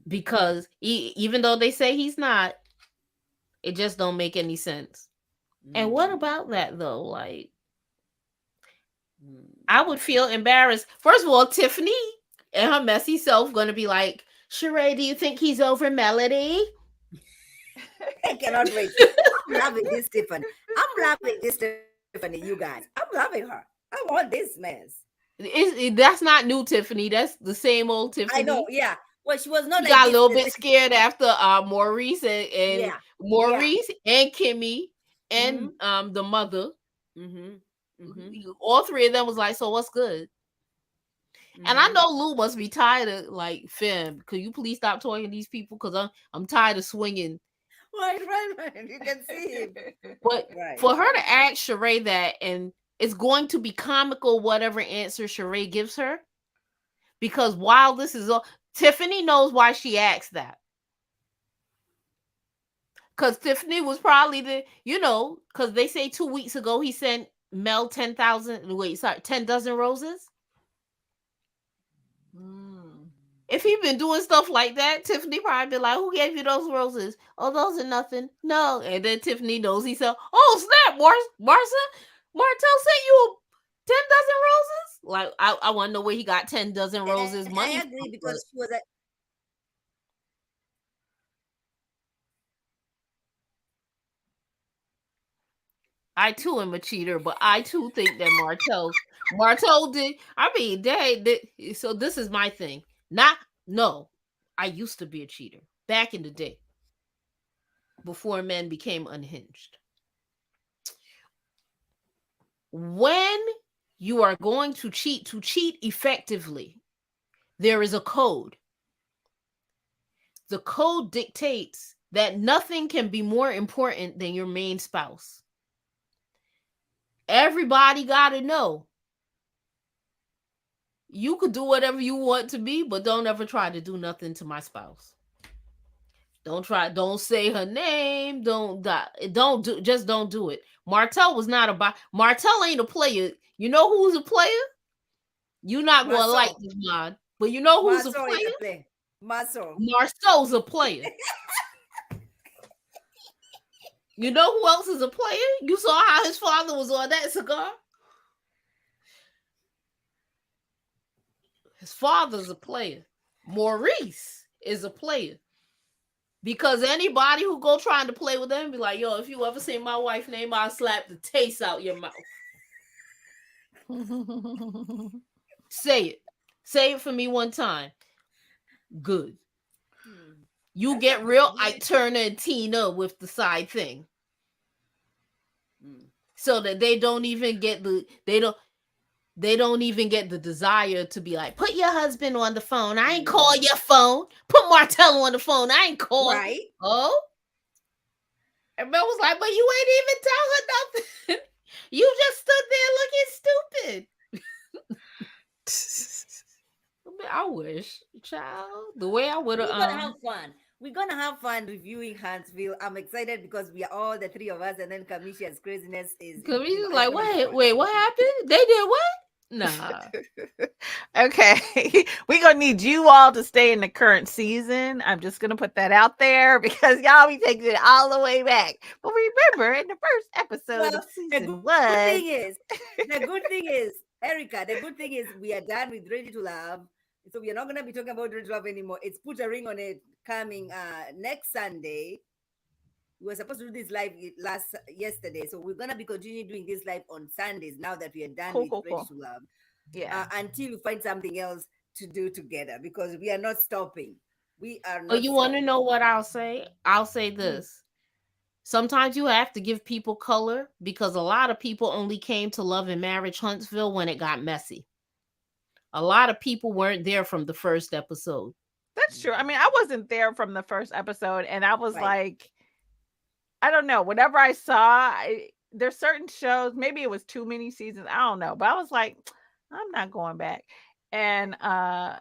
Because even though they say he's not, it just don't make any sense. And what about that though? Like, I would feel embarrassed. First of all, Tiffany and her messy self gonna be like, Sheree, do you think he's over Melody? I cannot wait. I'm loving this Tiffany. I'm loving this Tiffany, you guys. I'm loving her. I want this mess. That's not new Tiffany. That's the same old Tiffany. I know, yeah. Well, she was not She like got a this. little bit scared after Maurice and Yeah. Maurice and Kimmy and the mother. All three of them was like, so what's good? And I know Lou must be tired of like, fam, could you please stop talking to these people? Because I'm tired of swinging. Right. You can see him. But for her to ask Sheree that, and it's going to be comical whatever answer Sheree gives her. Because while this is all, Tiffany knows why she asked that. Because Tiffany was probably because they say 2 weeks ago he sent Mel 10 dozen roses. If he'd been doing stuff like that, Tiffany probably be like, who gave you those roses? Oh, those are nothing. No. And then Tiffany knows. He said, oh, snap, Martell sent you 10 dozen roses? Like, I want to know where he got 10 dozen roses money. I agree because she was I too am a cheater, but I too think that Martell did. I mean, so this is my thing. Not no, I used to be a cheater back in the day before men became unhinged. When you are going to cheat effectively, there is a code. The code dictates that nothing can be more important than your main spouse. Everybody got to know you could do whatever you want to be, but don't ever try to do nothing to my spouse. Don't say her name. Just don't do it. Martell ain't a player. You know who's a player? You're not going to like this, mod. But you know who's a player? Marceau's a player. You know who else is a player? You saw how his father was on that cigar? His father's a player. Maurice is a player. Because anybody who go trying to play with them be like, yo, if you ever say my wife's name, I'll slap the taste out your mouth. Say it. Say it for me one time. Good. You get real Ike Turner and Tina with the side thing. So that they don't even get the desire to be like, put your husband on the phone. I ain't call your phone. Put Martello on the phone. I ain't call. Right. Oh. And Mel was like, but you ain't even tell her nothing. You just stood there looking stupid. I wish, child. The way I would have. We're gonna have fun. We're gonna have fun reviewing Huntsville. I'm excited because we are all the three of us, and then Kamisha's craziness is. Kamisha's like, wait, what happened? They did what? Nah. Okay. We're gonna need you all to stay in the current season. I'm just gonna put that out there because y'all be taking it all the way back. But remember, in the first episode of season one, the good thing is, Erica, the good thing is we are done with Ready to Love. So we are not going to be talking about Ready to Love anymore. It's Put a Ring on It coming next Sunday. We were supposed to do this live yesterday. So we're going to be continuing doing this live on Sundays now that we are done with Ready to Love. Yeah. Until we find something else to do together because we are not stopping. We are not. Oh, you want to know what I'll say? I'll say this. Sometimes you have to give people color because a lot of people only came to Love and Marriage Huntsville when it got messy. A lot of people weren't there from the first episode. That's true. I mean, I wasn't there from the first episode, and I was like, I don't know. Whatever I saw, there's certain shows. Maybe it was too many seasons. I don't know, but I was like, I'm not going back, and I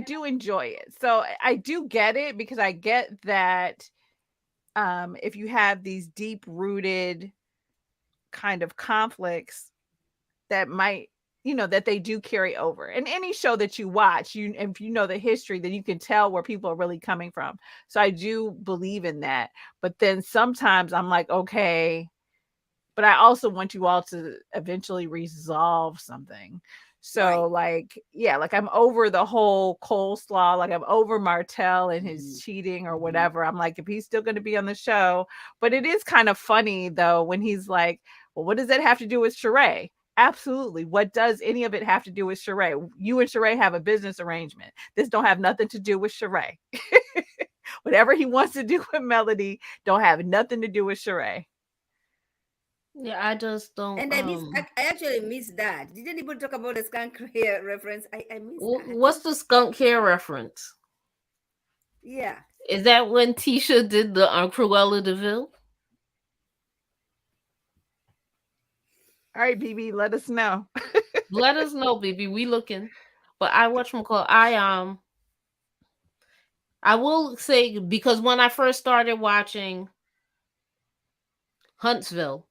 do enjoy it. So I do get it because I get that if you have these deep rooted kind of conflicts that might. That they do carry over. And any show that you watch, if you know the history, then you can tell where people are really coming from. So I do believe in that. But then sometimes I'm like, okay, but I also want you all to eventually resolve something. So like I'm over the whole coleslaw, like I'm over Martell and his cheating or whatever. I'm like, if he's still going to be on the show, but it is kind of funny though, when he's like, well, what does that have to do with Sheree? Absolutely. What does any of it have to do with Sheree? You and Sheree have a business arrangement. This don't have nothing to do with Sheree. Whatever he wants to do with Melody don't have nothing to do with Sheree. Yeah, I just don't. And I actually missed that. Did anybody talk about the skunk hair reference? I missed that. What's the skunk hair reference? Yeah. Is that when Tisha did the Cruella de Vil? All right, BB, let us know. Let us know, BB. We looking. But I will say, because when I first started watching Huntsville,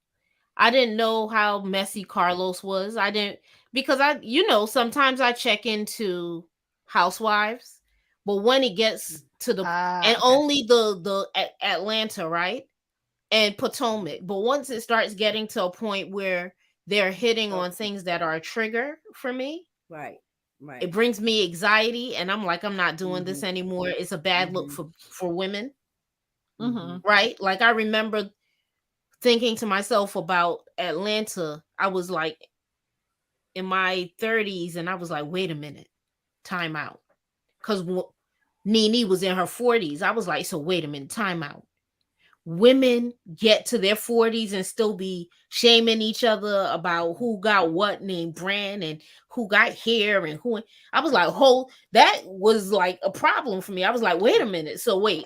I didn't know how messy Carlos was. Because sometimes I check into Housewives, but when it gets to only the Atlanta, right? And Potomac. But once it starts getting to a point where they're hitting on things that are a trigger for me. Right. It brings me anxiety, and I'm like, I'm not doing this anymore. It's a bad look for women. Right? Like I remember thinking to myself about Atlanta. I was like in my 30s, and I was like, wait a minute, time out. Because Nene was in her 40s. I was like, so wait a minute, time out. Women get to their 40s and still be shaming each other about who got what name brand and who got hair and who. I was like, that was like a problem for me. I was like, wait a minute. So wait,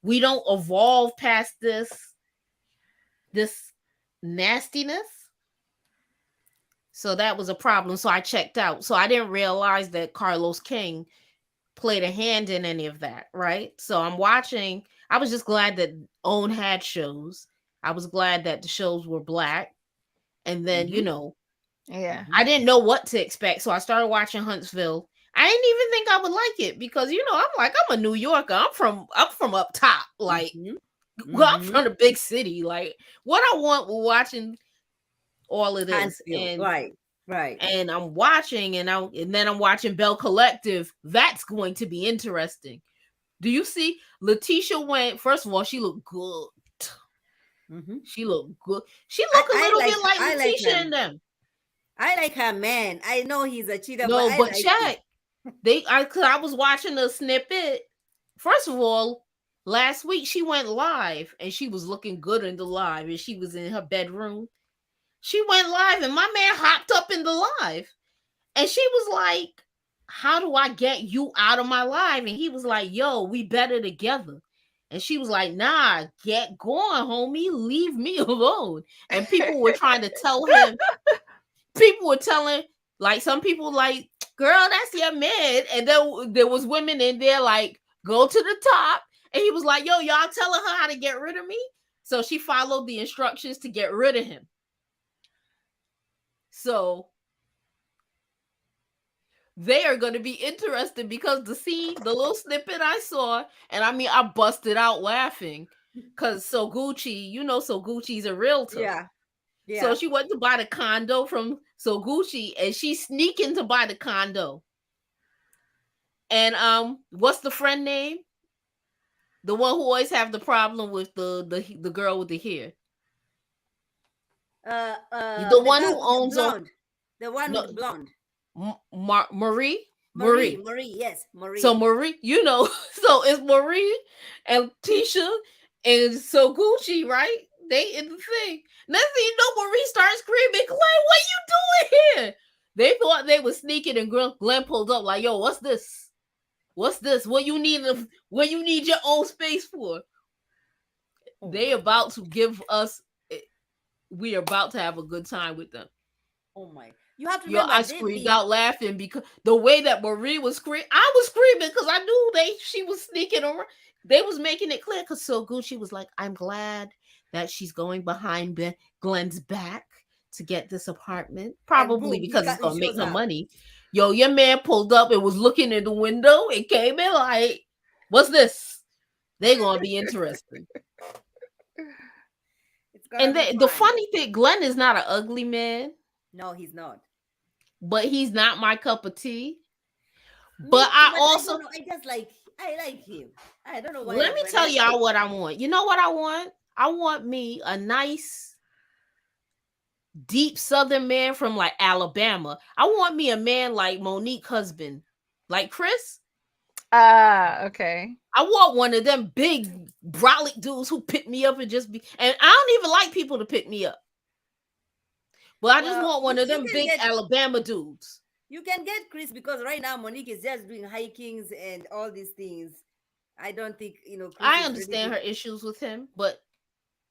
we don't evolve past this nastiness. So that was a problem. So I checked out. So I didn't realize that Carlos King played a hand in any of that, right? So I'm watching. I was just glad that OWN had shows. I was glad that the shows were black. And then, Yeah. I didn't know what to expect. So I started watching Huntsville. I didn't even think I would like it because I'm a New Yorker. I'm from up top. Like I'm from the big city. Like what I want watching all of this. Hansfield. Right. And I'm watching and then I'm watching Bell Collective. That's going to be interesting. Do you see Letitia went? First of all, she looked good. She looked good. She looked a little bit like Letitia and them. I like her man. I know he's a cheater. No, but like check. I was watching a snippet. First of all, last week she went live and she was looking good in the live, and she was in her bedroom. She went live and my man hopped up in the live, and she was like, how do I get you out of my life? And he was like, yo, we better together. And she was like, nah, get going, homie. Leave me alone. And people were trying to tell him, people were telling, like, some people like, girl, that's your man. And then there was women in there like, go to the top. And he was like, yo, y'all telling her how to get rid of me? So she followed the instructions to get rid of him. So they are going to be interested because the little snippet I saw, and I mean, I busted out laughing because So Gucci's a realtor. Yeah. So she went to buy the condo from So Gucci, and she's sneaking to buy the condo. And what's the friend name? The one who always have the problem with the girl with the hair. The one who owns blonde. The one with blonde. Marie, yes, Marie. So Marie, so it's Marie and Tisha and So Gucci, right? They in the thing. Next thing you know, Marie starts screaming, Glenn, what you doing here? They thought they were sneaking, and Glenn pulled up like, yo, what's this? What's this? What you need your own space for? They about to give us. We are about to have a good time with them. Oh my! You have to remember. I screamed out laughing because the way that Marie was screaming, I was screaming because I knew she was sneaking around. They was making it clear because So Gucci was like, I'm glad that she's going behind Glenn's back to get this apartment, probably because it's gonna make her money. Yo, your man pulled up and was looking in the window and came in like, what's this? They gonna be interesting. And the funny thing, Glenn is not an ugly man. No, he's not. But he's not my cup of tea. But I like him. I don't know why. Let me tell y'all what I want. You know what I want? I want me a nice, deep Southern man from like Alabama. I want me a man like Monique's husband, like Chris. Okay. I want one of them big brolic dudes who pick me up and just be. And I don't even like people to pick me up. But I just want one of them big Alabama dudes. You can get Chris because right now Monique is just doing hikings and all these things. I don't think, Chris I understand her issues with him, but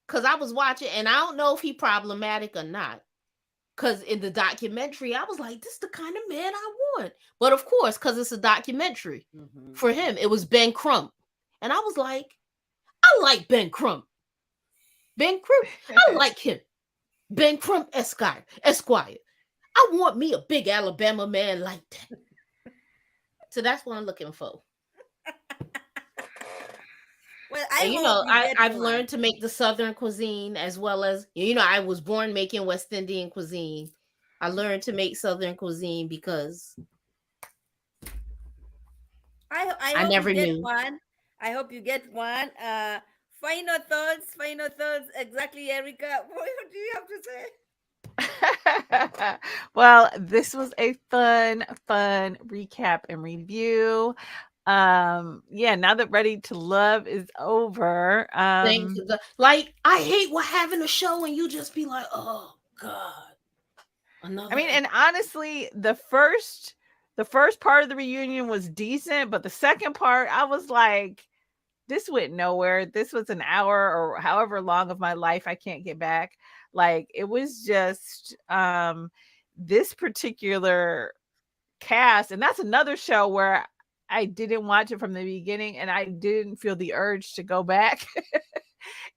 because I was watching, and I don't know if he problematic or not. Because in the documentary, I was like, this is the kind of man I want. But of course, because it's a documentary, for him, it was Ben Crump. And I was like, I like Ben Crump. Ben Crump, I like him. Ben Crump Esquire. I want me a big Alabama man like that. So that's what I'm looking for. Well, I've learned to make the Southern cuisine as well as, I was born making West Indian cuisine. I learned to make Southern cuisine because I never knew. One. I hope you get one Final thoughts. Exactly, Erica. What do you have to say? Well, this was a fun recap and review. Yeah, now that Ready to Love is over, Thank you. Like, I hate what having a show and you just be like, oh God, I another. mean, and honestly, the first part of the reunion was decent, but the second part, I was like, this went nowhere. This was an hour or however long of my life I can't get back. Like it was just this particular cast, and that's another show where I didn't watch it from the beginning and I didn't feel the urge to go back.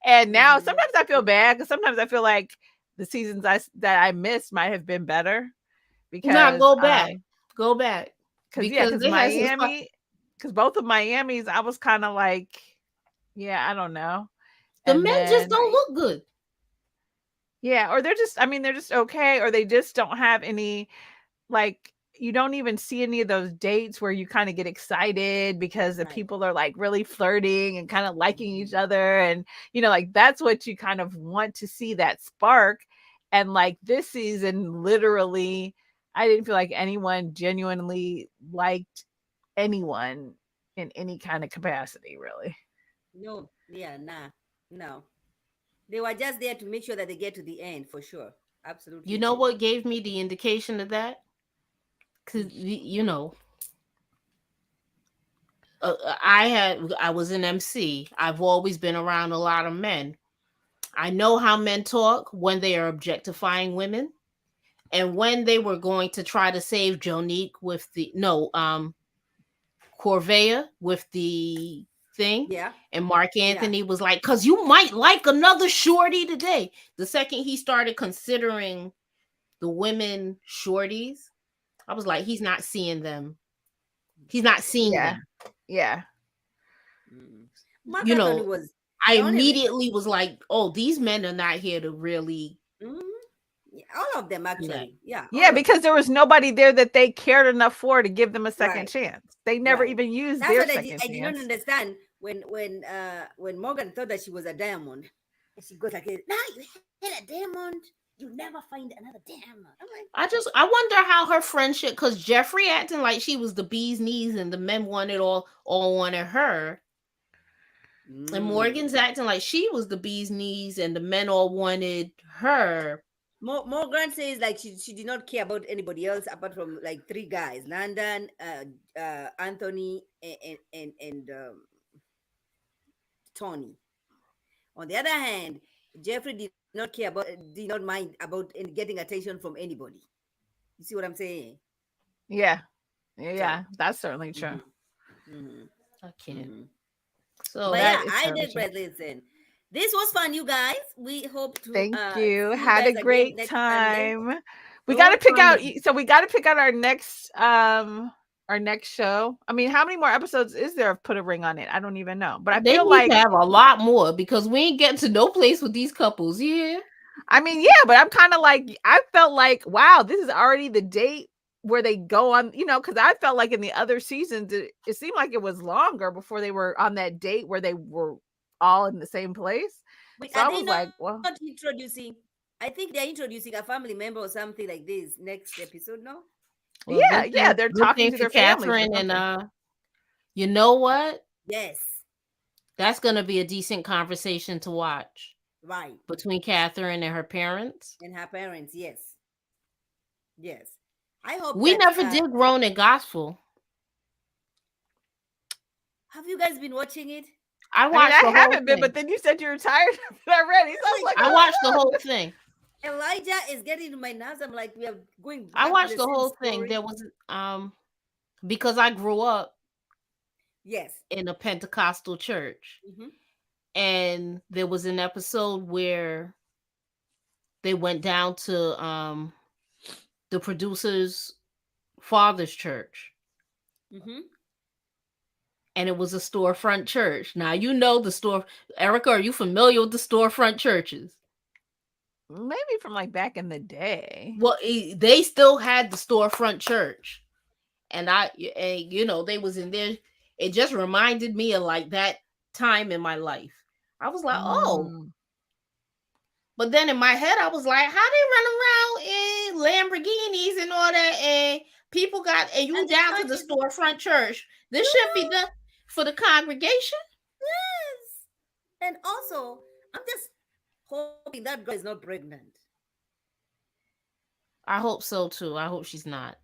And now Mm-hmm. sometimes I feel bad because sometimes I feel like the seasons that I missed might have been better Now because go back. Go back. yeah, Because because they had some stuff. Miami, because both of Miami's, I was kind of like, yeah, I don't know. The And men just then don't look good. yeah, or they're just, I mean, they're just okay, or they just don't have any, like, you don't even see any of those dates where you kind of get excited because the Right. people are like really flirting and kind of liking each Mm-hmm. other. And, like that's what you kind of want to see, that spark. And like this season, literally, I didn't feel like anyone genuinely liked anyone in any kind of capacity, really. No, yeah, nah, no. They were just there to make sure that they get to the end for sure. You Absolutely. know what gave me the indication of that? Because, I was an MC. I've always been around a lot of men. I know how men talk when they are objectifying women. And when they were going to try to save Jonique with the no, Corvea with the thing, Yeah, and Mark yeah. Anthony was like, "Cause you might like another shorty today." The second he started considering the women shorties, I was like, he's not seeing them. He's not seeing Yeah. them. Yeah. Mm. Mark You Anthony know, was I the only reason. immediately was like, "Oh, these men are not here to really Mhm. Yeah, all of them do that." actually. Yeah, Yeah, all of because them. there was nobody there that they cared enough for to give them a second Right, chance. They never right. even used That's their what second I did not chance. understand when Morgan thought that she was a diamond, and she goes like, "Now you had a diamond, you never find another diamond." I'm like, I wonder how her friendship, because Jeffrey acting like she was the bee's knees and the men wanted all wanted her. And mm. Morgan's acting like she was the bee's knees and the men all wanted her. Morgan says like she did not care about anybody else apart from like three guys: London, Anthony, and Tony. On the other hand, Jeffrey did not care about, did not mind about getting attention from anybody. You see what I'm saying? Yeah. So, Yeah, that's certainly true. hmm hmm I can't. hmm but So yeah, That is I certainly true. digress. Listen, this was fun, you guys. We hope to Thank you. see you Had a guys again great next Sunday. time. We got no to pick out problem. we got to pick out our next show. I mean, how many more episodes is there of Put a Ring on It? I don't even know. But I They feel need to like have a lot more because we ain't getting to no place with these couples. Yeah. I mean, yeah, but I'm kind of like, I felt like, wow, this is already the date where they go on, because I felt like in the other seasons, it seemed like it was longer before they were on that date where they were all in the same place. Wait, So are I they was not like, well, introducing? I think they're introducing a family member or something like this next episode. No. Well, yeah, they're good talking thing to for their families or Catherine and something. you know what? Yes. That's gonna be a decent conversation to watch Right. between Catherine and her parents. And her parents. Yes. Yes. I hope We that. never did Grown and Gospel. Have you guys been watching it? I I mean, watched I the whole haven't been, thing. but then you said you were tired of it already. So I was I'm like, like, I oh, watched the whole thing. Elijah is getting to my nerves. I'm like, we are going I back to watched the the same whole thing. story. There was because I grew up Yes. in a Pentecostal church, Mm-hmm. and there was an episode where they went down to the producer's father's church, Mm-hmm. and it was a storefront church. Now you know the store. Erica, are you familiar with the storefront churches? maybe from like back in the day. Well, they still had the storefront church, and they was in there. It just reminded me of like that time in my life. I was like, oh. Mm. But then in my head, I was like, how they run around in Lamborghinis and all that, and people got, and you And the down to church the is storefront church. This should be good. done for the congregation. Yes. And also, I'm just hoping that girl is not pregnant. I hope so too. I hope she's not.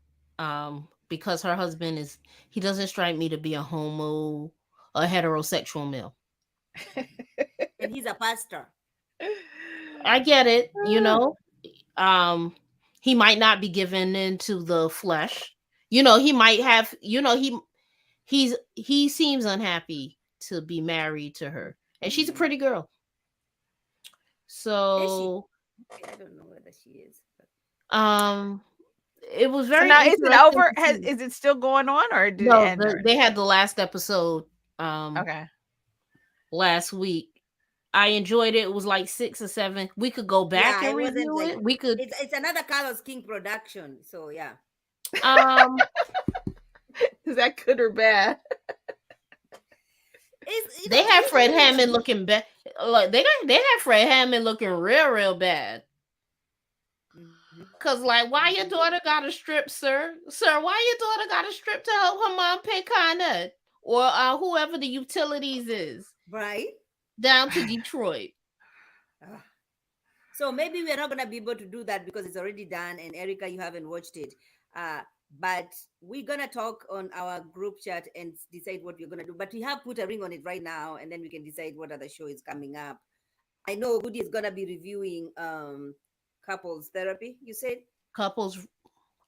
Because her husband is, he doesn't strike me to be a heterosexual male. And he's a pastor. I get it, um he might not be given into the flesh. He might have, he seems unhappy to be married to her, and she's a pretty girl. Is she? So I don't know whether she is. But... um it was So very now is it interesting over? to see. Is it still going on, or did it No, end? they had the last episode Okay. last week. I enjoyed it. It was like 6 or 7. We could go back Yeah, and it wasn't review like it. We could it's another Carlos King production. So yeah. um Is that good or bad? It's they had Fred usually Hammond looking bad. Like they had Fred Hammond looking real bad. Mhm. Cause like, why your daughter got to strip, sir? Sir, why your daughter got to strip to help her mom pay Con Ed or whoever the utilities is Right? down to Detroit? Ah. So maybe we're not gonna be able to do that because it's already done, and Erica, you haven't watched it. But we're gonna talk on our group chat and decide what we're gonna do. But we have put a ring on it right now, and then we can decide what other show is coming up. I know Goody is gonna be reviewing couples therapy. You said Couples.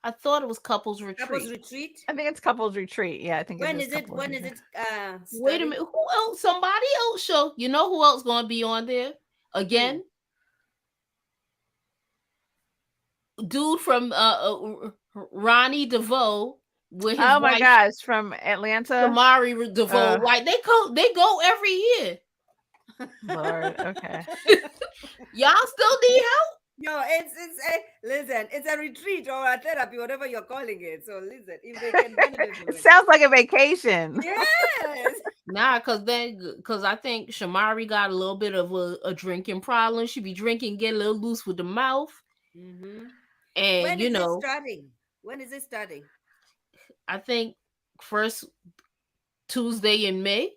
I thought it was couples couples retreat. retreat. I think it's couples retreat. Yeah, I think it When is is it? couples When is retreat. it Wait a starting? minute. Who else? Somebody else show. You know who else gonna be on there again? Dude from Ronnie DeVoe with his Oh my wife gosh, from Atlanta. Shamari DeVoe. Like they go every year. Lord, okay. Y'all still need help? No, it's a listen. It's a retreat or a therapy, whatever you're calling it. So listen, if they can benefit from It it, sounds like a vacation. yes. Nah, cause I think Shamari got a little bit of a drinking problem. She be drinking, get a little loose with the mouth, Mm-hmm. and When is it starting? When is it starting? I think first Tuesday in May.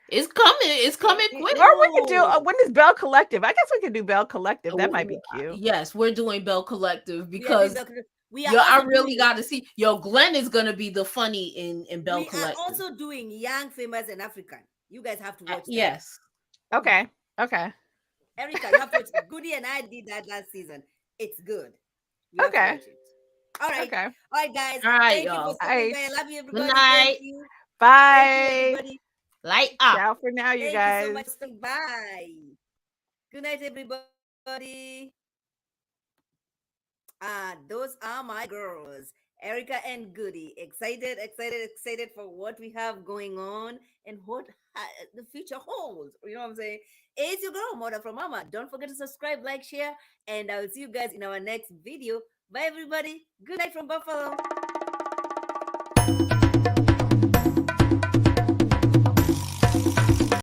It's coming. It's coming quick. Or we could do Oh, when is Bell Collective? I guess we could do Bell Collective. That might be cute. Yes, we're doing Bell Collective we are doing because we are I also really doing got to see. Glenn is gonna be the funny in Bell we are Collective. also doing Young, Famous, and African. You guys have to watch that. Yes. Okay. Okay. Erica, you have to watch it. Goody and I did that last season. It's good. You have to Okay. watch it. All right. Okay. All right, guys. All right, Thank you for y'all. stopping All by. I love you, Good everybody. night. Thank you. Bye. Thank you, everybody. Light up. Ciao for now, you Thank guys. you so much for stopping by. Good night, everybody. Those are my girls, Erica and Goody. Excited for what we have going on and what the future holds. You know what I'm saying? It's your girl, Mother from Mama. Don't forget to subscribe, like, share, and I will see you guys in our next video. Bye, everybody. Good night from Buffalo.